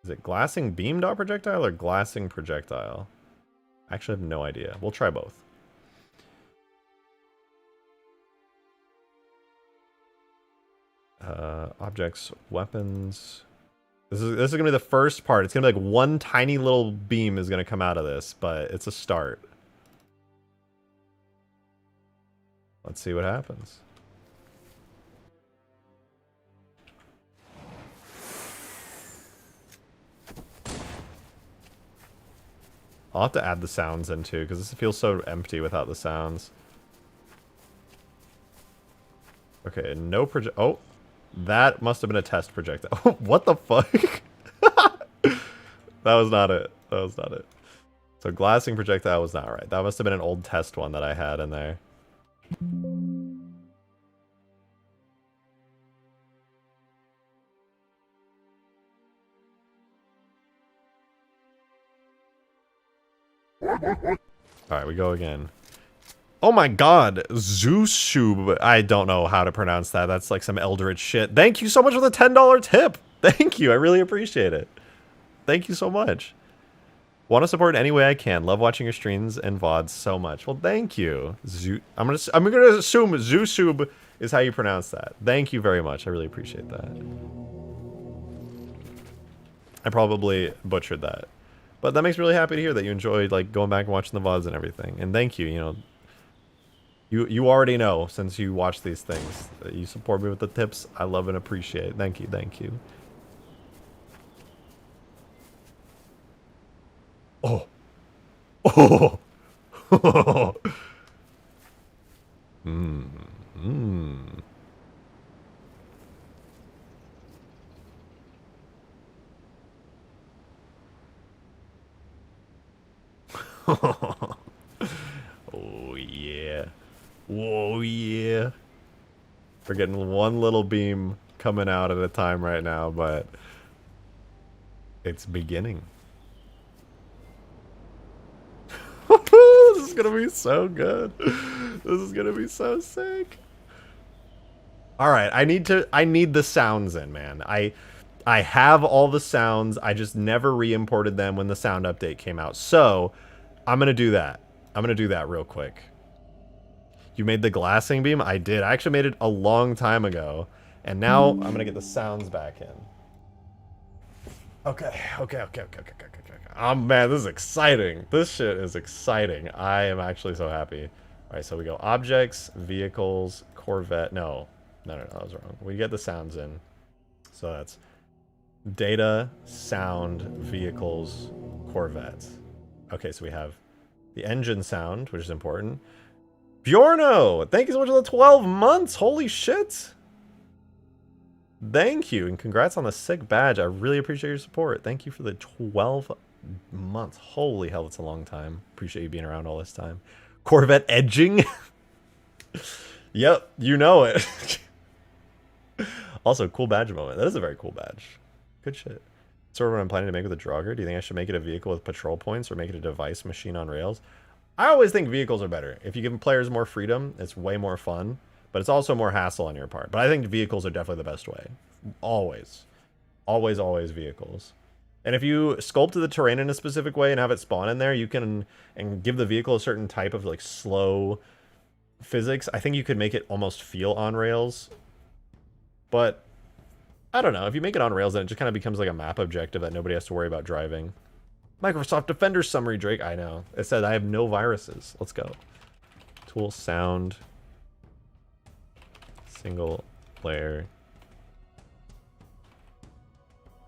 Is it glassing beam dot projectile or glassing projectile? I actually have no idea. We'll try both. Objects, weapons. This is gonna be the first part. It's gonna be like one tiny little beam is gonna come out of this, but it's a start. Let's see what happens. I'll have to add the sounds in too, because this feels so empty without the sounds. Okay, no project. Oh, that must have been a test projectile. What the fuck? That was not it. That was not it. So glassing projectile was not right. That must have been an old test one that I had in there. Alright, we go again. Oh my god, Zushub. I don't know how to pronounce that. That's like some Eldritch shit. Thank you so much for the $10 tip. Thank you. I really appreciate it. Thank you so much. Want to support in any way I can. Love watching your streams and VODs so much. Well, thank you. I'm gonna assume Zushub is how you pronounce that. Thank you very much. I really appreciate that. I probably butchered that. But that makes me really happy to hear that you enjoyed like going back and watching the VODs and everything. And thank you, you know. You already know, since you watch these things, that you support me with the tips. I love and appreciate it. Thank you, thank you. Oh. Oh. Oh yeah. Whoa yeah. We're getting one little beam coming out at a time right now, but it's beginning. This is gonna be so good. This is gonna be so sick. Alright, I need the sounds in, man. I have all the sounds, I just never re-imported them when the sound update came out. So, I'm gonna do that. I'm gonna do that real quick. You made the glassing beam? I did. I actually made it a long time ago. And now I'm gonna get the sounds back in. Okay. Oh man, this is exciting. This shit is exciting. I am actually so happy. Alright, so we go objects, vehicles, Corvette. No, that was wrong. We get the sounds in. So that's data, sound, vehicles, Corvette. Okay, so we have the engine sound, which is important. Bjorno! Thank you so much for the 12 months! Holy shit! Thank you, and congrats on the sick badge. I really appreciate your support. Thank you for the 12 months. Holy hell, that's a long time. Appreciate you being around all this time. Corvette edging? Yep, you know it. Also, cool badge moment. That is a very cool badge. Good shit. Sort of what I'm planning to make with a Draugr. Do you think I should make it a vehicle with patrol points or make it a device machine on rails? I always think vehicles are better. If you give players more freedom, it's way more fun, but it's also more hassle on your part. But I think vehicles are definitely the best way. Always. Always, always vehicles. And if you sculpt the terrain in a specific way and have it spawn in there, you can, and give the vehicle a certain type of like slow physics, I think you could make it almost feel on rails. But I don't know. If you make it on rails, then it just kind of becomes like a map objective that nobody has to worry about driving. Microsoft Defender summary, Drake. I know. It said I have no viruses. Let's go. Tool, sound, single layer.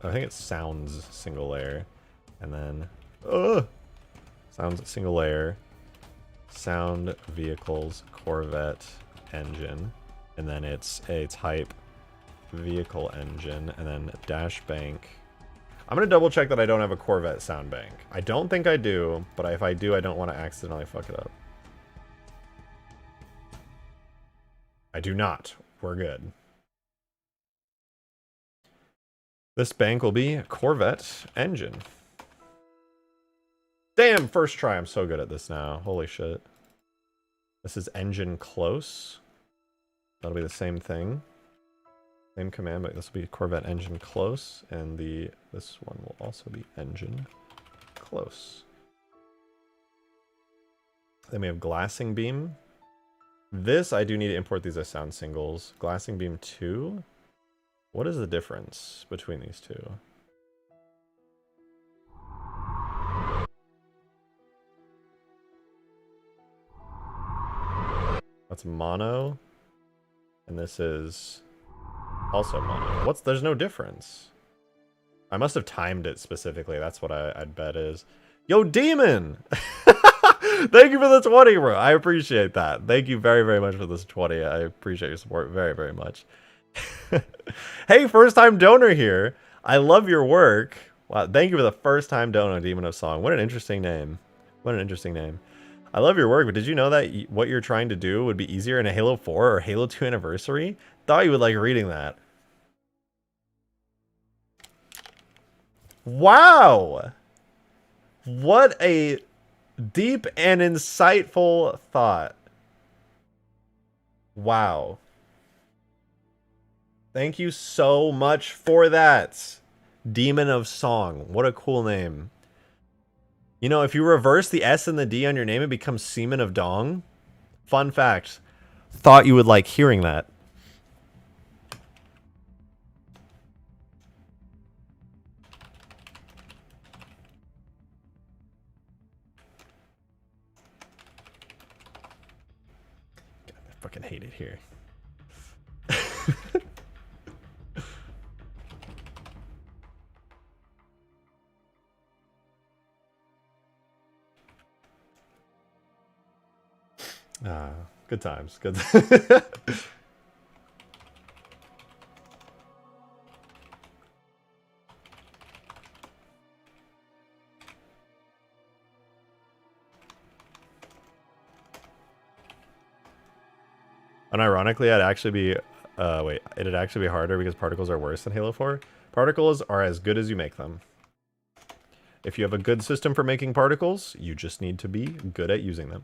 I think it sounds single layer. And then, sounds single layer. Sound, vehicles, Corvette, engine. And then it's a type vehicle engine, and then dash bank. I'm gonna double check that I don't have a Corvette sound bank. I don't think I do, but if I do, I don't want to accidentally fuck it up. I do not. We're good. This bank will be Corvette engine. Damn, first try. I'm so good at this now. Holy shit. This is engine close. That'll be the same thing. Same command, but this will be Corvette engine close, and this one will also be engine close. Then we have glassing beam. This, I do need to import these as sound singles. Glassing beam 2. What is the difference between these two? That's mono. And this is also mono. There's no difference. I must have timed it specifically. That's what I'd bet is. Yo, Demon! Thank you for the 20, bro. I appreciate that. Thank you very, very much for this 20. I appreciate your support very, very much. Hey, first time donor here. I love your work. Wow, thank you for the first time donor, Demon of Song. What an interesting name. What an interesting name. I love your work, but did you know that what you're trying to do would be easier in a Halo 4 or Halo 2 Anniversary? Thought you would like reading that. Wow! What a deep and insightful thought. Wow. Thank you so much for that. Demon of Song. What a cool name. You know, if you reverse the S and the D on your name, it becomes Seaman of Dong. Fun fact. Thought you would like hearing that. God, I fucking hate it here. Ah, good times. Good. Unironically, it'd actually be harder because particles are worse than Halo 4. Particles are as good as you make them. If you have a good system for making particles, you just need to be good at using them.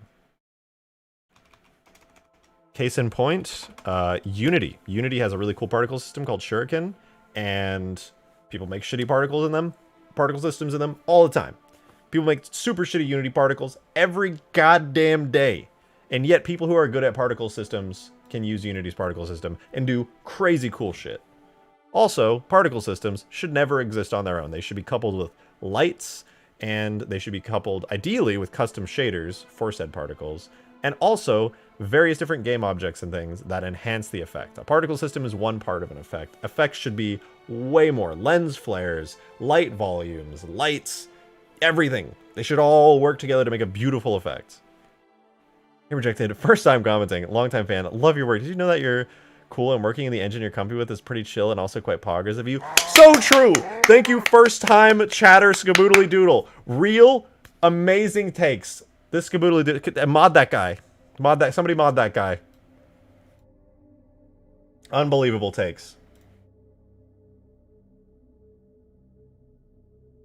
Case in point, Unity. Unity has a really cool particle system called Shuriken, and people make shitty particle systems in them all the time. People make super shitty Unity particles every goddamn day. And yet people who are good at particle systems can use Unity's particle system and do crazy cool shit. Also, particle systems should never exist on their own. They should be coupled with lights, and they should be coupled, ideally, with custom shaders for said particles, and also various different game objects and things that enhance the effect. A particle system is one part of an effect. Effects should be way more. Lens flares, light volumes, lights, everything. They should all work together to make a beautiful effect. He rejected. First time commenting. Long time fan. Love your work. Did you know that you're cool and working in the engine you're comfy with is pretty chill and also quite poggers of you? So true! Thank you, first time chatter Skaboodly Doodle. Real amazing takes. This Skaboodly Doodle. Mod that guy. Somebody mod that guy. Unbelievable takes.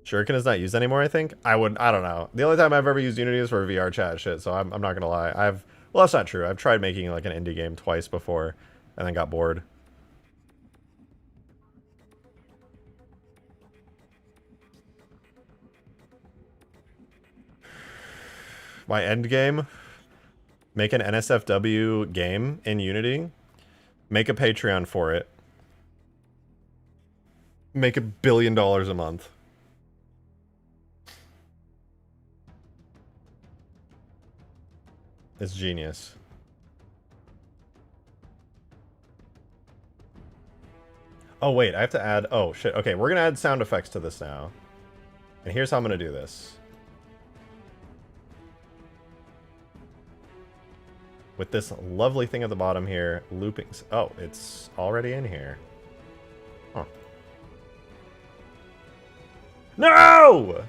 Shuriken is not used anymore, I think. I don't know. The only time I've ever used Unity is for VR chat shit, so I'm not gonna lie. Well, that's not true. I've tried making like an indie game twice before, and then got bored. My end game? Make an NSFW game in Unity. Make a Patreon for it. Make $1 billion a month. It's genius. Oh, wait, I have to add... Oh, shit. Okay, we're gonna add sound effects to this now. And here's how I'm gonna do this. With this lovely thing at the bottom here, looping... Oh, it's already in here. Huh. No!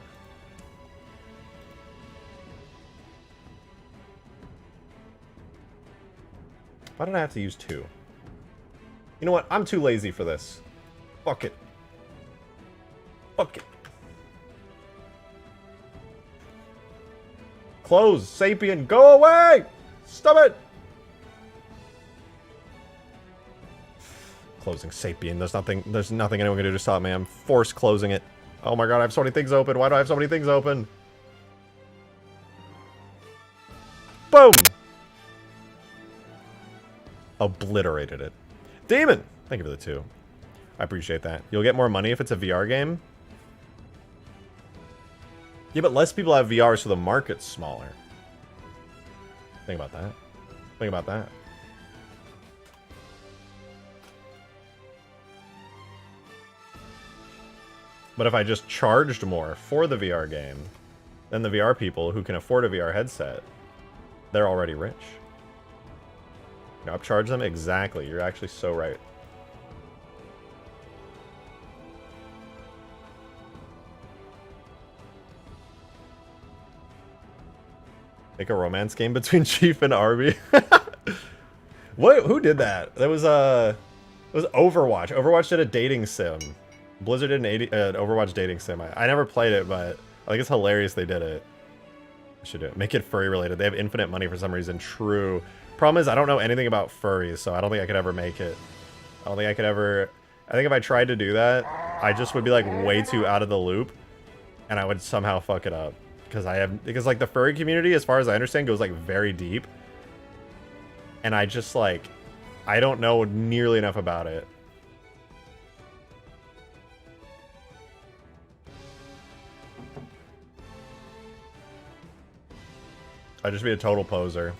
Why did I have to use 2? You know what? I'm too lazy for this. Fuck it. Fuck it. Close, Sapien, go away! Stop it! Closing Sapien. There's nothing anyone can do to stop me. I'm force closing it. Oh my god, I have so many things open. Why do I have so many things open? Boom! Obliterated it. Demon! Thank you for the 2. I appreciate that. You'll get more money if it's a VR game? Yeah, but less people have VR, so the market's smaller. Think about that. Think about that. But if I just charged more for the VR game, then the VR people who can afford a VR headset, they're already rich. You know, upcharge them? Exactly. You're actually so right. Make a romance game between Chief and Arby. What? Who did that? That was it was Overwatch. Overwatch did a dating sim. Blizzard did an Overwatch dating sim. I never played it, but I think it's hilarious they did it. I should do it. Make it furry related. They have infinite money for some reason. True. Problem is, I don't know anything about furries, so I don't think I could ever make it. I don't think I could ever... I think if I tried to do that, I just would be like way too out of the loop, and I would somehow fuck it up. Because like the furry community, as far as I understand, goes like very deep. And I just like, I don't know nearly enough about it. I'd just be a total poser.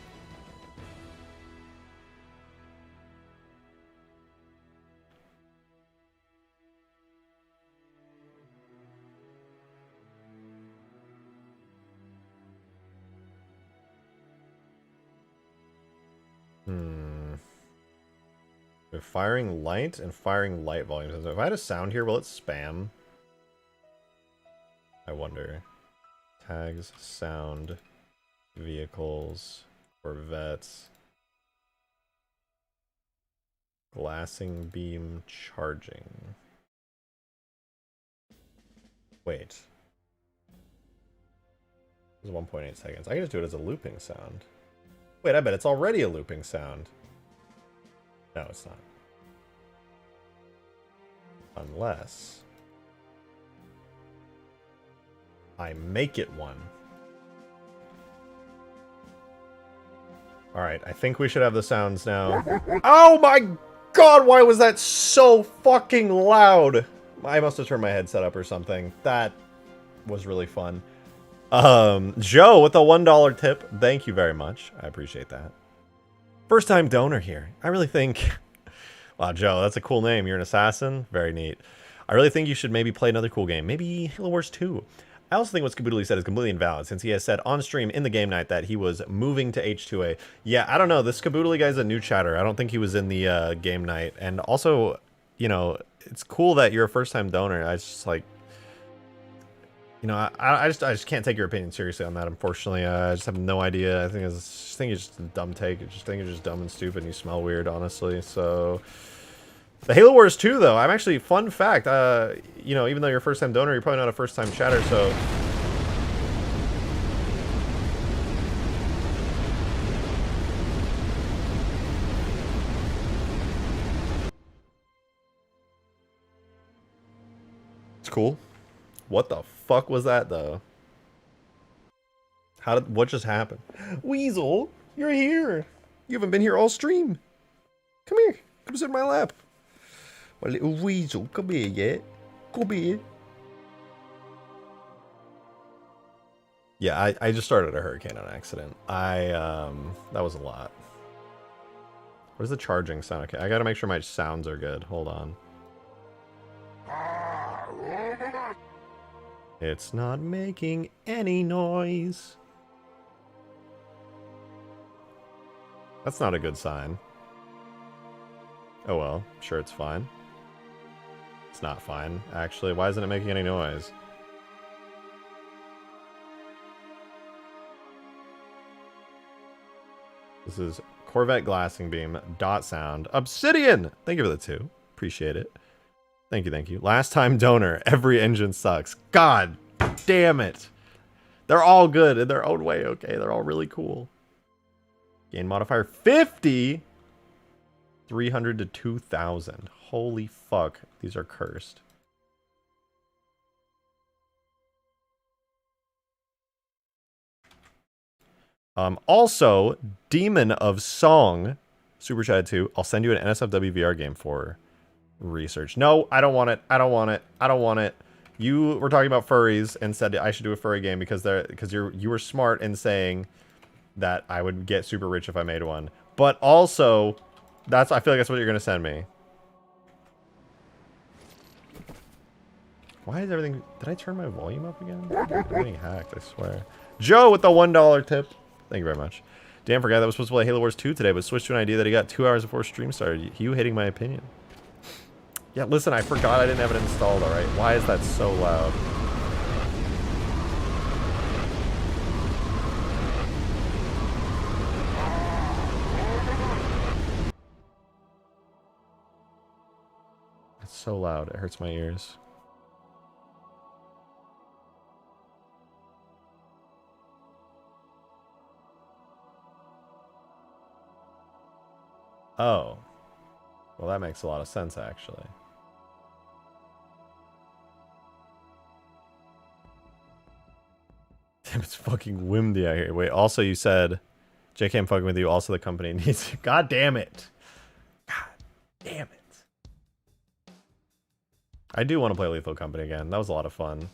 Hmm. We're firing light and firing light volumes. So if I had a sound here, will it spam? I wonder. Tags, sound, vehicles, Corvettes, glassing beam, charging. Wait. This is 1.8 seconds. I can just do it as a looping sound. Wait, I bet it's already a looping sound. No, it's not. Unless I make it one. Alright, I think we should have the sounds now. Oh my god, why was that so fucking loud? I must have turned my headset up or something. That was really fun. Joe with a $1 tip. Thank you very much. I appreciate that. First time donor here. I really think... Wow, Joe, that's a cool name. You're an assassin? Very neat. I really think you should maybe play another cool game. Maybe Halo Wars 2. I also think what Skaboodly said is completely invalid, since he has said on stream in the game night that he was moving to H2A. Yeah, I don't know. This Skaboodly guy's a new chatter. I don't think he was in the game night. And also, you know, it's cool that you're a first-time donor. I just, like... You know, I just can't take your opinion seriously on that, unfortunately. I just have no idea. I think it's just a dumb take. I just think you're just dumb and stupid and you smell weird, honestly. So... The Halo Wars 2, though, I'm actually, fun fact, you know, even though you're a first-time donor, you're probably not a first-time chatter, so... It's cool. What the fuck was that, though? What just happened? Weasel, you're here! You haven't been here all stream! Come here, come sit in my lap. My little weasel, come here, yeah? Come here. Yeah, I just started a hurricane on accident. That was a lot. What does the charging sound? Okay, I gotta make sure my sounds are good. Hold on. It's not making any noise. That's not a good sign. Oh well, I'm sure it's fine. It's not fine, actually. Why isn't it making any noise? This is Corvette glassing beam, dot sound, Obsidian! Thank you for the 2. Appreciate it. Thank you, thank you. Last time donor, every engine sucks. God damn it. They're all good in their own way, okay? They're all really cool. Gain modifier 50? 300 to 2,000. Holy fuck. These are cursed. Also, Demon of Song, Super Chat 2. I'll send you an NSFW VR game for research. No, I don't want it. I don't want it. I don't want it. You were talking about furries and said I should do a furry game because you were smart in saying that I would get super rich if I made one. But also, I feel like that's what you're gonna send me. Why is everything... Did I turn my volume up again? I'm getting hacked, I swear. Joe with the $1 tip. Thank you very much. Damn, for a guy that was supposed to play Halo Wars 2 today, but switched to an idea that he got 2 hours before stream started. You hating my opinion. Yeah, listen, I forgot I didn't have it installed, alright? Why is that so loud? It's so loud, it hurts my ears. Oh. Well, that makes a lot of sense, actually. Damn, it's fucking windy out here. Wait, also you said... JK, I'm fucking with you. Also, the company needs... God damn it. God damn it. I do want to play Lethal Company again. That was a lot of fun.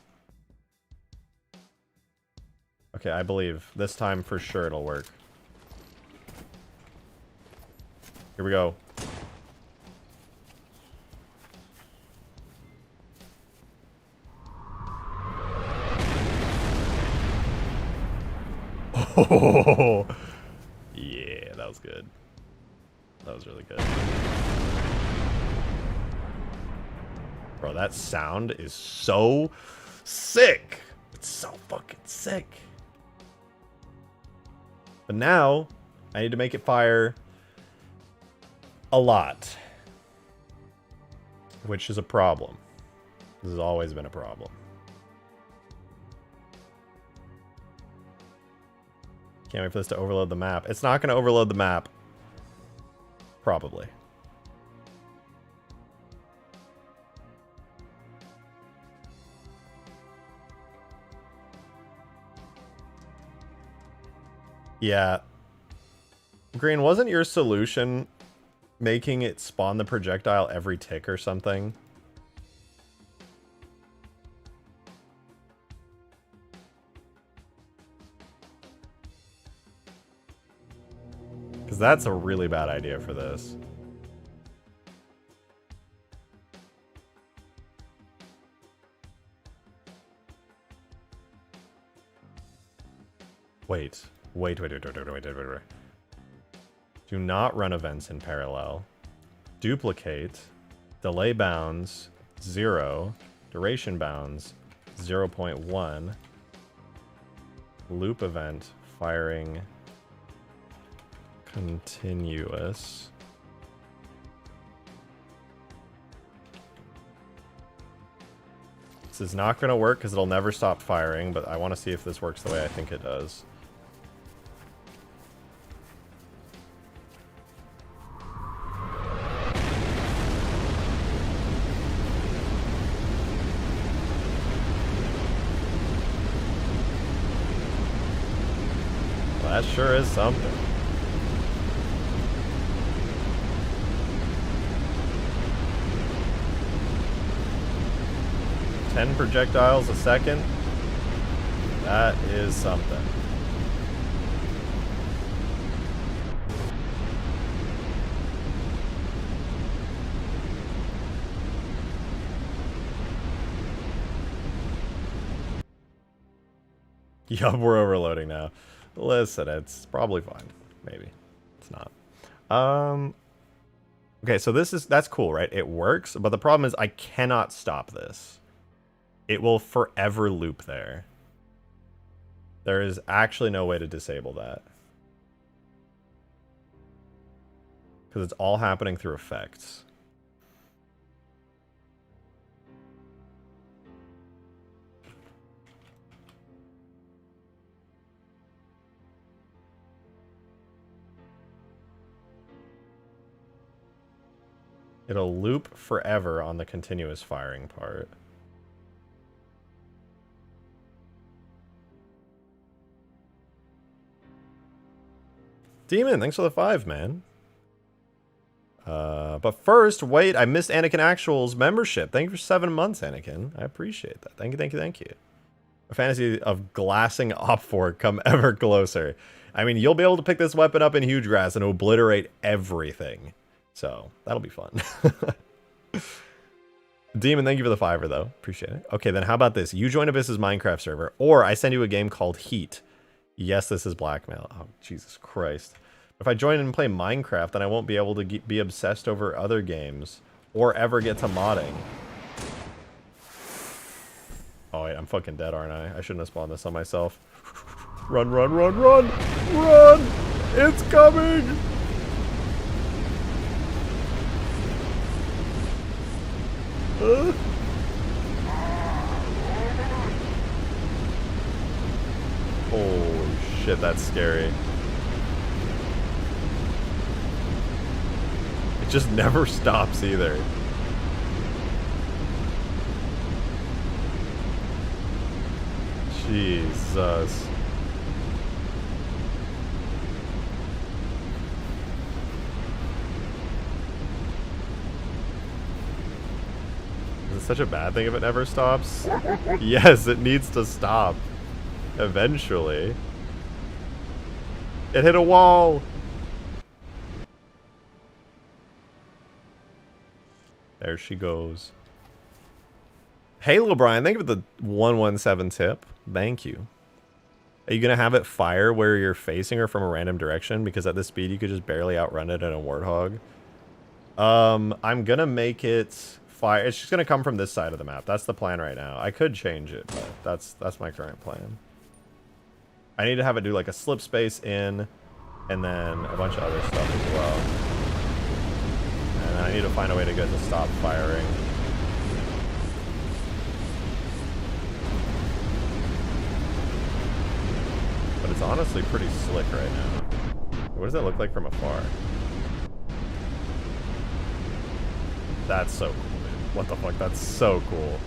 Okay, I believe. This time, for sure, it'll work. Here we go. Oh, yeah, that was good. That was really good. Bro, that sound is so sick. It's so fucking sick. But now, I need to make it fire a lot. Which is a problem. This has always been a problem. Can't wait for this to overload the map. It's not going to overload the map. Probably. Yeah. Green, wasn't your solution making it spawn the projectile every tick or something? Because that's a really bad idea for this. Wait. Wait. Do not run events in parallel. Duplicate. Delay bounds 0. Duration bounds 0.1. Loop event firing continuous. This is not going to work because it'll never stop firing, but I want to see if this works the way I think it does. That sure is something. Ten projectiles a second. That is something. Yup, we're overloading now. Listen, it's probably fine. Maybe. It's not. Okay, so that's cool, right? It works, but the problem is I cannot stop this. It will forever loop there. There is actually no way to disable that. Because it's all happening through effects. It'll loop forever on the continuous firing part. Demon, thanks for the 5, man. But first, wait, I missed Anakin Actual's membership. Thank you for 7 months, Anakin. I appreciate that. Thank you. A fantasy of glassing Op4 come ever closer. I mean, you'll be able to pick this weapon up in huge grass and obliterate everything. So, that'll be fun. Demon, thank you for the 5 though. Appreciate it. Okay, then how about this? You join Abyss's Minecraft server, or I send you a game called Heat. Yes, this is blackmail. Oh, Jesus Christ. If I join and play Minecraft, then I won't be able to be obsessed over other games or ever get to modding. Oh, wait, I'm fucking dead, aren't I? I shouldn't have spawned this on myself. Run, run, run, run! Run! It's coming! Holy shit, that's scary. It just never stops either. Jesus. Is it such a bad thing if it never stops? Yes, it needs to stop. Eventually. It hit a wall! There she goes. Halo Brian, thank you for the 117 tip. Thank you. Are you going to have it fire where you're facing or from a random direction? Because at this speed, you could just barely outrun it in a Warthog. I'm going to make it fire. It's just going to come from this side of the map. That's the plan right now. I could change it, but that's my current plan. I need to have it do like a slip space in, and then a bunch of other stuff as well. And I need to find a way to get it to stop firing. But it's honestly pretty slick right now. What does that look like from afar? That's so cool, dude. What the fuck? That's so cool.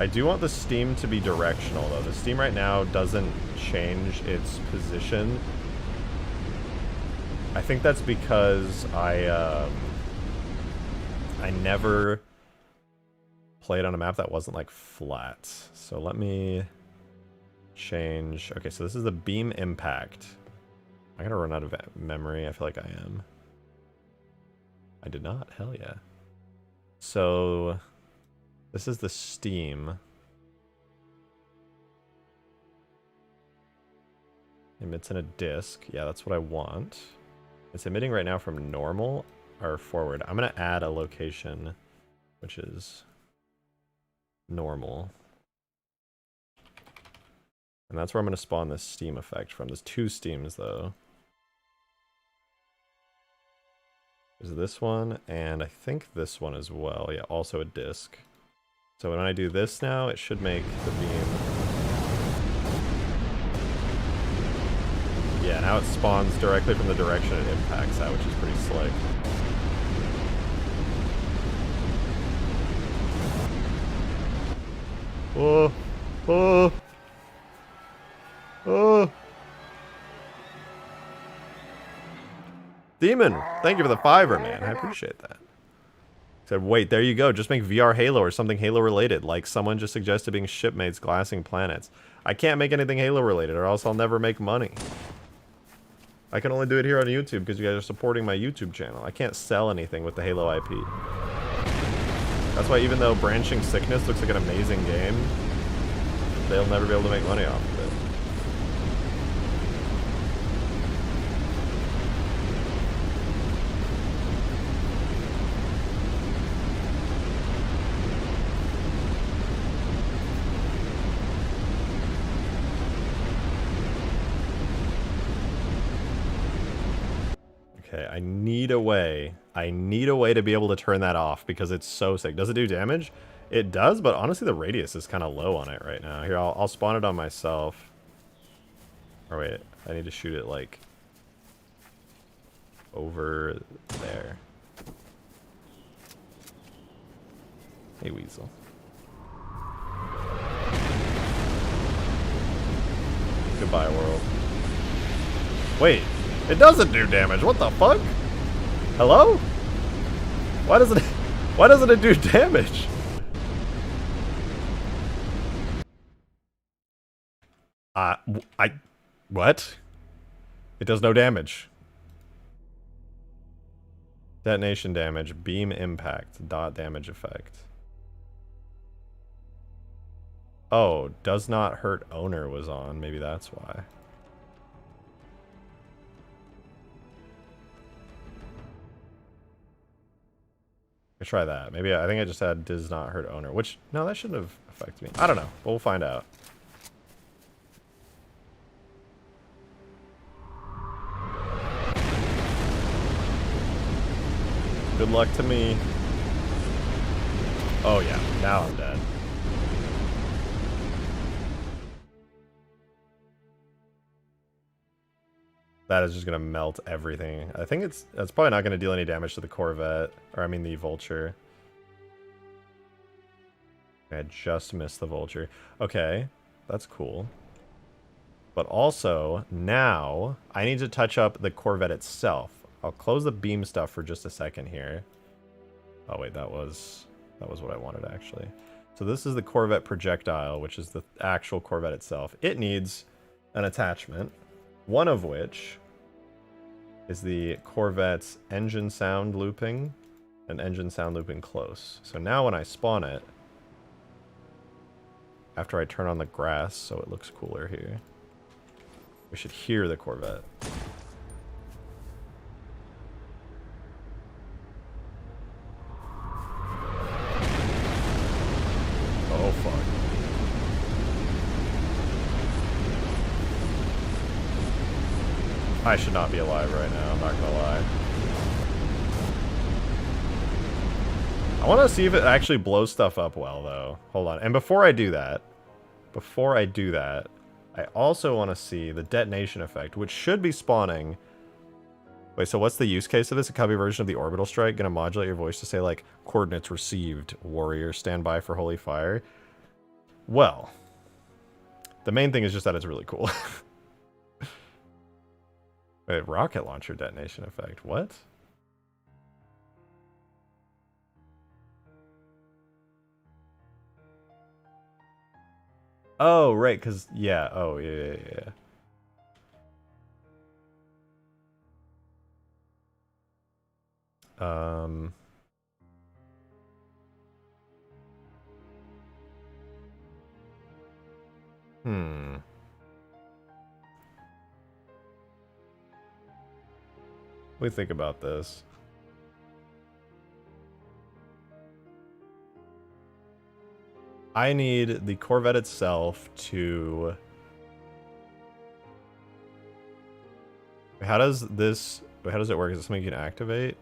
I do want the steam to be directional, though. The steam right now doesn't change its position. I think that's because I never played on a map that wasn't, like, flat. So let me change. Okay, so this is the beam impact. I'm gonna run out of memory. I feel like I am. I did not. Hell yeah. So this is the steam. Emits in a disc. Yeah, that's what I want. It's emitting right now from normal or forward. I'm gonna add a location, which is normal. And that's where I'm going to spawn this steam effect from. There's two steams, though. There's this one, and I think this one as well. Yeah, also a disc. So when I do this now, it should make the beam... Yeah, now it spawns directly from the direction it impacts at, which is pretty slick. Oh! Oh! Oh! Demon, thank you for the $5, man. I appreciate that. Said, wait, there you go. Just make VR Halo or something Halo related. Like someone just suggested being shipmates glassing planets. I can't make anything Halo related or else I'll never make money. I can only do it here on YouTube because you guys are supporting my YouTube channel. I can't sell anything with the Halo IP. That's why even though Branching Sickness looks like an amazing game, they'll never be able to make money off of it. Okay, I need a way to be able to turn that off because it's so sick. Does it do damage? It does, but honestly the radius is kind of low on it right now. Here, I'll spawn it on myself. Or wait, I need to shoot it like over there. Hey, Weasel. Goodbye, world. Wait, it doesn't do damage. What the fuck? Hello? Why doesn't it do damage? What? It does no damage. Detonation damage, beam impact, dot damage effect. Oh, does not hurt owner was on. Maybe that's why. Let's try that. Maybe I think I just had does not hurt owner, which no, that shouldn't have affected me. I don't know. But we'll find out. Good luck to me. Oh yeah, now I'm dead. That is just gonna melt everything. I think that's probably not gonna deal any damage to the Corvette, or I mean the Vulture. I just missed the Vulture. Okay, that's cool. But also, now, I need to touch up the Corvette itself. I'll close the beam stuff for just a second here. Oh wait, that was what I wanted actually. So this is the Corvette projectile, which is the actual Corvette itself. It needs an attachment, one of which is the Corvette's engine sound looping. An engine sound looping close. So now when I spawn it, after I turn on the grass so it looks cooler here, we should hear the Corvette. Oh fuck. I should not be alive right now, I'm not gonna lie. I want to see if it actually blows stuff up well, though. Hold on. And before I do that, I also want to see the detonation effect, which should be spawning. Wait, so what's the use case of this? A cubby version of the orbital strike? Gonna modulate your voice to say, like, coordinates received, warrior, stand by for holy fire? Well, the main thing is just that it's really cool. Wait, rocket launcher detonation effect. What? Oh, right, because, yeah. Oh, yeah. What do you think about this? I need the Corvette itself to... How does this... How does it work? Is this something you can activate?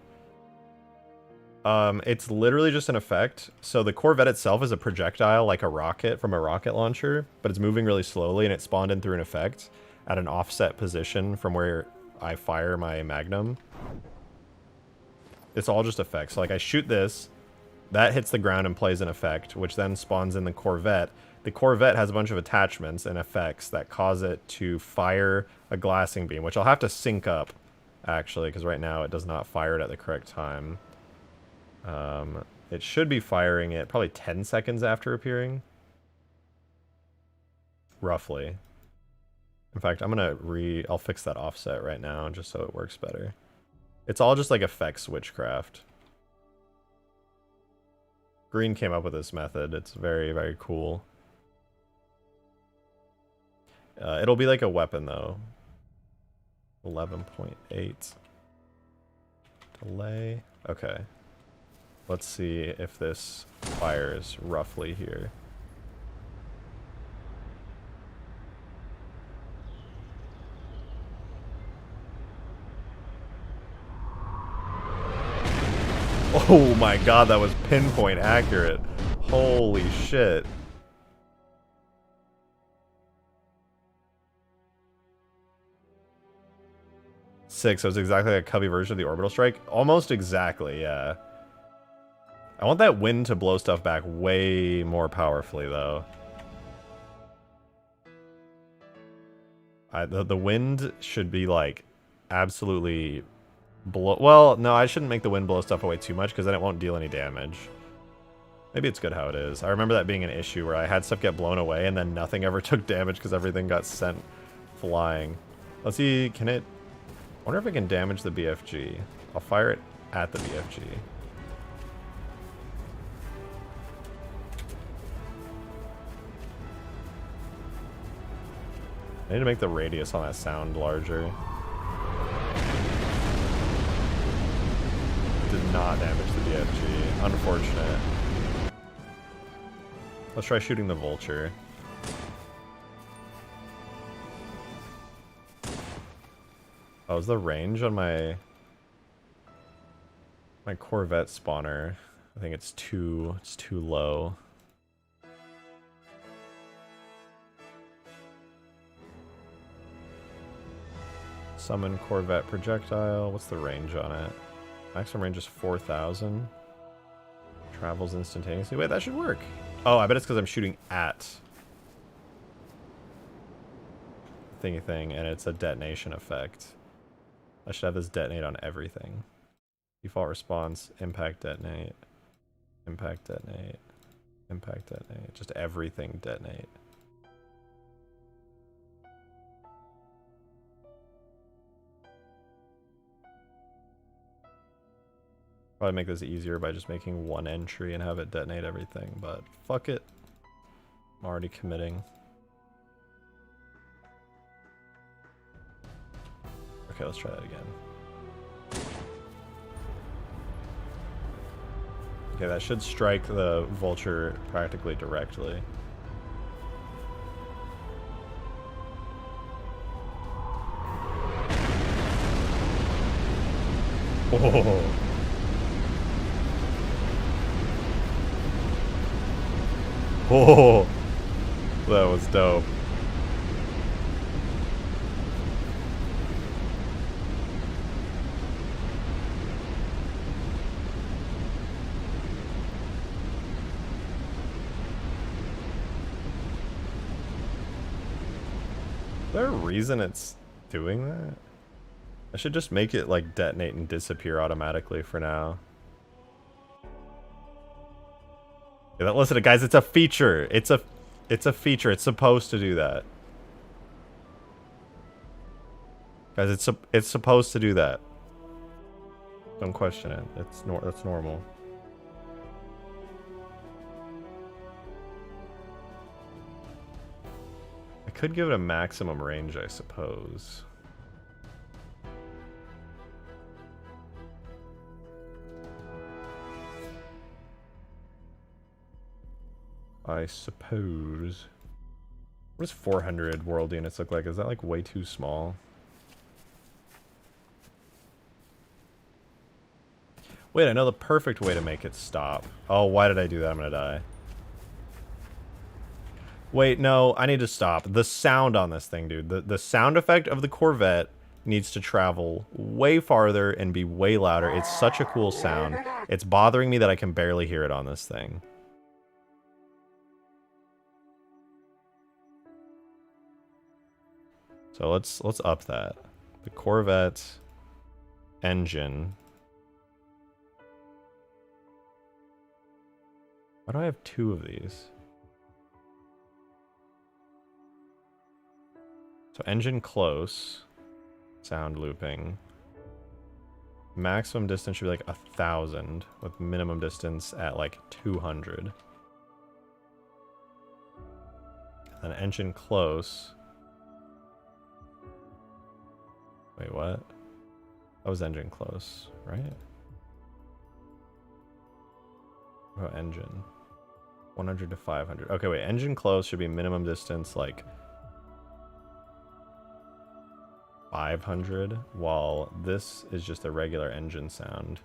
It's literally just an effect. So the Corvette itself is a projectile, like a rocket from a rocket launcher, but it's moving really slowly, and it spawned in through an effect at an offset position from where I fire my Magnum. It's all just effects. So, like, I shoot this, that hits the ground and plays an effect, which then spawns in the Corvette. The Corvette has a bunch of attachments and effects that cause it to fire a glassing beam, which I'll have to sync up, actually, because right now it does not fire it at the correct time. It should be firing it probably 10 seconds after appearing. Roughly. In fact, I'll fix that offset right now just so it works better. It's all just like effects witchcraft. Green came up with this method. It's very, very cool. It'll be like a weapon though. 11.8. Delay. Okay. Let's see if this fires roughly here. Oh my god, that was pinpoint accurate. Holy shit. Six, so it's exactly like a cubby version of the orbital strike. Almost exactly, yeah. I want that wind to blow stuff back way more powerfully, though. The wind should be, like, absolutely blow... Well, no, I shouldn't make the wind blow stuff away too much, because then it won't deal any damage. Maybe it's good how it is. I remember that being an issue where I had stuff get blown away, and then nothing ever took damage because everything got sent flying. Let's see, can it... I wonder if it can damage the BFG. I'll fire it at the BFG. I need to make the radius on that sound larger. Did not damage the BFG. Unfortunate. Let's try shooting the vulture. Oh, is the range on my Corvette spawner? I think it's too low. Summon Corvette projectile. What's the range on it? Maximum range is 4,000. Travels instantaneously. Wait, that should work. Oh, I bet it's because I'm shooting at thingy thing, and it's a detonation effect. I should have this detonate on everything. Default response, impact detonate, impact detonate, impact detonate. Just everything detonate. Probably make this easier by just making one entry and have it detonate everything, but fuck it. I'm already committing. Okay, let's try that again. Okay, that should strike the vulture practically directly. Oh. Oh, that was dope. Is there a reason it's doing that? I should just make it like detonate and disappear automatically for now. Yeah, listen, guys, it's a feature. It's a feature. It's supposed to do that. Guys, it's supposed to do that. Don't question it. That's normal. I could give it a maximum range, I suppose. I suppose. What does 400 world units look like? Is that like way too small? Wait, I know the perfect way to make it stop. Oh, why did I do that? I'm gonna die. Wait, no, I need to stop. The sound on this thing, dude. The sound effect of the Corvette needs to travel way farther and be way louder. It's such a cool sound. It's bothering me that I can barely hear it on this thing. So let's up that. The Corvette engine. Why do I have two of these? So engine close, sound looping. Maximum distance should be like 1,000 with minimum distance at like 200. And engine close. Wait, what? That was engine close, right? Oh, engine. 100 to 500. Okay, wait, engine close should be minimum distance like 500, while this is just a regular engine sound,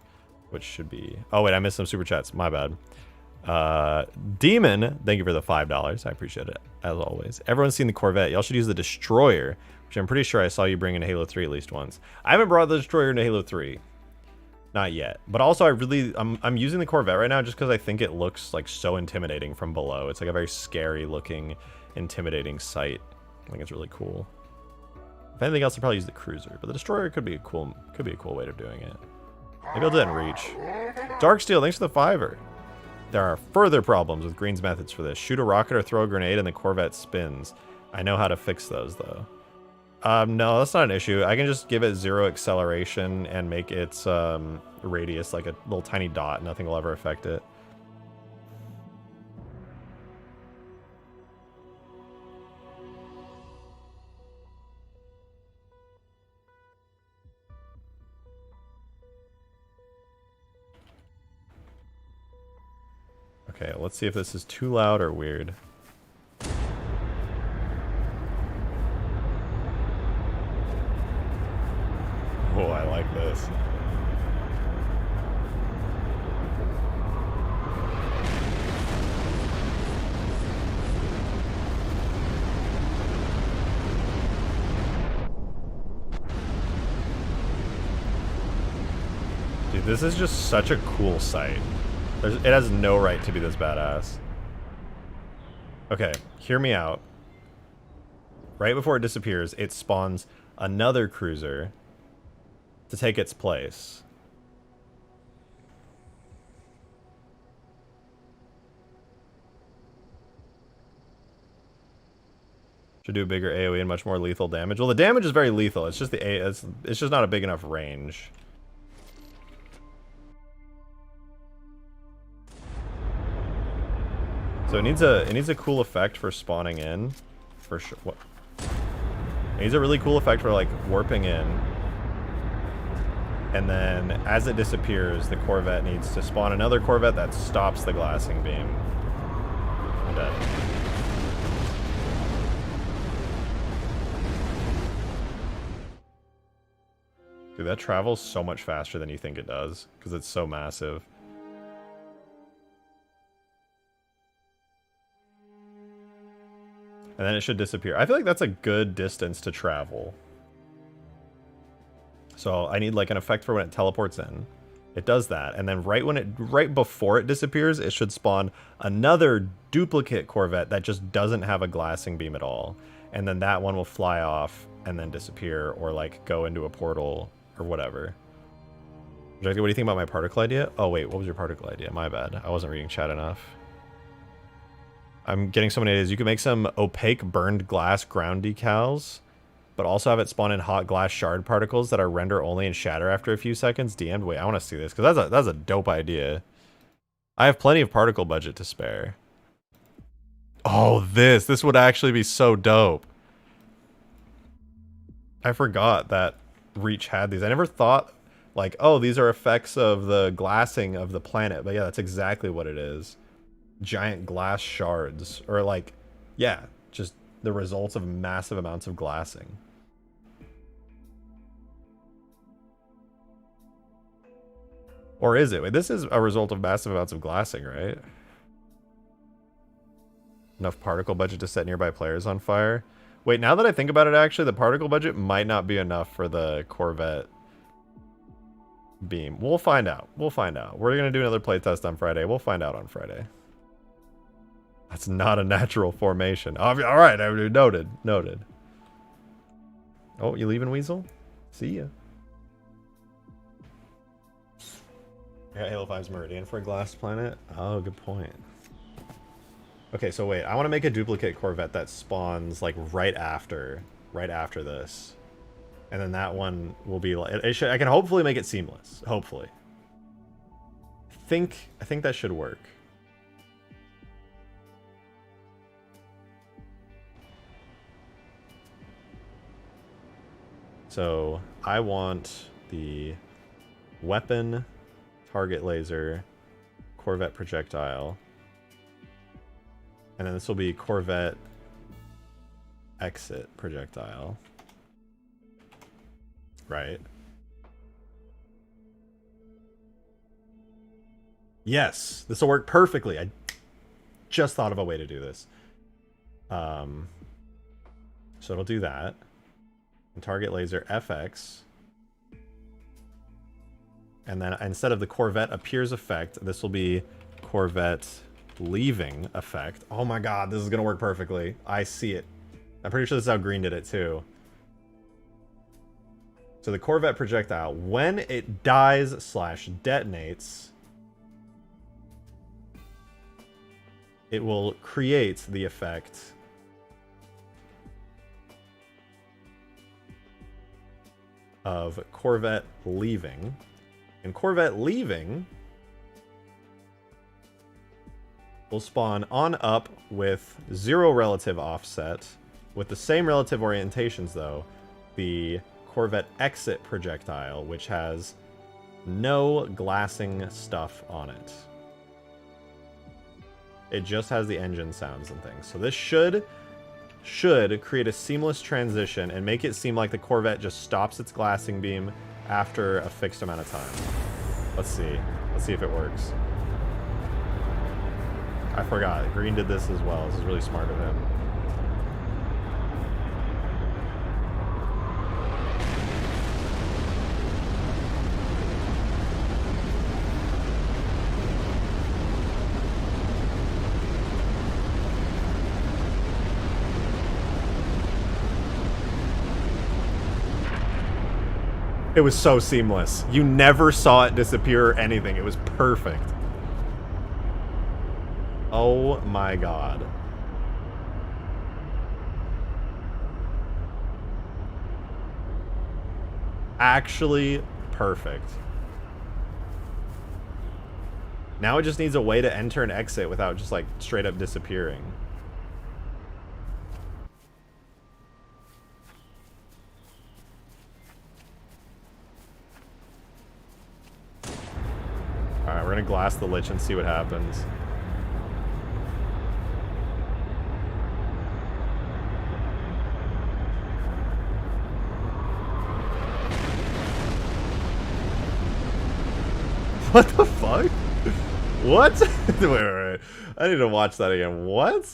which should be... Oh, wait, I missed some super chats. My bad. Demon, thank you for the $5. I appreciate it, as always. Everyone's seen the Corvette. Y'all should use the Destroyer, which I'm pretty sure I saw you bring into Halo 3 at least once. I haven't brought the Destroyer into Halo 3. Not yet. But also, I'm using the Corvette right now just because I think it looks like so intimidating from below. It's like a very scary looking, intimidating sight. I think it's really cool. If anything else, I'd probably use the Cruiser, but the Destroyer could be a cool way of doing it. Maybe I'll do that in Reach. Darksteel, thanks for the $5. There are further problems with Green's methods for this. Shoot a rocket or throw a grenade and the Corvette spins. I know how to fix those, though. No, that's not an issue. I can just give it 0 acceleration and make its radius like a little tiny dot. Nothing will ever affect it. Okay, let's see if this is too loud or weird. Oh, I like this. Dude, this is just such a cool sight. It has no right to be this badass. Okay, hear me out. Right before it disappears, it spawns another cruiser to take its place. Should do bigger AoE and much more lethal damage. Well, the damage is very lethal. It's just it's just not a big enough range. So it needs a cool effect for spawning in, for sure. What? It needs a really cool effect for like warping in, and then as it disappears, the Corvette needs to spawn another Corvette that stops the glassing beam. I'm dead. Dude, that travels so much faster than you think it does because it's so massive. And then it should disappear. I feel like that's a good distance to travel. So I need like an effect for when it teleports in. It does that, and then right before it disappears, it should spawn another duplicate Corvette that just doesn't have a glassing beam at all. And then that one will fly off and then disappear, or like go into a portal or whatever. What do you think about my particle idea? Oh wait, what was your particle idea? My bad. I wasn't reading chat enough. I'm getting so many ideas. You can make some opaque burned glass ground decals, but also have it spawn in hot glass shard particles that are render only and shatter after a few seconds. DM'd. Wait, I want to see this because that's a dope idea. I have plenty of particle budget to spare. Oh, this would actually be so dope. I forgot that Reach had these. I never thought like, oh, these are effects of the glassing of the planet. But yeah, that's exactly what it is. Giant glass shards, or like, yeah, just the results of massive amounts of glassing. Or is it? Wait, this is a result of massive amounts of glassing, right? Enough particle budget to set nearby players on fire. Wait, now that I think about it, actually, the particle budget might not be enough for the Corvette beam. We'll find out. We'll find out. We're going to do another playtest on Friday. We'll find out on Friday. That's not a natural formation. All right, noted. Noted. Oh, you leaving, Weasel? See ya. I got Halo 5's Meridian for a glass planet. Oh, good point. Okay, so wait. I want to make a duplicate Corvette that spawns like right after this, and then that one will be like. I can hopefully make it seamless. Hopefully. I think that should work. So I want the weapon, target laser, Corvette projectile, and then this will be Corvette exit projectile. Right. Yes, this will work perfectly. I just thought of a way to do this. So it'll do that. And target laser FX. And then instead of the Corvette appears effect, this will be Corvette leaving effect. Oh my god, this is going to work perfectly. I see it. I'm pretty sure this is how Green did it too. So the Corvette projectile, when it dies / detonates, it will create the effect of Corvette leaving. And Corvette leaving will spawn on up with 0 relative offset. With the same relative orientations though, the Corvette exit projectile, which has no glassing stuff on it. It just has the engine sounds and things. So this should create a seamless transition and make it seem like the Corvette just stops its glassing beam after a fixed amount of time. Let's see. Let's see if it works. I forgot. Green did this as well. This is really smart of him. It was so seamless. You never saw it disappear or anything. It was perfect. Oh my god. Actually perfect. Now it just needs a way to enter and exit without just like straight up disappearing. Alright, we're gonna glass the Lich and see what happens. What the fuck? What? wait. I need to watch that again. What?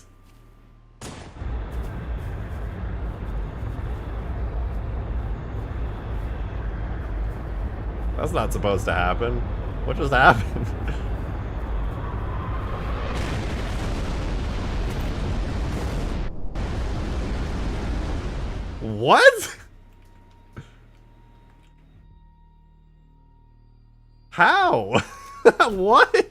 That's not supposed to happen. What just happened? What? How? What?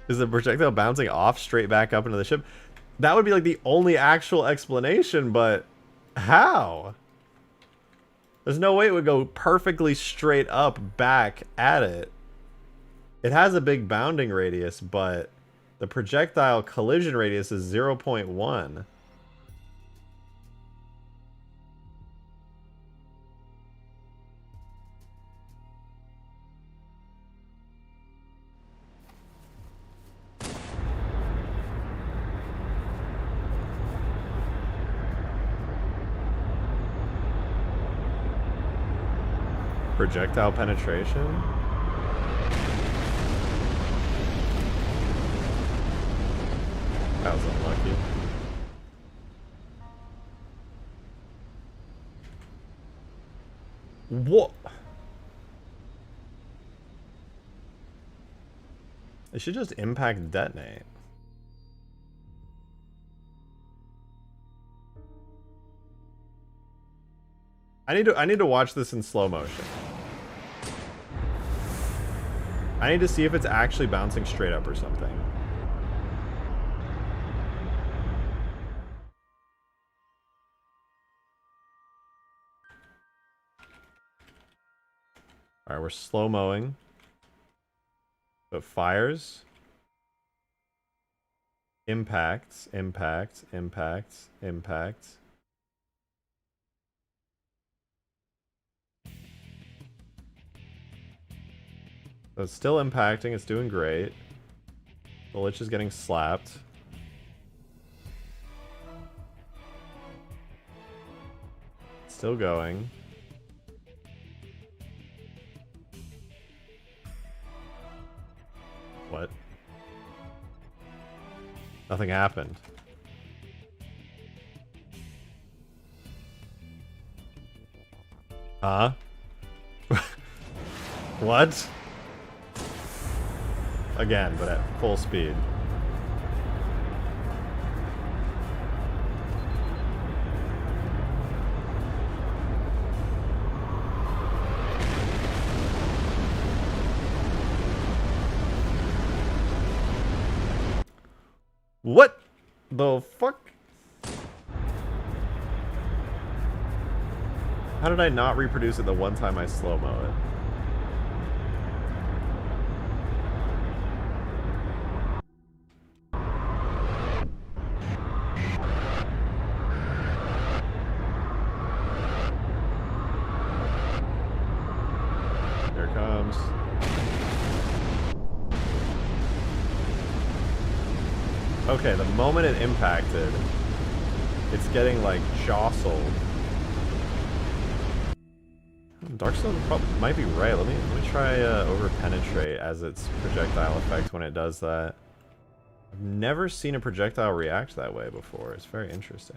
Is the projectile bouncing off straight back up into the ship? That would be like the only actual explanation, but how? There's no way it would go perfectly straight up back at it. It has a big bounding radius, but the projectile collision radius is 0.1. Projectile penetration? That was unlucky. What? It should just impact detonate. I need to watch this in slow motion. I need to see if it's actually bouncing straight up or something. Alright, we're slow-moing. So it fires. Impacts, impacts, impacts, impacts. So it's still impacting, it's doing great. The Lich is getting slapped. It's still going. What? Nothing happened. Huh? What? Again, but at full speed. What the fuck? How did I not reproduce it the one time I slow-mo it? Okay, the moment it impacted, it's getting like jostled. Darkstone might be right. Let me try over penetrate as its projectile effect when it does that. I've never seen a projectile react that way before. It's very interesting.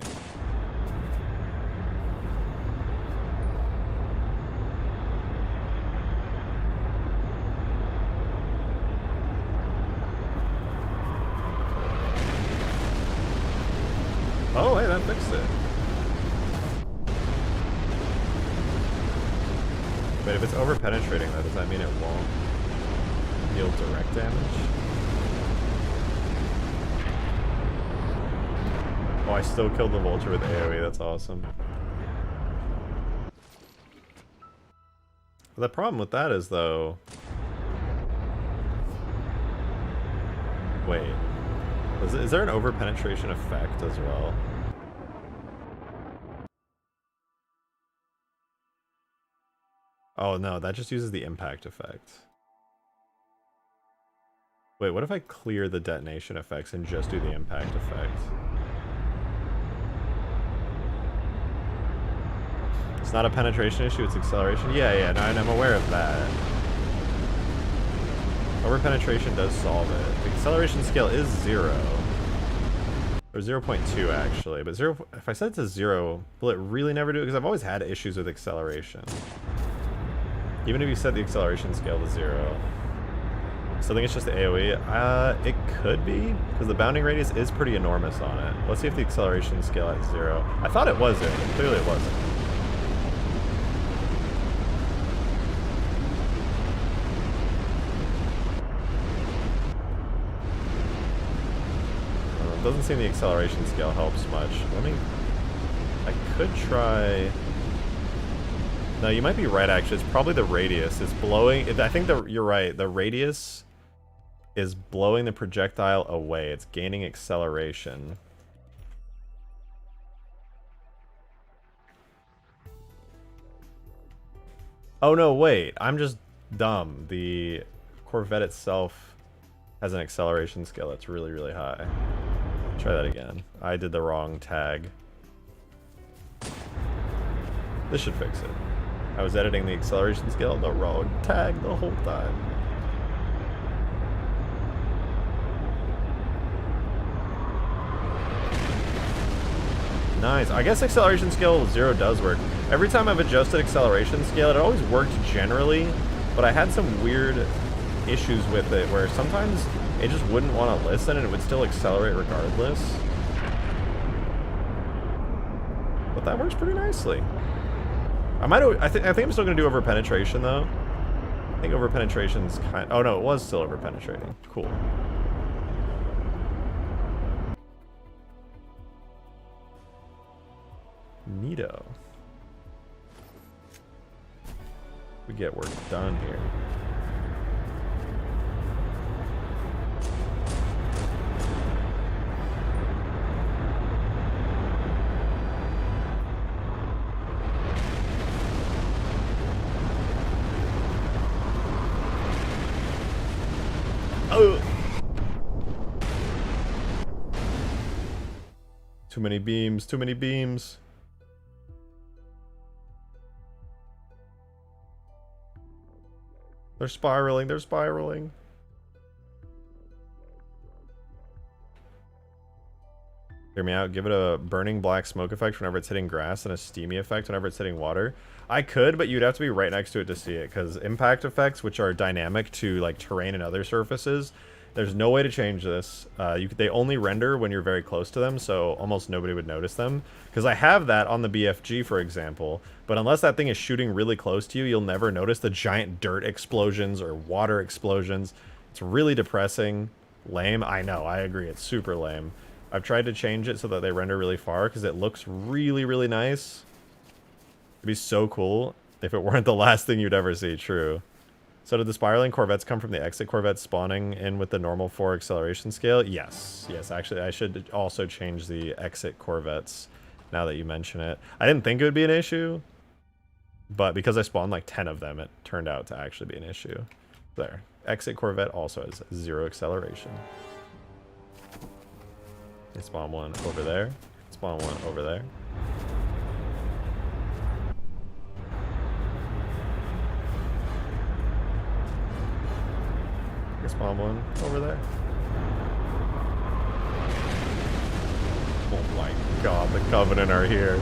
Oh, hey, that fixed it. But if it's over-penetrating, though, does that mean it won't deal direct damage? Oh, I still killed the vulture with AoE, that's awesome. The problem with that is, though... Wait. Is there an over-penetration effect as well? Oh, no, that just uses the impact effect. Wait, what if I clear the detonation effects and just do the impact effect? It's not a penetration issue, it's acceleration? Yeah, no, and I'm aware of that. Over-penetration does solve it. The acceleration scale is 0. Or 0.2 actually, but 0, if I set it to 0, will it really never do it? Because I've always had issues with acceleration. Even if you set the acceleration scale to 0. So I think it's just the AoE. It could be, because the bounding radius is pretty enormous on it. Let's see if the acceleration scale at 0. I thought it was there, but clearly it wasn't. It doesn't seem the acceleration scale helps much. I could try... No, you might be right actually. It's probably the radius. It's blowing... I think you're right. The radius is blowing the projectile away. It's gaining acceleration. Oh no, wait. I'm just dumb. The Corvette itself has an acceleration scale that's really, really high. Try that again. I did the wrong tag. This should fix it. I was editing the acceleration scale, the wrong tag the whole time. Nice. I guess acceleration scale 0 does work. Every time I've adjusted acceleration scale, it always worked generally, but I had some weird issues with it where sometimes it just wouldn't want to listen and it would still accelerate regardless. But that works pretty nicely. I think I'm still gonna do over penetration though. I think over penetration's kind. Oh no, it was still over penetrating. Cool. Neato. We get work done here. Oh. Too many beams, too many beams. They're spiraling, they're spiraling. Hear me out, give it a burning black smoke effect whenever it's hitting grass and a steamy effect whenever it's hitting water. I could, but you'd have to be right next to it to see it, because impact effects, which are dynamic to like terrain and other surfaces, there's no way to change this. They only render when you're very close to them, so almost nobody would notice them. Because I have that on the BFG, for example, but unless that thing is shooting really close to you, you'll never notice the giant dirt explosions or water explosions. It's really depressing. Lame. I know, I agree, it's super lame. I've tried to change it so that they render really far, because it looks really, really nice. It'd be so cool if it weren't the last thing you'd ever see, true. So did the spiraling Corvettes come from the exit Corvettes spawning in with the normal 4 acceleration scale? Yes. Yes, actually, I should also change the exit Corvettes now that you mention it. I didn't think it would be an issue, but because I spawned like 10 of them, it turned out to actually be an issue. There. Exit Corvette also has 0 acceleration. I spawn one over there. Spawn one over there. Spawn one over there. Oh my god, the Covenant are here.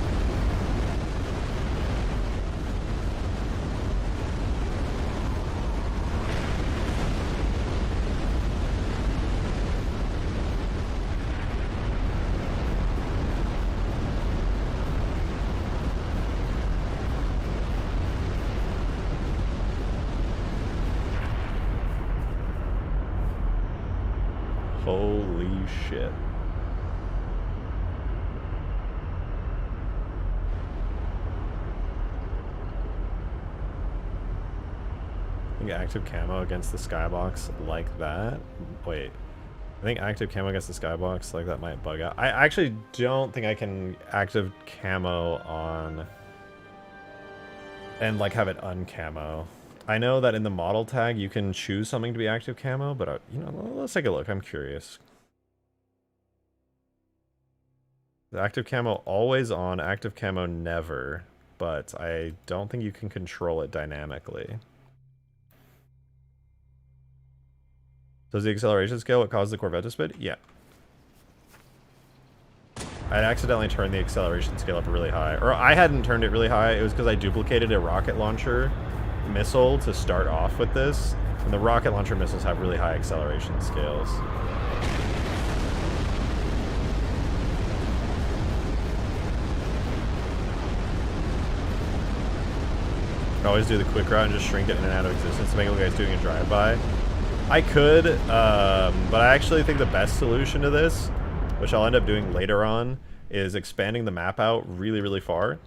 Holy shit. think active camo against the skybox like that. Wait. I think active camo against the skybox like that might bug out. I actually don't think I can active camo on and like have it uncamo. I know that in the model tag you can choose something to be active camo, but you know, let's take a look. I'm curious. The active camo always on, active camo never, but I don't think you can control it dynamically. Does the acceleration scale what caused the Corvette to spin? Yeah. I accidentally turned the acceleration scale up really high. Or I hadn't turned it really high. It was because I duplicated a rocket launcher missile to start off with this. And the rocket launcher missiles have really high acceleration scales. I always do the quick route and just shrink it in and out of existence to make it look like it's doing a drive-by. I could, but I actually think the best solution to this, which I'll end up doing later on, is expanding the map out really, really far.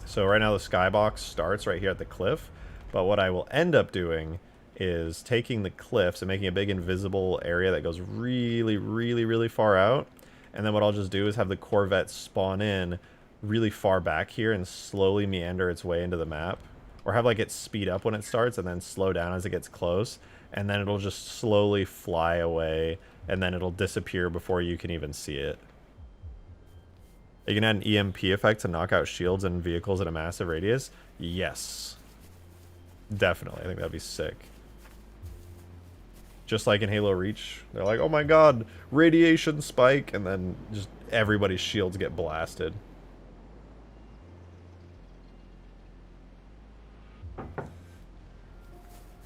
So right now the skybox starts right here at the cliff, but what I will end up doing is taking the cliffs and making a big invisible area that goes really, really, really far out. And then what I'll just do is have the Corvette spawn in really far back here and slowly meander its way into the map. Or have like it speed up when it starts and then slow down as it gets close. And then it'll just slowly fly away and then it'll disappear before you can even see it. You can add an EMP effect to knock out shields and vehicles at a massive radius. Yes. Definitely. I think that'd be sick. Just like in Halo Reach. They're like, oh my god, radiation spike. And then just everybody's shields get blasted.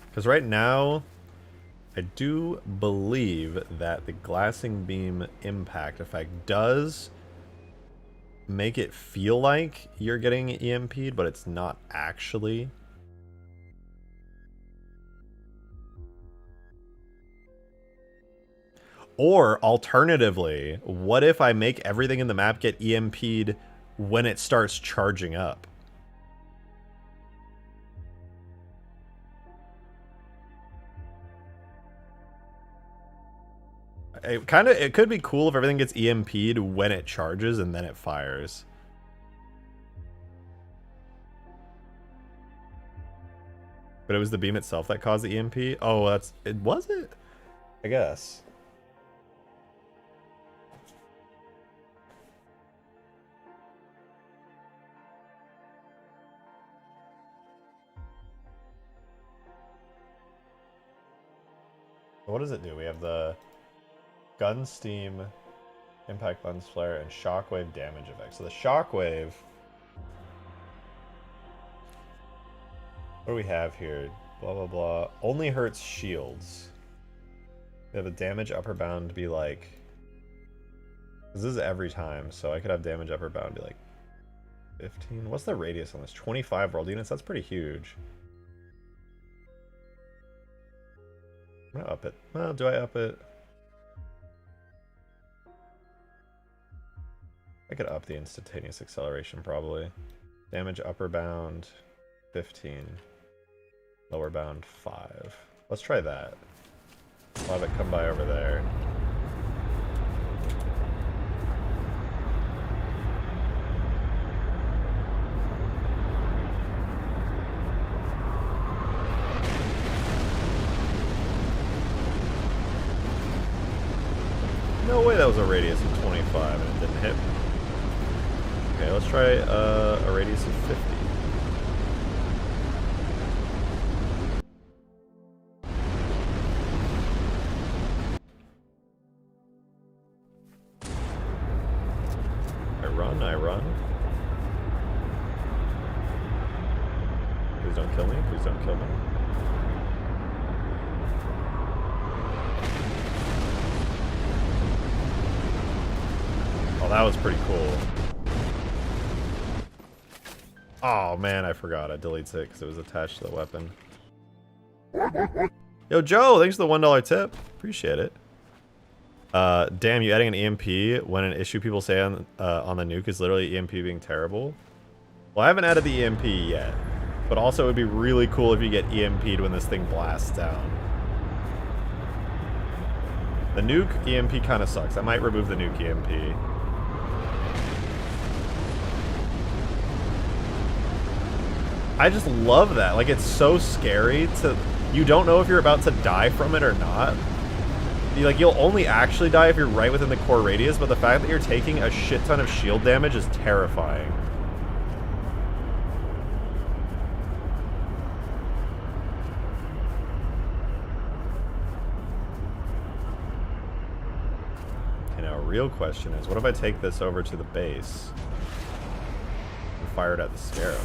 Because right now, I do believe that the glassing beam impact effect does make it feel like you're getting EMP'd, but it's not actually. Or alternatively, what if I make everything in the map get EMP'd when it starts charging up? It could be cool if everything gets EMP'd when it charges and then it fires. But it was the beam itself that caused the EMP? Oh, was it? I guess. What does it do? We have the gun steam, impact lens flare, and shockwave damage effect. So the shockwave. What do we have here? Blah blah blah. Only hurts shields. We have a damage upper bound to be like. This is every time, so I could have damage upper bound to be like 15. What's the radius on this? 25 world units? That's pretty huge. I'm gonna up it. Well, do I up it? I could up the instantaneous acceleration probably. Damage upper bound 15. Lower bound 5. Let's try that. I'll have it come by over there. No way that was a radius of 25 and it didn't hit me. Okay, let's try a radius of 50. I run. Please don't kill me, please don't kill me. Oh, that was pretty cool. Oh man, I forgot. I deleted it because it was attached to the weapon. Yo, Joe, thanks for the $1 tip. Appreciate it. Damn, you adding an EMP when an issue people say on the nuke is literally EMP being terrible? Well, I haven't added the EMP yet. But also it would be really cool if you get EMP'd when this thing blasts down. The nuke EMP kind of sucks. I might remove the nuke EMP. I just love that. Like, it's so scary to... You don't know if you're about to die from it or not. You'll only actually die if you're right within the core radius, but the fact that you're taking a shit ton of shield damage is terrifying. Okay, now, a real question is, what if I take this over to the base and fire it at the Scarab?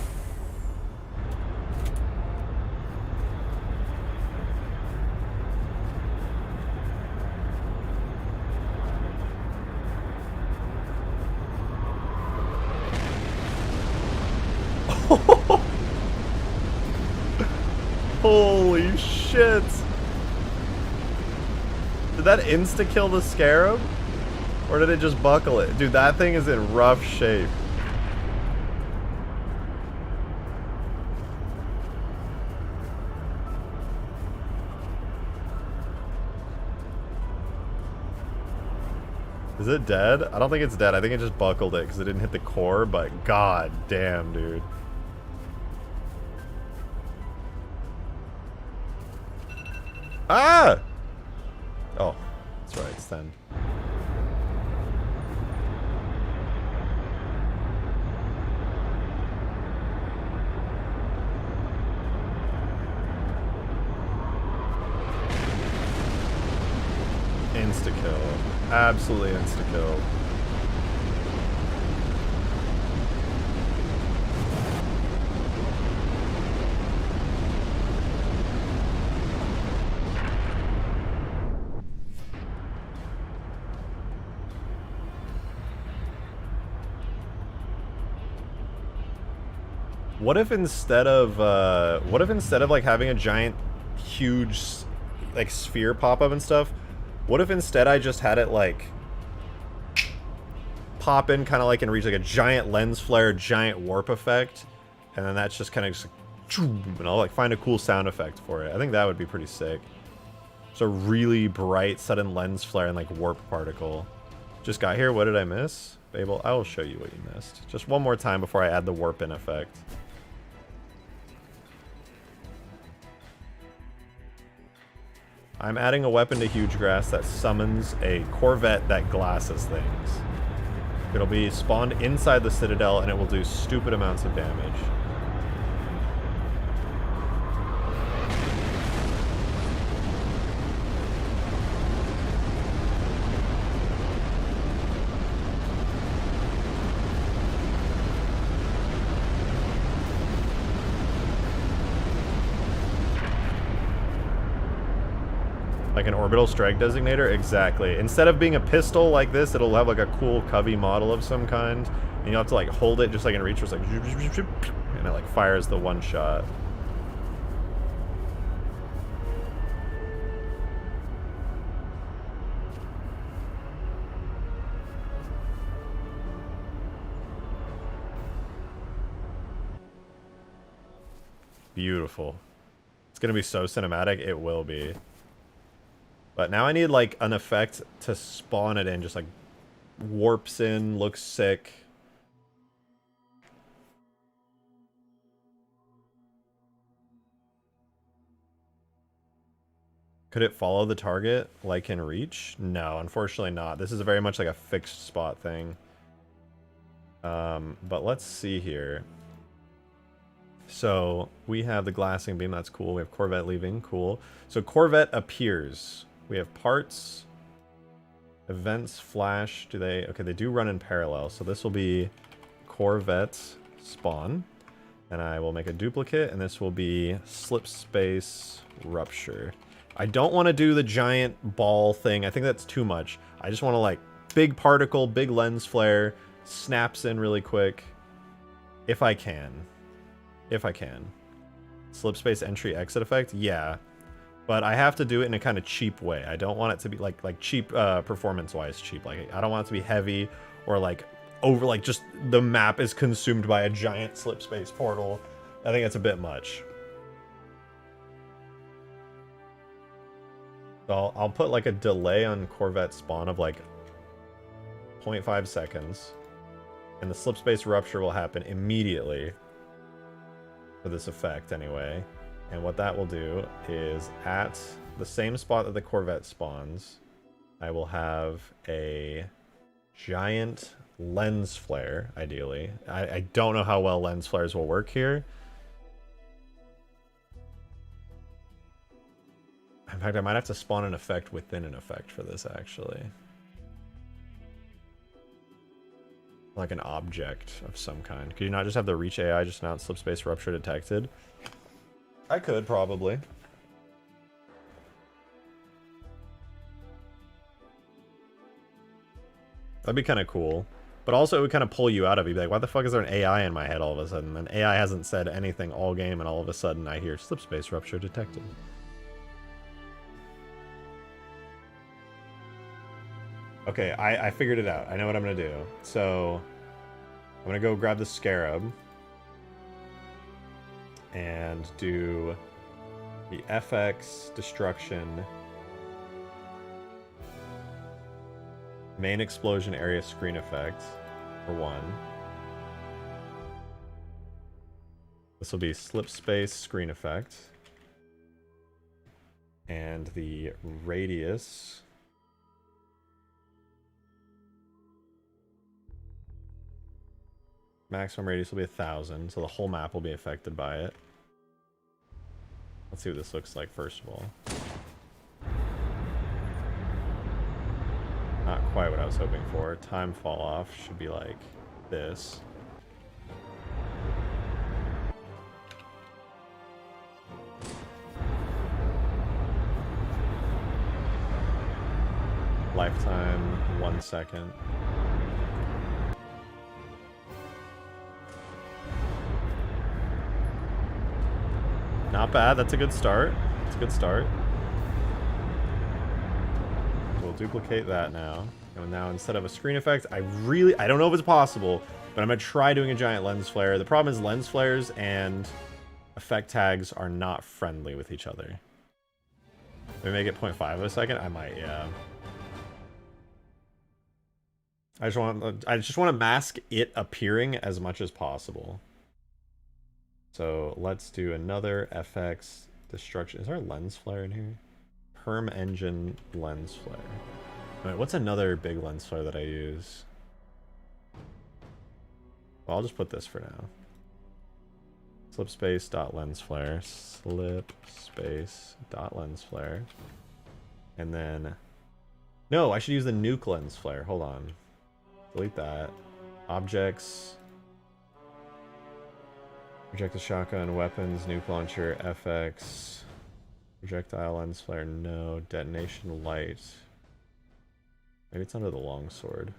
Holy shit! Did that insta-kill the Scarab? Or did it just buckle it? Dude, that thing is in rough shape. Is it dead? I don't think it's dead. I think it just buckled it because it didn't hit the core, but god damn, dude. Ah! Oh, that's right, it's 10. Insta-kill. Absolutely insta-kill. What if instead of like having a giant, huge, like sphere pop up and stuff, what if instead I just had it like pop in kind of like in Reach, like a giant lens flare, giant warp effect, and then that's just kind of just like, and I'll like find a cool sound effect for it. I think that would be pretty sick. So really bright sudden lens flare and like warp particle. Just got here. What did I miss? Babel, I will show you what you missed. Just one more time before I add the warp in effect. I'm adding a weapon to Huge Grass that summons a Corvette that glasses things. It'll be spawned inside the Citadel and it will do stupid amounts of damage. Like an orbital strike designator? Exactly. Instead of being a pistol like this, it'll have like a cool covey model of some kind. And you'll have to like hold it just like in Reach, where it's like, and it like fires the one shot. Beautiful. It's gonna be so cinematic, it will be. But now I need like an effect to spawn it in, just like warps in, looks sick. Could it follow the target like in Reach? No, unfortunately not. This is very much like a fixed spot thing. But let's see here. So we have the glassing beam, that's cool. We have Corvette leaving, cool. So Corvette appears. We have parts, events, flash. Do they? Okay, they do run in parallel. So this will be Corvette spawn. And I will make a duplicate, and this will be slip space rupture. I don't want to do the giant ball thing. I think that's too much. I just want to like big particle, big lens flare, snaps in really quick. If I can. If I can. Slip space entry exit effect? Yeah. But I have to do it in a kind of cheap way. I don't want it to be like cheap performance-wise cheap. Like I don't want it to be heavy or like over, like just the map is consumed by a giant slip space portal I think it's a bit much. So I'll put like a delay on Corvette spawn of like 0.5 seconds. And the slip space rupture will happen immediately. For this effect, anyway. And what that will do is at the same spot that the Corvette spawns, I will have a giant lens flare, ideally. I don't know how well lens flares will work here. In fact, I might have to spawn an effect within an effect for this, actually. Like an object of some kind. Could you not just have the reach AI just announce slip space rupture detected? I could, probably. That'd be kind of cool. But also, it would kind of pull you out of it. You'd be like, why the fuck is there an AI in my head all of a sudden? And AI hasn't said anything all game, and all of a sudden I hear slip space rupture detected. Okay, I figured it out. I know what I'm going to do. So, I'm going to go grab the Scarab. And do the FX destruction main explosion area screen effect for 1. This will be slip space screen effect. And the radius maximum radius will be 1,000, so the whole map will be affected by it. Let's see what this looks like first of all. Not quite what I was hoping for. Time fall off should be like this. Lifetime 1 second. Not bad, that's a good start. It's a good start. We'll duplicate that now. And now instead of a screen effect, I don't know if it's possible, but I'm gonna try doing a giant lens flare. The problem is lens flares and effect tags are not friendly with each other. Maybe make it 0.5 of a second? I might, yeah. I just want to mask it appearing as much as possible. So let's do another FX destruction. Is there a lens flare in here? Perm engine lens flare. All right, what's another big lens flare that I use? Well, I'll just put this for now. Slip space dot lens flare. Slip space dot lens flare. And then, no, I should use the nuke lens flare. Hold on. Delete that. Objects. Projectile shotgun, weapons, nuke launcher, FX. Projectile lens flare, no. Detonation light. Maybe it's under the longsword.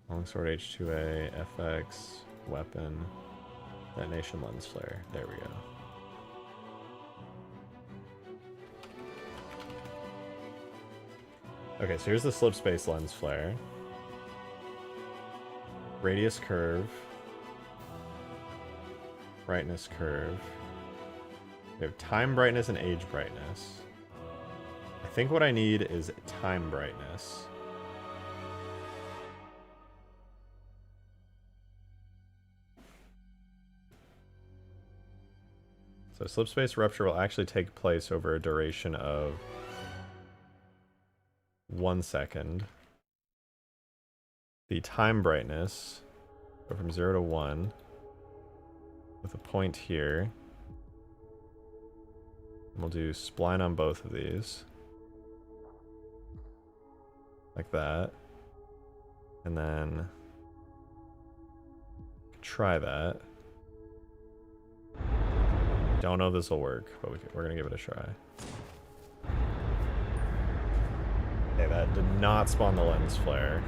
Longsword H2A, FX, weapon, detonation lens flare. There we go. Okay, so here's the slip space lens flare. Radius curve. Brightness curve. We have time brightness and age brightness. I think what I need is time brightness. So slip space rupture will actually take place over a duration of 1 second. The time brightness go from 0 to 1 with a point here. We'll do spline on both of these. Like that. And then try that. Don't know if this will work, but we're gonna give it a try. Okay, that did not spawn the lens flare.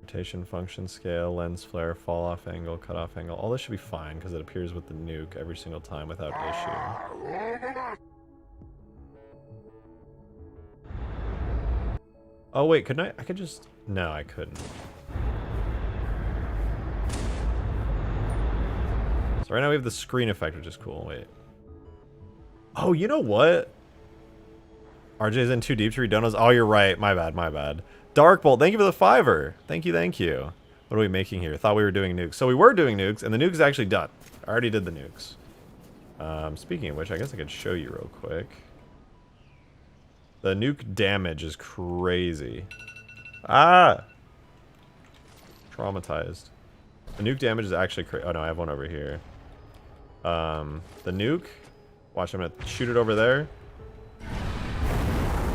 Rotation, function, scale, lens flare, fall off angle, cut off angle. All this should be fine because it appears with the nuke every single time without issue. Oh wait, couldn't I? I could just... No, I couldn't. So right now we have the screen effect, which is cool. Wait. Oh, you know what? RJ's in too deep to read donuts. Oh, you're right. My bad, my bad. Darkbolt, thank you for the $5. Thank you, thank you. What are we making here? Thought we were doing nukes. So we were doing nukes, and the nuke is actually done. I already did the nukes. Speaking of which, I guess I could show you real quick. The nuke damage is crazy. Ah! Traumatized. The nuke damage is actually crazy. Oh no, I have one over here. The nuke. Watch, I'm gonna shoot it over there.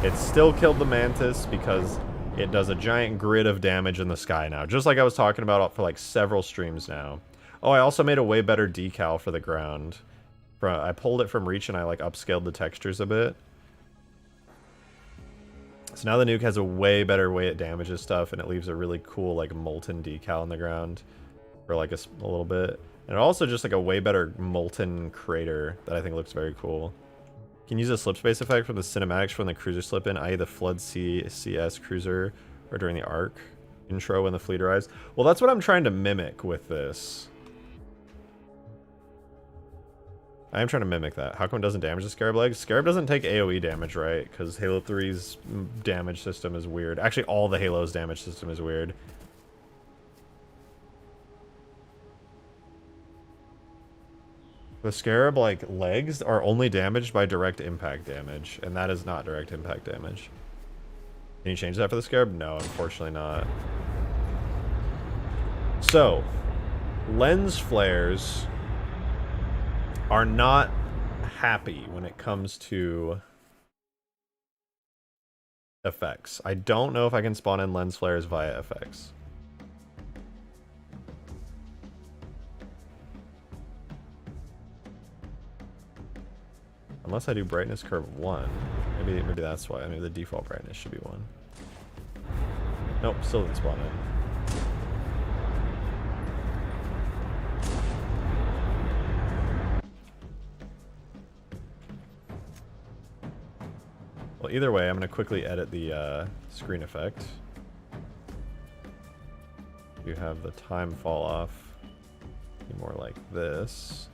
It still killed the mantis because it does a giant grid of damage in the sky now. Just like I was talking about for like several streams now. Oh, I also made a way better decal for the ground. I pulled it from Reach and I like upscaled the textures a bit. So now the nuke has a way better way it damages stuff, and it leaves a really cool like molten decal on the ground for like a little bit. And also just like a way better molten crater that I think looks very cool. You can use a slip space effect from the cinematics from the cruiser slip in, i.e. the Flood CS cruiser, or during the arc intro when the fleet arrives. Well, that's what I'm trying to mimic with this. I am trying to mimic that. How come it doesn't damage the Scarab legs? Scarab doesn't take AoE damage, right? Because Halo 3's damage system is weird. Actually, all the Halo's damage system is weird. The Scarab, like, legs are only damaged by direct impact damage, and that is not direct impact damage. Can you change that for the Scarab? No, unfortunately not. So, lens flares are not happy when it comes to effects. I don't know if I can spawn in lens flares via effects. Unless I do brightness curve 1. Maybe that's why. Maybe the default brightness should be 1. Nope, still didn't spawn in. Well, either way, I'm going to quickly edit the screen effect. You have the time fall off be more like this,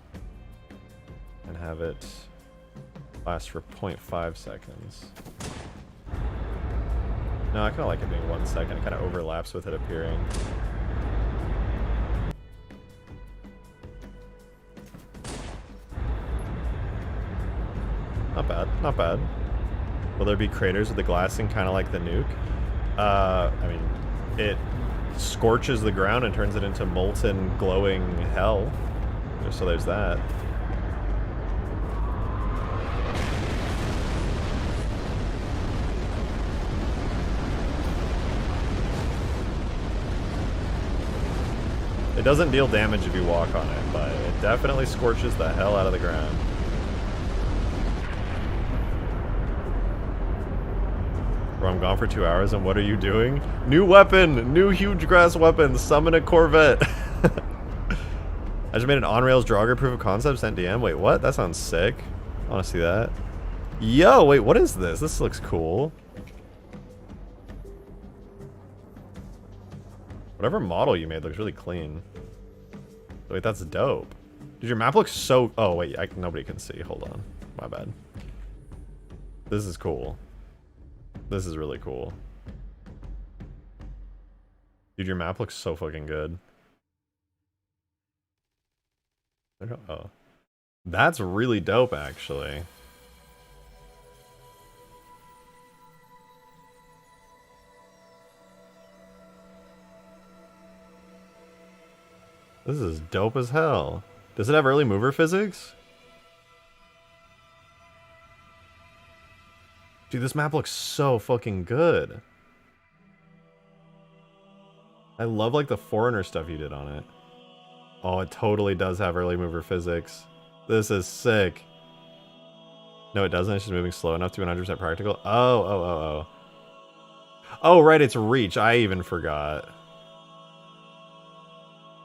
and have it last for 0.5 seconds. No, I kind of like it being 1 second. It kind of overlaps with it appearing. Not bad, not bad. Will there be craters with the glassing, kind of like the nuke? I mean, it scorches the ground and turns it into molten, glowing hell. Just so there's that. It doesn't deal damage if you walk on it, but it definitely scorches the hell out of the ground. Bro, I'm gone for 2 hours, and what are you doing? New weapon! New huge grass weapon! Summon a Corvette! I just made an on-rails jogger proof of concept, sent DM. Wait, what? That sounds sick. I want to see that. Yo, wait, what is this? This looks cool. Whatever model you made looks really clean. Wait, that's dope. Dude, your map looks so... Oh, wait, nobody can see. Hold on. My bad. This is cool. This is really cool. Dude, your map looks so fucking good. Oh. That's really dope, actually. This is dope as hell. Does it have early mover physics? Dude, this map looks so fucking good. I love like the Foreigner stuff you did on it. Oh, it totally does have early mover physics. This is sick. No, it doesn't. It's just moving slow enough to be 100% practical. Oh, right, it's reach. I even forgot.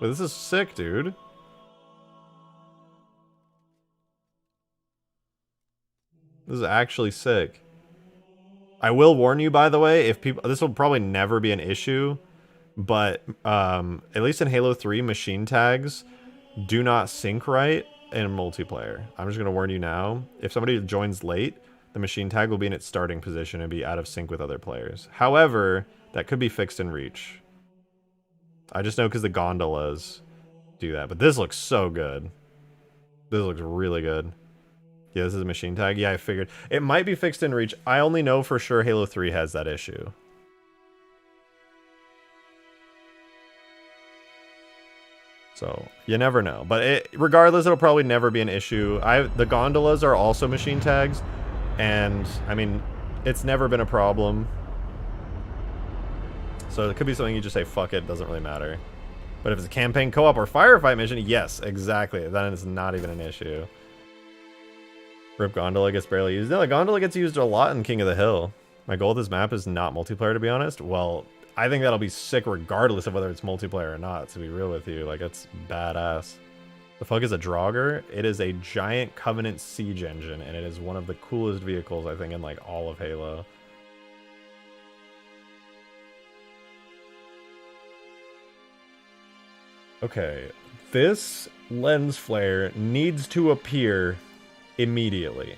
Wait, this is sick, dude. This is actually sick. I will warn you, by the way, if people, this will probably never be an issue, but at least in Halo 3, machine tags do not sync right in multiplayer. I'm just gonna warn you now. If somebody joins late, the machine tag will be in its starting position and be out of sync with other players. However, that could be fixed in Reach. I just know because the gondolas do that, but this looks so good. This looks really good. Yeah, this is a machine tag. Yeah, I figured. It might be fixed in Reach. I only know for sure Halo 3 has that issue. So, you never know. But regardless, it'll probably never be an issue. The gondolas are also machine tags. And, I mean, it's never been a problem. So it could be something you just say, fuck it, doesn't really matter. But if it's a campaign co-op or firefight mission, yes, exactly. Then it's not even an issue. Rip Gondola gets barely used. No, the Gondola gets used a lot in King of the Hill. My goal with this map is not multiplayer, to be honest. Well, I think that'll be sick regardless of whether it's multiplayer or not, to be real with you. Like, it's badass. The fuck is a Draugr? It is a giant Covenant siege engine, and it is one of the coolest vehicles, I think, in, like, all of Halo. Okay, this lens flare needs to appear immediately.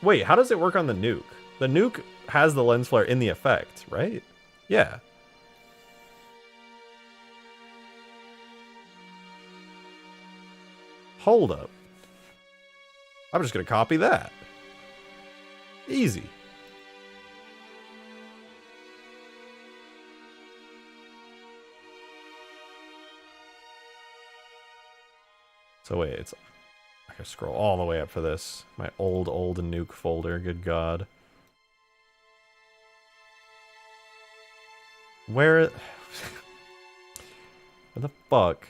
Wait, how does it work on the nuke? The nuke has the lens flare in the effect, right? Yeah. Hold up. I'm just gonna copy that. Easy. So wait, it's... I gotta scroll all the way up for this. My old nuke folder, good god. Where the fuck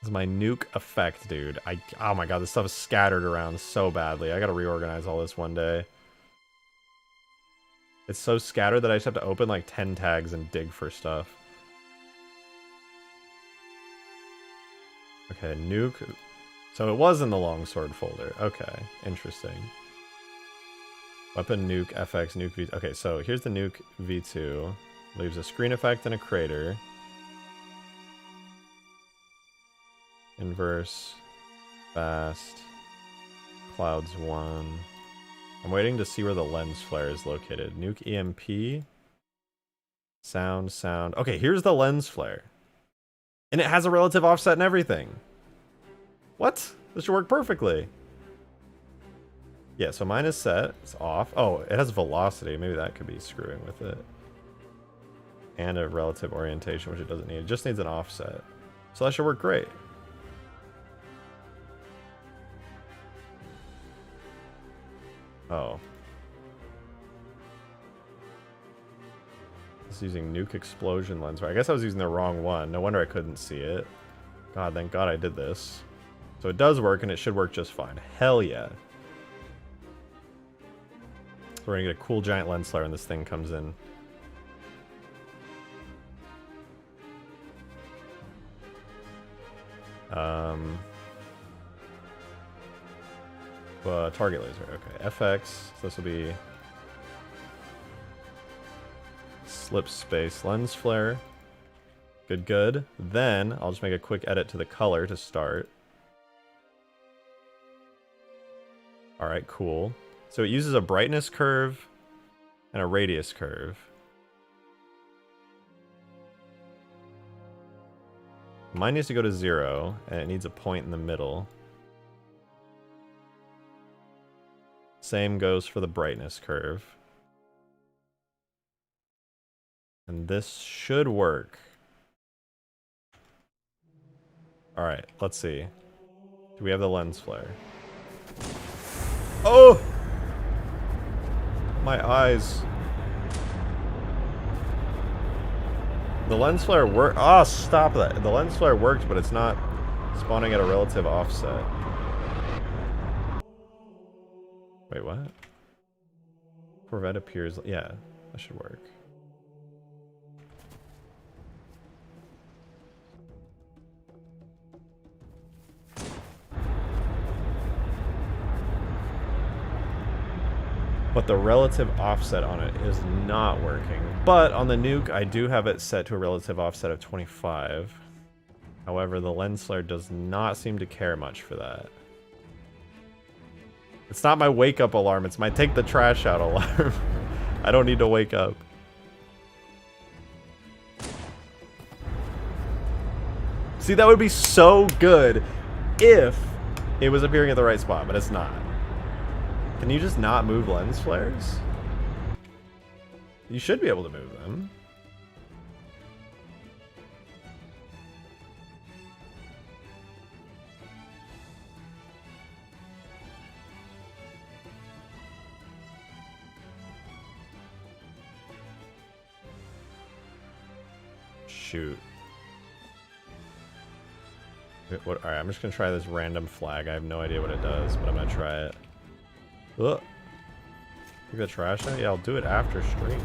is my nuke effect, dude? Oh my god, this stuff is scattered around so badly. I gotta reorganize all this one day. It's so scattered that I just have to open like 10 tags and dig for stuff. Okay, nuke. So it was in the longsword folder. Okay, interesting. Weapon nuke FX nuke V. Okay, so here's the nuke V2. Leaves a screen effect and a crater. Inverse. Fast. Clouds 1. I'm waiting to see where the lens flare is located. Nuke EMP. Sound. Okay, here's the lens flare. And it has a relative offset and everything. What? This should work perfectly. Yeah, so mine is set. It's off. Oh, it has velocity. Maybe that could be screwing with it. And a relative orientation, which it doesn't need. It just needs an offset. So that should work great. Oh. It's using nuke explosion lens. I guess I was using the wrong one. No wonder I couldn't see it. God, thank God I did this. So it does work, and it should work just fine. Hell yeah. So we're gonna get a cool giant lens flare when this thing comes in. Target laser. Okay, FX. So this will be slip space lens flare. Good. Then I'll just make a quick edit to the color to start. All right, cool. So it uses a brightness curve and a radius curve. Mine needs to go to 0, and it needs a point in the middle. Same goes for the brightness curve. And this should work. Alright, let's see. Do we have the lens flare? Oh! My eyes. The lens flare worked. Oh, stop that. The lens flare worked, but it's not spawning at a relative offset. Wait, what? Corvette appears. Yeah, that should work. but the relative offset on it is not working. But on the nuke, I do have it set to a relative offset of 25. However, the lens flare does not seem to care much for that. It's not my wake up alarm, it's my take the trash out alarm. I don't need to wake up. See, that would be so good if it was appearing at the right spot, but it's not. Can you just not move lens flares? You should be able to move them. Shoot. What? Alright, I'm just gonna try this random flag. I have no idea what it does, but I'm gonna try it. Ugh. Take the trash out? Yeah, I'll do it after stream.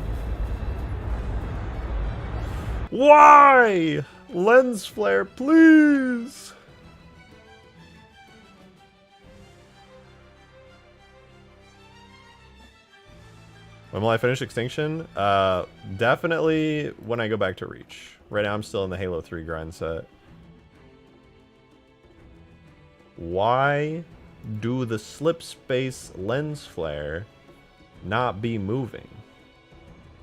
Why? Lens flare, please! When will I finish Extinction? Definitely when I go back to Reach. Right now I'm still in the Halo 3 grind set. Why do the slip space lens flare not be moving?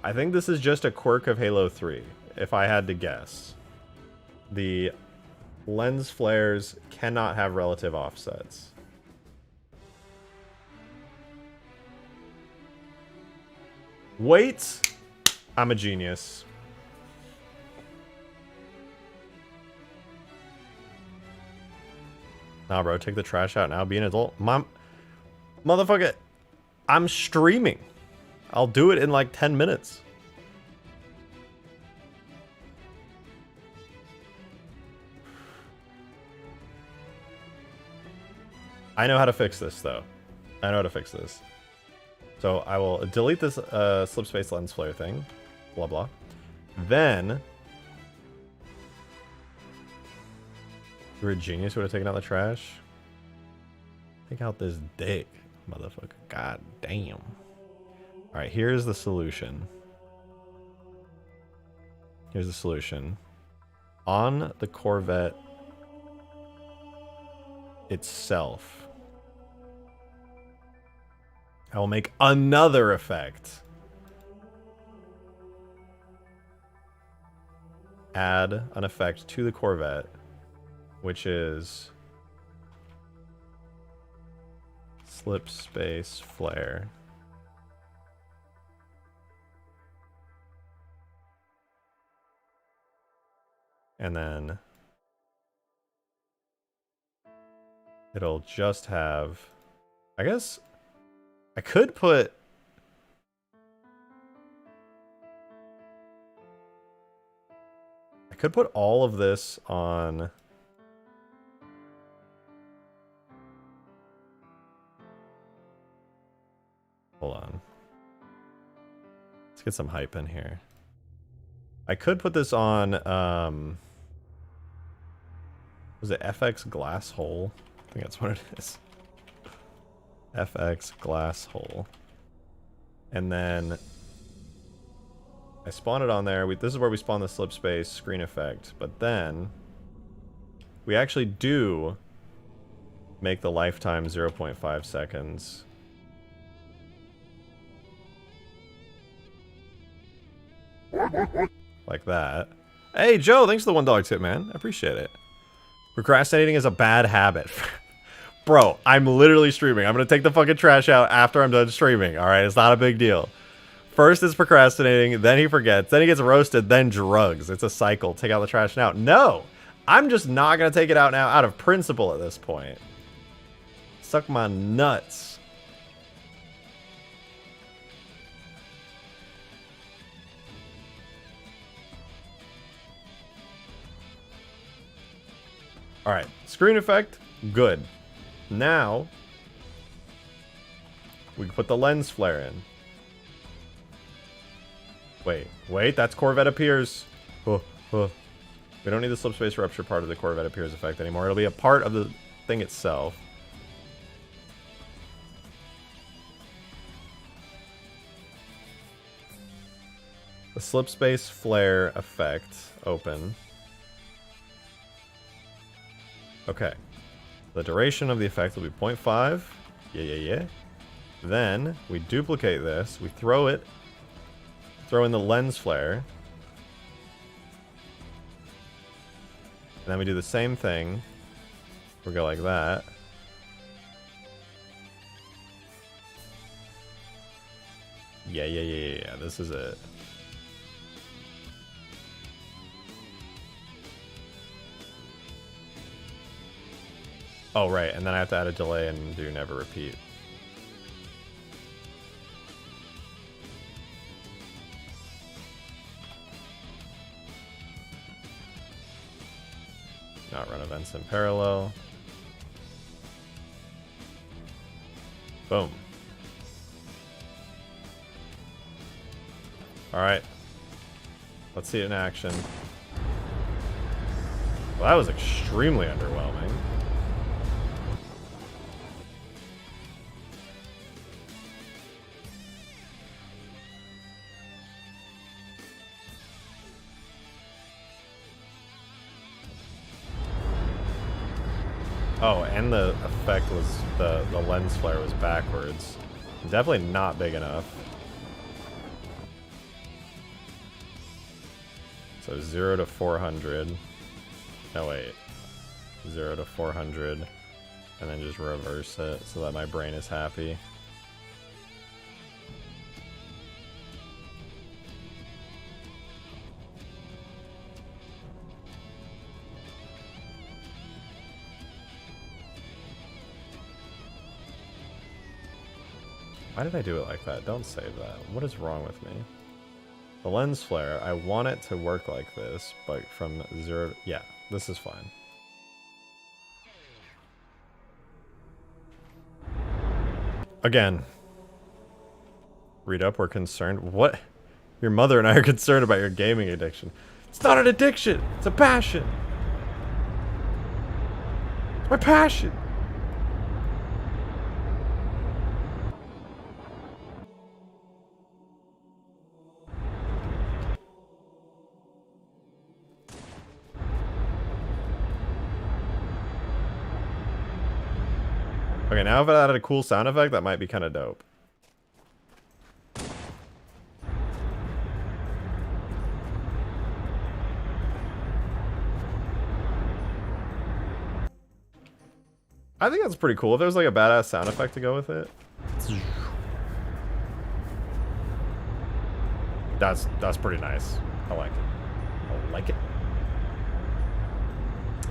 I think this is just a quirk of Halo 3, if I had to guess. The lens flares cannot have relative offsets. Wait! I'm a genius. Nah, bro, take the trash out now. Be an adult. Mom, motherfucker, I'm streaming. I'll do it in like 10 minutes. I know how to fix this, though. I know how to fix this. So I will delete this slip space lens flare thing. Blah, blah. Then... You're a genius, would have taken out the trash. Take out this dick, motherfucker. God damn. Alright, here's the solution. Here's the solution. On the Corvette itself, I will make another effect. Add an effect to the Corvette, which is slip space flare. And then it'll just have, I guess I could put all of this on hold on. Let's get some hype in here. I could put this on, was it FX glass hole? I think that's what it is. FX glass hole. And then I spawn it on there. This is where we spawn the slip space screen effect. But then we actually do make the lifetime 0.5 seconds. Like that. Hey, Joe, thanks for the $1 tip, man. I appreciate it. Procrastinating is a bad habit. Bro, I'm literally streaming. I'm going to take the fucking trash out after I'm done streaming. All right, it's not a big deal. First is procrastinating, then he forgets, then he gets roasted, then drugs. It's a cycle. Take out the trash now. No, I'm just not going to take it out now out of principle at this point. Suck my nuts. Alright, screen effect, good. Now, we can put the lens flare in. Wait, that's Corvette appears. We don't need the slip space rupture part of the Corvette appears effect anymore. It'll be a part of the thing itself. The slip space flare effect open. Okay. The duration of the effect will be 0.5. Yeah. Then we duplicate this. We throw it. Throw in the lens flare. And then we do the same thing. We go like that. Yeah. This is it. Oh, right. And then I have to add a delay and do never repeat. Not run events in parallel. Boom. Alright. Let's see it in action. Well, that was extremely underwhelming. Oh, and the effect was, the lens flare was backwards. Definitely not big enough. So 0 to 400. No, wait. 0 to 400. And then just reverse it so that my brain is happy. Why did I do it like that? Don't save that. What is wrong with me? The lens flare, I want it to work like this, but from 0... Yeah, this is fine. Again. Read up, we're concerned. What? Your mother and I are concerned about your gaming addiction. It's not an addiction! It's a passion! It's my passion! Okay, now if I added a cool sound effect, that might be kind of dope. I think that's pretty cool. If there's like a badass sound effect to go with it. That's pretty nice. I like it. I like it.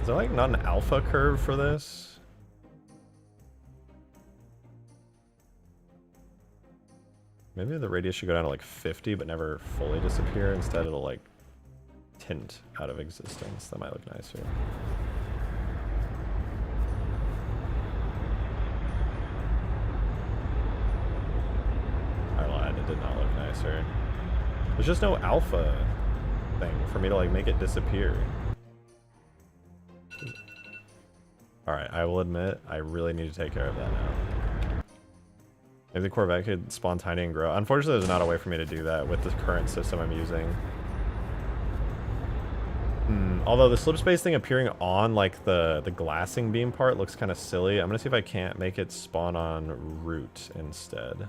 Is there like not an alpha curve for this? Maybe the radius should go down to like 50 but never fully disappear. Instead it'll like tint out of existence. That might look nicer. I lied, it did not look nicer. There's just no alpha thing for me to like make it disappear. Alright, I will admit, I really need to take care of that now. Maybe the Corvette could spawn tiny and grow. Unfortunately, there's not a way for me to do that with the current system I'm using. Although the slip space thing appearing on like the glassing beam part looks kind of silly. I'm gonna see if I can't make it spawn on root instead.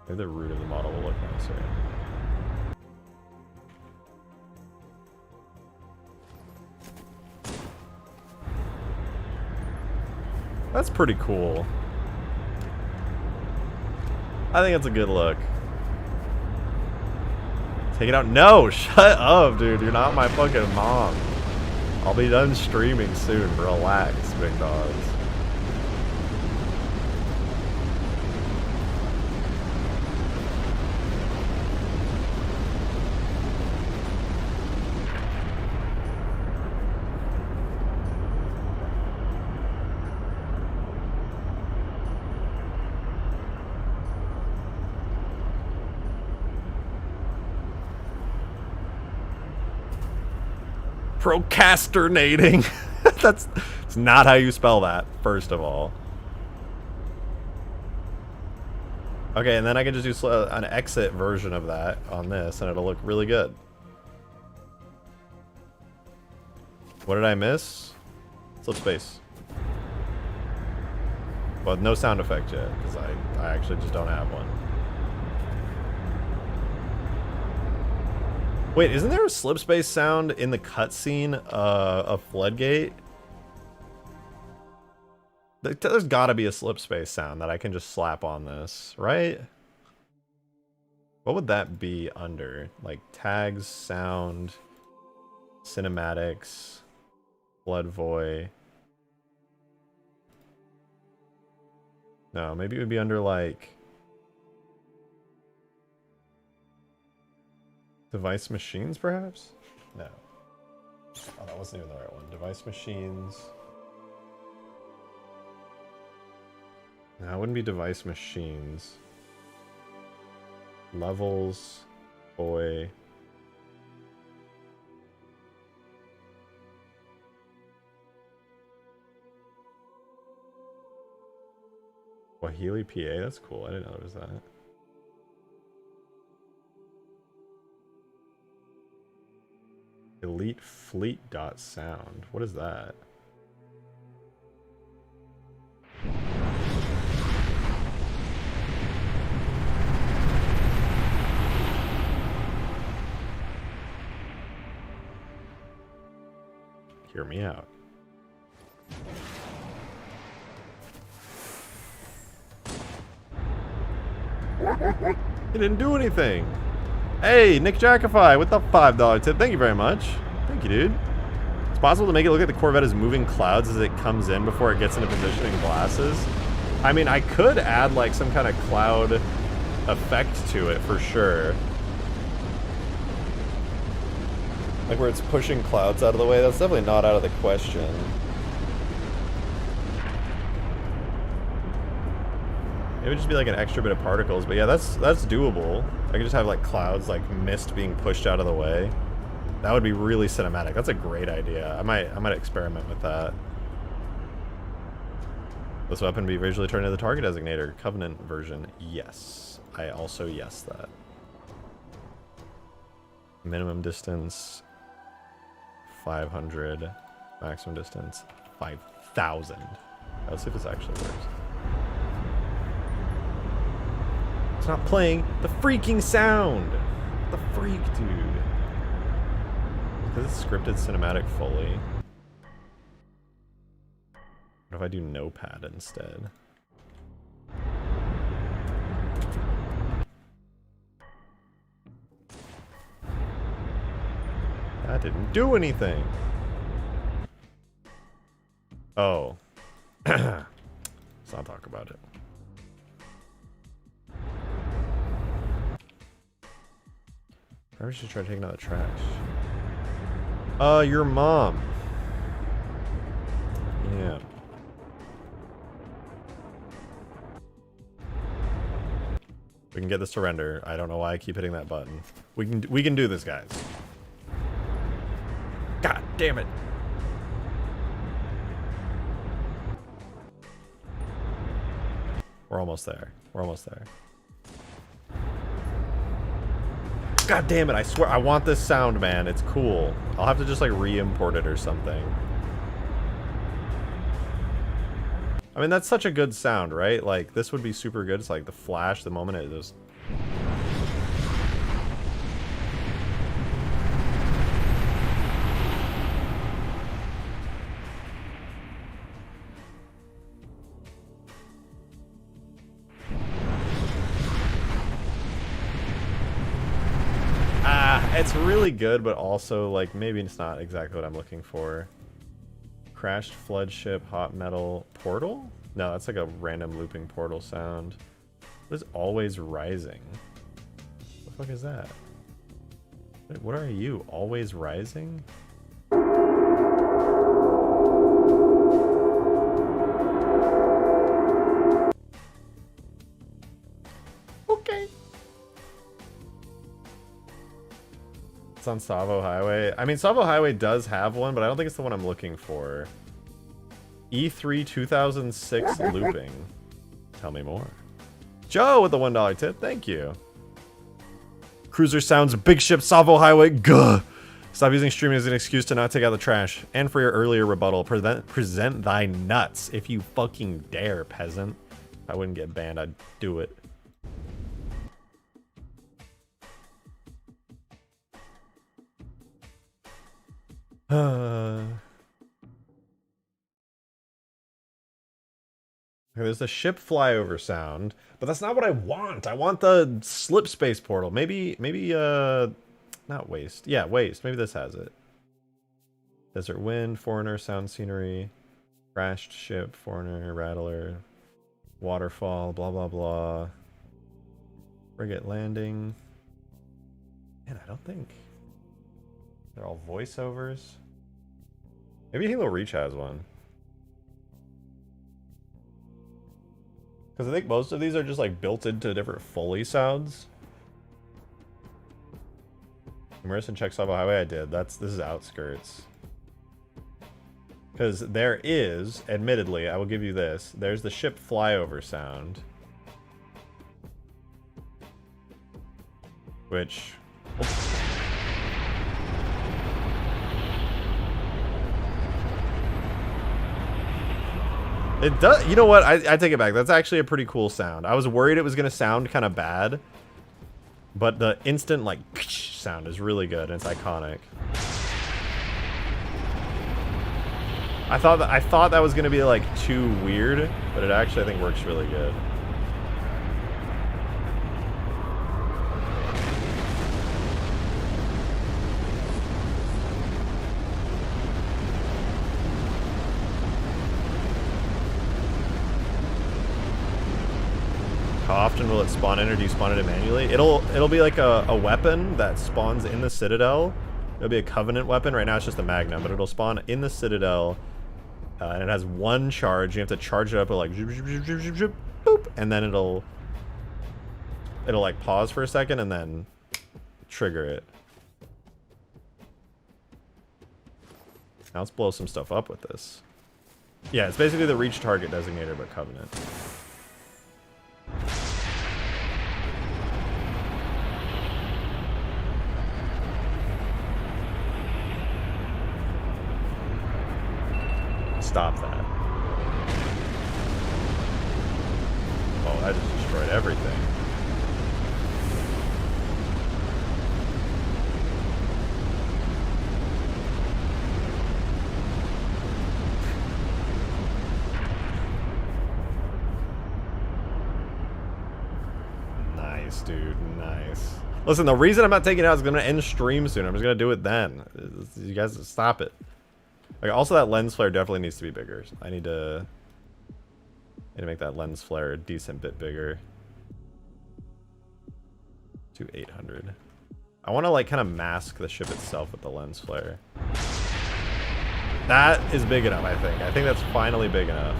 Maybe the root of the model will look nicer. That's pretty cool. I think it's a good look. Take it out. No, shut up, dude. You're not my fucking mom. I'll be done streaming soon. Relax, big dogs. Procrastinating. That's not how you spell that, first of all. Okay, and then I can just do an exit version of that on this, and it'll look really good. What did I miss? Slip space. Well, no sound effect yet, because I actually just don't have one. Wait, isn't there a slip space sound in the cutscene of Floodgate? There's gotta be a slip space sound that I can just slap on this, right? What would that be under? Like tags, sound, cinematics, Blood Void. No, maybe it would be under like device machines, perhaps? No. Oh, that wasn't even the right one. Device machines. No, it wouldn't be device machines. Levels. Boy. Wahili PA, that's cool. I didn't know there was that. Elite Fleet dot sound. What is that? Hear me out. He didn't do anything. Hey, Nick Jackify with the $5 tip. Thank you very much. Thank you, dude. It's possible to make it look like the Corvette is moving clouds as it comes in before it gets into position in glasses. I mean, I could add like some kind of cloud effect to it for sure. Like where it's pushing clouds out of the way. That's definitely not out of the question. It would just be like an extra bit of particles, but yeah, that's doable. I could just have like clouds, like mist being pushed out of the way. That would be really cinematic. That's a great idea. I might experiment with that. This weapon be visually turned into the target designator. Covenant version, yes. I also yes that. Minimum distance 500. Maximum distance 5,000. Let's see if this actually works. It's not playing the freaking sound. The freak, dude. Because it's scripted cinematic fully. What if I do no pad instead? That didn't do anything. Oh. Let's not talk about it. Maybe we should try taking out the trash. Your mom. Yeah. We can get this to render. I don't know why I keep hitting that button. We can do this, guys. God damn it. We're almost there. We're almost there. God damn it, I swear, I want this sound, man. It's cool. I'll have to just, like, re-import it or something. I mean, that's such a good sound, right? Like, this would be super good. It's like the flash, the moment it just... It's really good, but also, like, maybe it's not exactly what I'm looking for. Crashed flood ship, hot metal, portal? No, that's like a random looping portal sound. What is always rising? What the fuck is that? Wait, what are you? Always rising? Okay. On Savo Highway. I mean, Savo Highway does have one, but I don't think it's the one I'm looking for. E3 2006 looping. Tell me more. Joe with the $1 tip. Thank you. Cruiser sounds, big ship, Salvo Highway. Gah. Stop using streaming as an excuse to not take out the trash. And for your earlier rebuttal, present thy nuts. If you fucking dare, peasant. If I wouldn't get banned, I'd do it. There's the ship flyover sound, but that's not what I want. I want the slip space portal. Maybe, not waste. Yeah, waste. Maybe this has it. Desert wind, foreigner, sound scenery, crashed ship, foreigner, rattler, waterfall, blah, blah, blah. Frigate landing. Man, I don't think they're all voiceovers. Maybe Halo Reach has one. Because I think most of these are just like built into different Foley sounds. Immerse and check Salvo Highway, I did. This is Outskirts. Because there is, admittedly, I will give you this, there's the ship flyover sound. Which... It does. You know what? I take it back. That's actually a pretty cool sound. I was worried it was going to sound kind of bad. But the instant, like, sound is really good. And it's iconic. I thought that was going to be, like, too weird. But it actually, I think, works really good. How often will it spawn in, or do you spawn it in manually? It'll be like a weapon that spawns in the Citadel. It'll be a Covenant weapon. Right now it's just a Magnum, but it'll spawn in the Citadel. And it has one charge. You have to charge it up with like zoop, zoop, zoop, zoop, zoop, zoop, boop, and then it'll like pause for a second and then trigger it. Now let's blow some stuff up with this. Yeah, it's basically the reach target designator, but Covenant. Stop that. Oh, that just destroyed everything. Nice, dude. Nice. Listen, the reason I'm not taking it out is going to end stream soon. I'm just going to do it then. You guys stop it. Okay, also, that lens flare definitely needs to be bigger. I need to make that lens flare a decent bit bigger. To 800. I want to like kind of mask the ship itself with the lens flare. That is big enough, I think. I think that's finally big enough.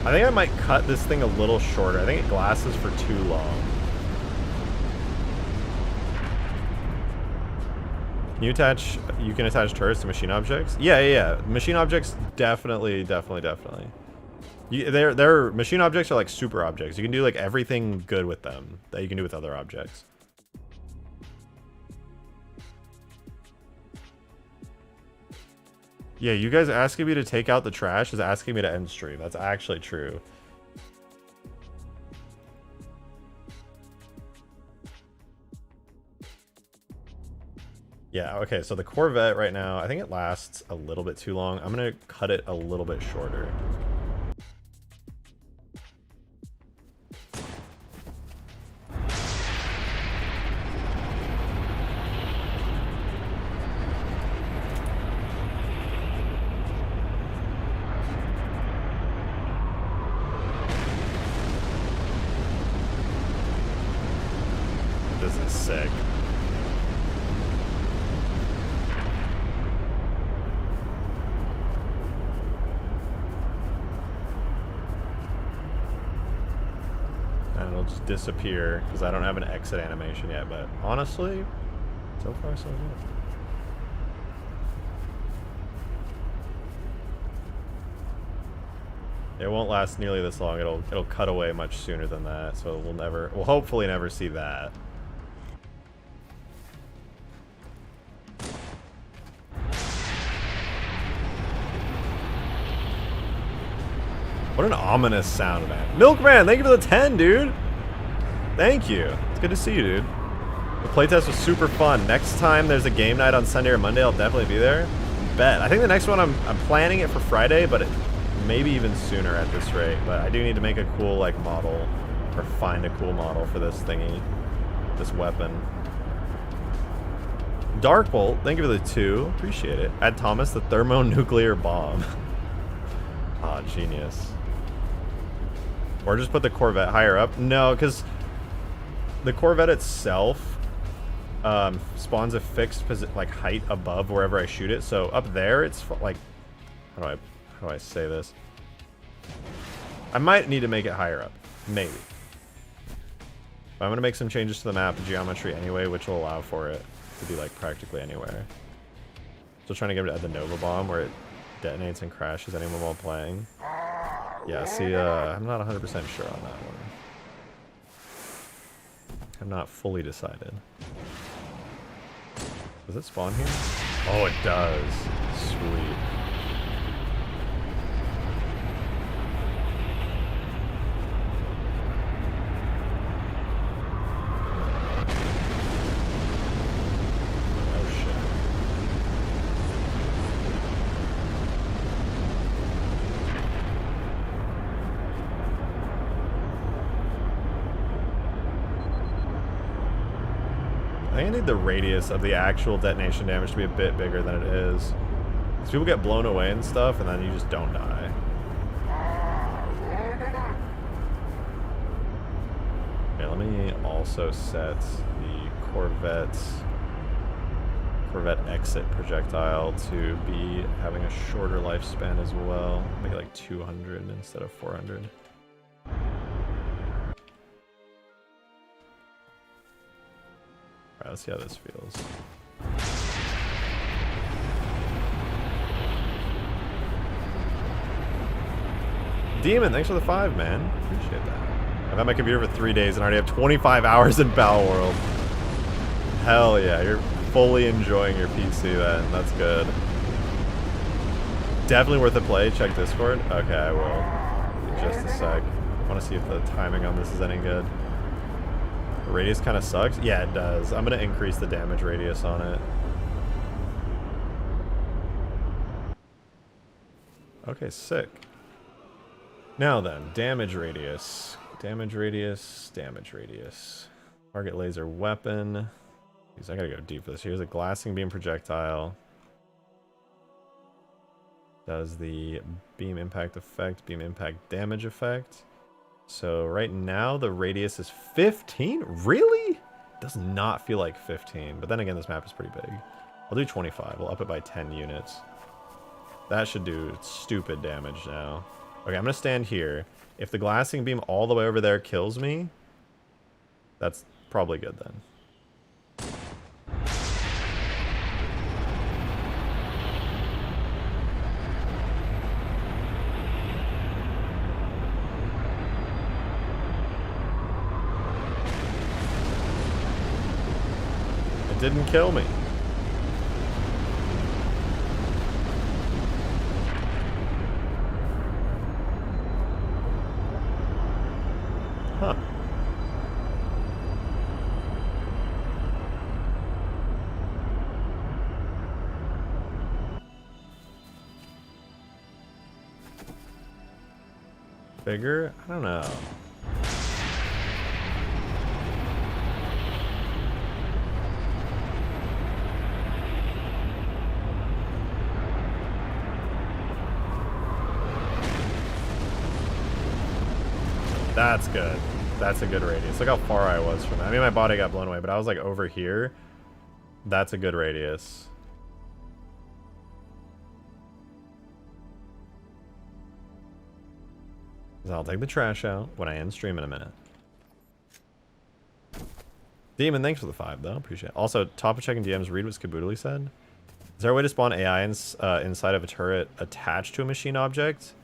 I think I might cut this thing a little shorter. I think it glasses for too long. You can attach turrets to machine objects? Yeah. Machine objects, definitely. Their machine objects are like super objects. You can do like everything good with them that you can do with other objects. Yeah, you guys asking me to take out the trash is asking me to end stream. That's actually true. Yeah, okay, so the Corvette right now, I think it lasts a little bit too long. I'm gonna cut it a little bit shorter. This is sick. disappear because I don't have an exit animation yet, but honestly, so far so good. It won't last nearly this long. It'll cut away much sooner than that, so we'll hopefully never see that. What an ominous sound, man. Milkman, thank you for the 10, dude. Thank you. It's good to see you, dude. The playtest was super fun. Next time there's a game night on Sunday or Monday, I'll definitely be there. Bet. I think the next one I'm planning it for Friday, but maybe even sooner at this rate. But I do need to make a cool like model, or find a cool model for this thingy, this weapon. Darkbolt, thank you for the 2. Appreciate it. Add Thomas the thermonuclear bomb. Ah, genius. Or just put the Corvette higher up. No, because the Corvette itself spawns a fixed like height above wherever I shoot it. So up there, it's like, how do I say this? I might need to make it higher up, maybe. But I'm gonna make some changes to the map geometry anyway, which will allow for it to be like practically anywhere. Still trying to get rid of the Nova bomb where it detonates and crashes anyone while playing. Yeah, see, I'm not 100% sure on that one. I'm not fully decided. Does it spawn here? Oh, it does. Sweet. I think I need the radius of the actual detonation damage to be a bit bigger than it is. Because people get blown away and stuff, and then you just don't die. Okay, let me also set the Corvette exit projectile to be having a shorter lifespan as well. Make it like 200 instead of 400. Alright, let's see how this feels. Demon, thanks for the 5, man. Appreciate that. I've had my computer for 3 days and already have 25 hours in Battle World. Hell yeah, you're fully enjoying your PC then. That's good. Definitely worth a play. Check Discord. Okay, I will. In just a sec. I want to see if the timing on this is any good. The radius kind of sucks. Yeah, it does. I'm going to increase the damage radius on it. Okay, sick. Now then, damage radius. Damage radius, damage radius. Target laser weapon. Jeez, I gotta go deep for this. Here's a glassing beam projectile. Does the beam impact effect, beam impact damage effect. So right now the radius is 15? Really? Does not feel like 15. But then again, this map is pretty big. I'll do 25. We'll up it by 10 units. That should do stupid damage now. Okay, I'm gonna stand here. If the glassing beam all the way over there kills me, that's probably good then. It didn't kill me. Huh. Bigger? I don't know. That's good. That's a good radius. Look how far I was from that. I mean, my body got blown away, but I was like over here. That's a good radius. So I'll take the trash out when I end stream in a minute. Demon, thanks for the 5, though. Appreciate it. Also, top of checking DMs, read what Skaboodly said. Is there a way to spawn AI inside of a turret attached to a machine object?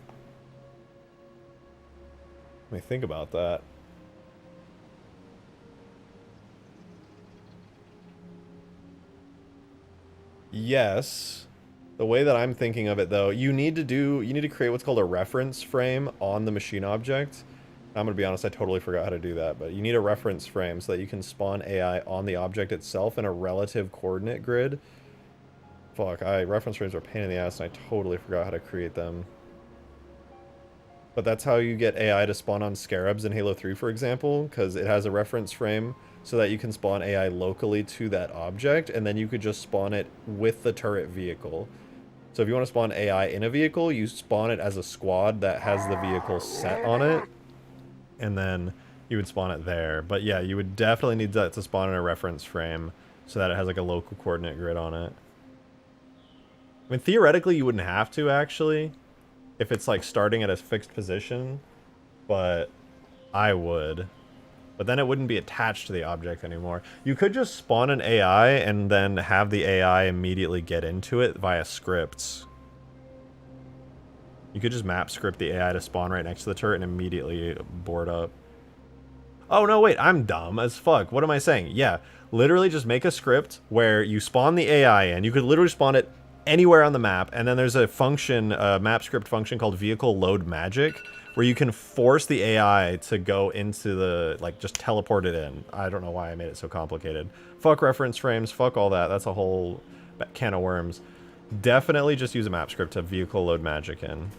Let me think about that. Yes. The way that I'm thinking of it, though, you need to create what's called a reference frame on the machine object. I'm gonna be honest, I totally forgot how to do that, but you need a reference frame so that you can spawn AI on the object itself in a relative coordinate grid. Fuck, reference frames are a pain in the ass, and I totally forgot how to create them. But that's how you get AI to spawn on Scarabs in Halo 3, for example, because it has a reference frame so that you can spawn AI locally to that object, and then you could just spawn it with the turret vehicle. So if you want to spawn AI in a vehicle, you spawn it as a squad that has the vehicle set on it, and then you would spawn it there. But yeah, you would definitely need that to spawn in a reference frame so that it has like a local coordinate grid on it. I mean, theoretically, you wouldn't have to, actually, if it's like starting at a fixed position, but I would. But then it wouldn't be attached to the object anymore. You could just spawn an AI and then have the AI immediately get into it via scripts. You could just map script the AI to spawn right next to the turret and immediately board up. Oh, no, wait, I'm dumb as fuck. What am I saying? Yeah, literally just make a script where you spawn the AI in. You could literally spawn it anywhere on the map, and then there's a function, a map script function called vehicle load magic, where you can force the AI to go into the, like, just teleport it in. I don't know why I made it so complicated. Fuck reference frames, fuck all that. That's a whole can of worms. Definitely just use a map script to vehicle load magic in.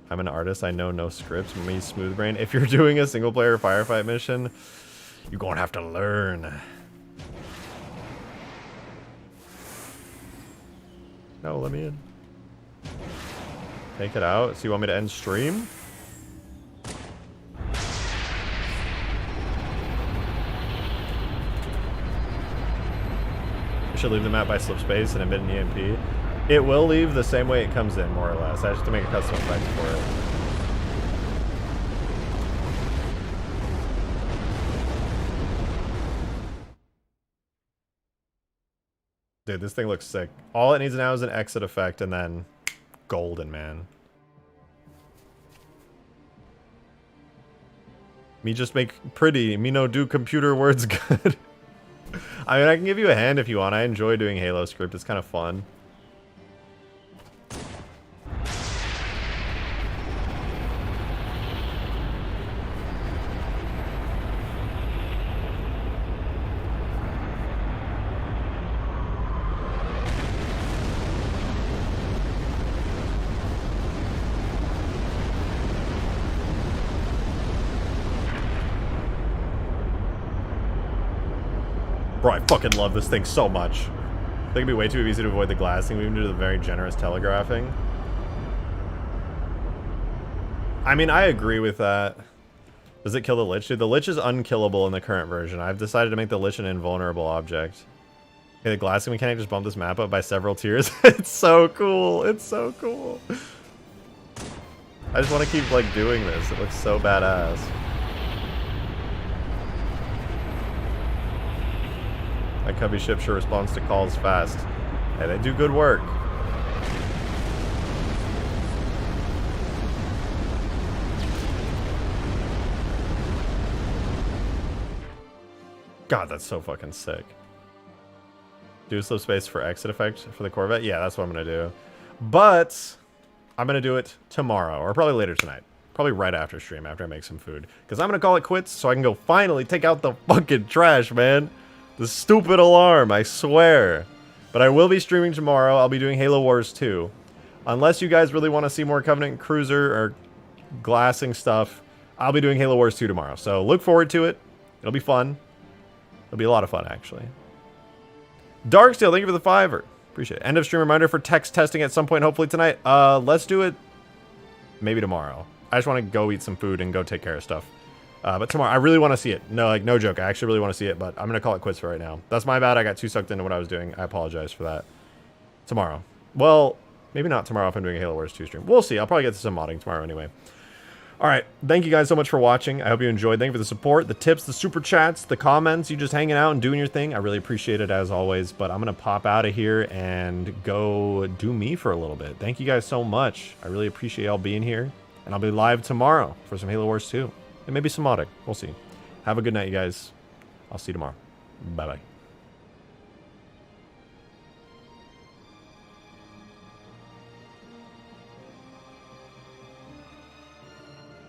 I'm an artist, I know no scripts, me smooth brain. If you're doing a single player firefight mission, you're gonna have to learn. No, let me in. Take it out. So you want me to end stream? I should leave the map by slip space and emit an EMP. It will leave the same way it comes in, more or less. I just have to make a custom effect for it. Dude, this thing looks sick. All it needs now is an exit effect and then golden, man. Me just make pretty. Me no do computer words good. I mean, I can give you a hand if you want. I enjoy doing Halo script. It's kind of fun. Bro, I fucking love this thing so much. I think it'd be way too easy to avoid the glassing, even due to the very generous telegraphing. I mean, I agree with that. Does it kill the Lich? Dude, the Lich is unkillable in the current version. I've decided to make the Lich an invulnerable object. Okay, the glassing mechanic just bumped this map up by several tiers. It's so cool. It's so cool. I just want to keep, like, doing this. It looks so badass. My Cubby ship sure responds to calls fast. Hey, they do good work. God, that's so fucking sick. Do slow space for exit effect for the Corvette? Yeah, that's what I'm gonna do. But I'm gonna do it tomorrow, or probably later tonight. Probably right after stream, after I make some food. Because I'm gonna call it quits so I can go finally take out the fucking trash, man. The stupid alarm, I swear. But I will be streaming tomorrow. I'll be doing Halo Wars 2. Unless you guys really want to see more Covenant Cruiser or glassing stuff, I'll be doing Halo Wars 2 tomorrow. So look forward to it. It'll be fun. It'll be a lot of fun, actually. Darksteel, thank you for the $5. Appreciate it. End of stream reminder for text testing at some point, hopefully tonight. Let's do it maybe tomorrow. I just want to go eat some food and go take care of stuff. But tomorrow, I really want to see it. No, like, no joke. I actually really want to see it, but I'm going to call it quits for right now. That's my bad. I got too sucked into what I was doing. I apologize for that. Tomorrow. Well, maybe not tomorrow if I'm doing a Halo Wars 2 stream. We'll see. I'll probably get to some modding tomorrow anyway. All right. Thank you guys so much for watching. I hope you enjoyed. Thank you for the support, the tips, the super chats, the comments, you just hanging out and doing your thing. I really appreciate it as always. But I'm going to pop out of here and go do me for a little bit. Thank you guys so much. I really appreciate y'all being here. And I'll be live tomorrow for some Halo Wars 2. And maybe some modding. We'll see. Have a good night, you guys. I'll see you tomorrow. Bye-bye.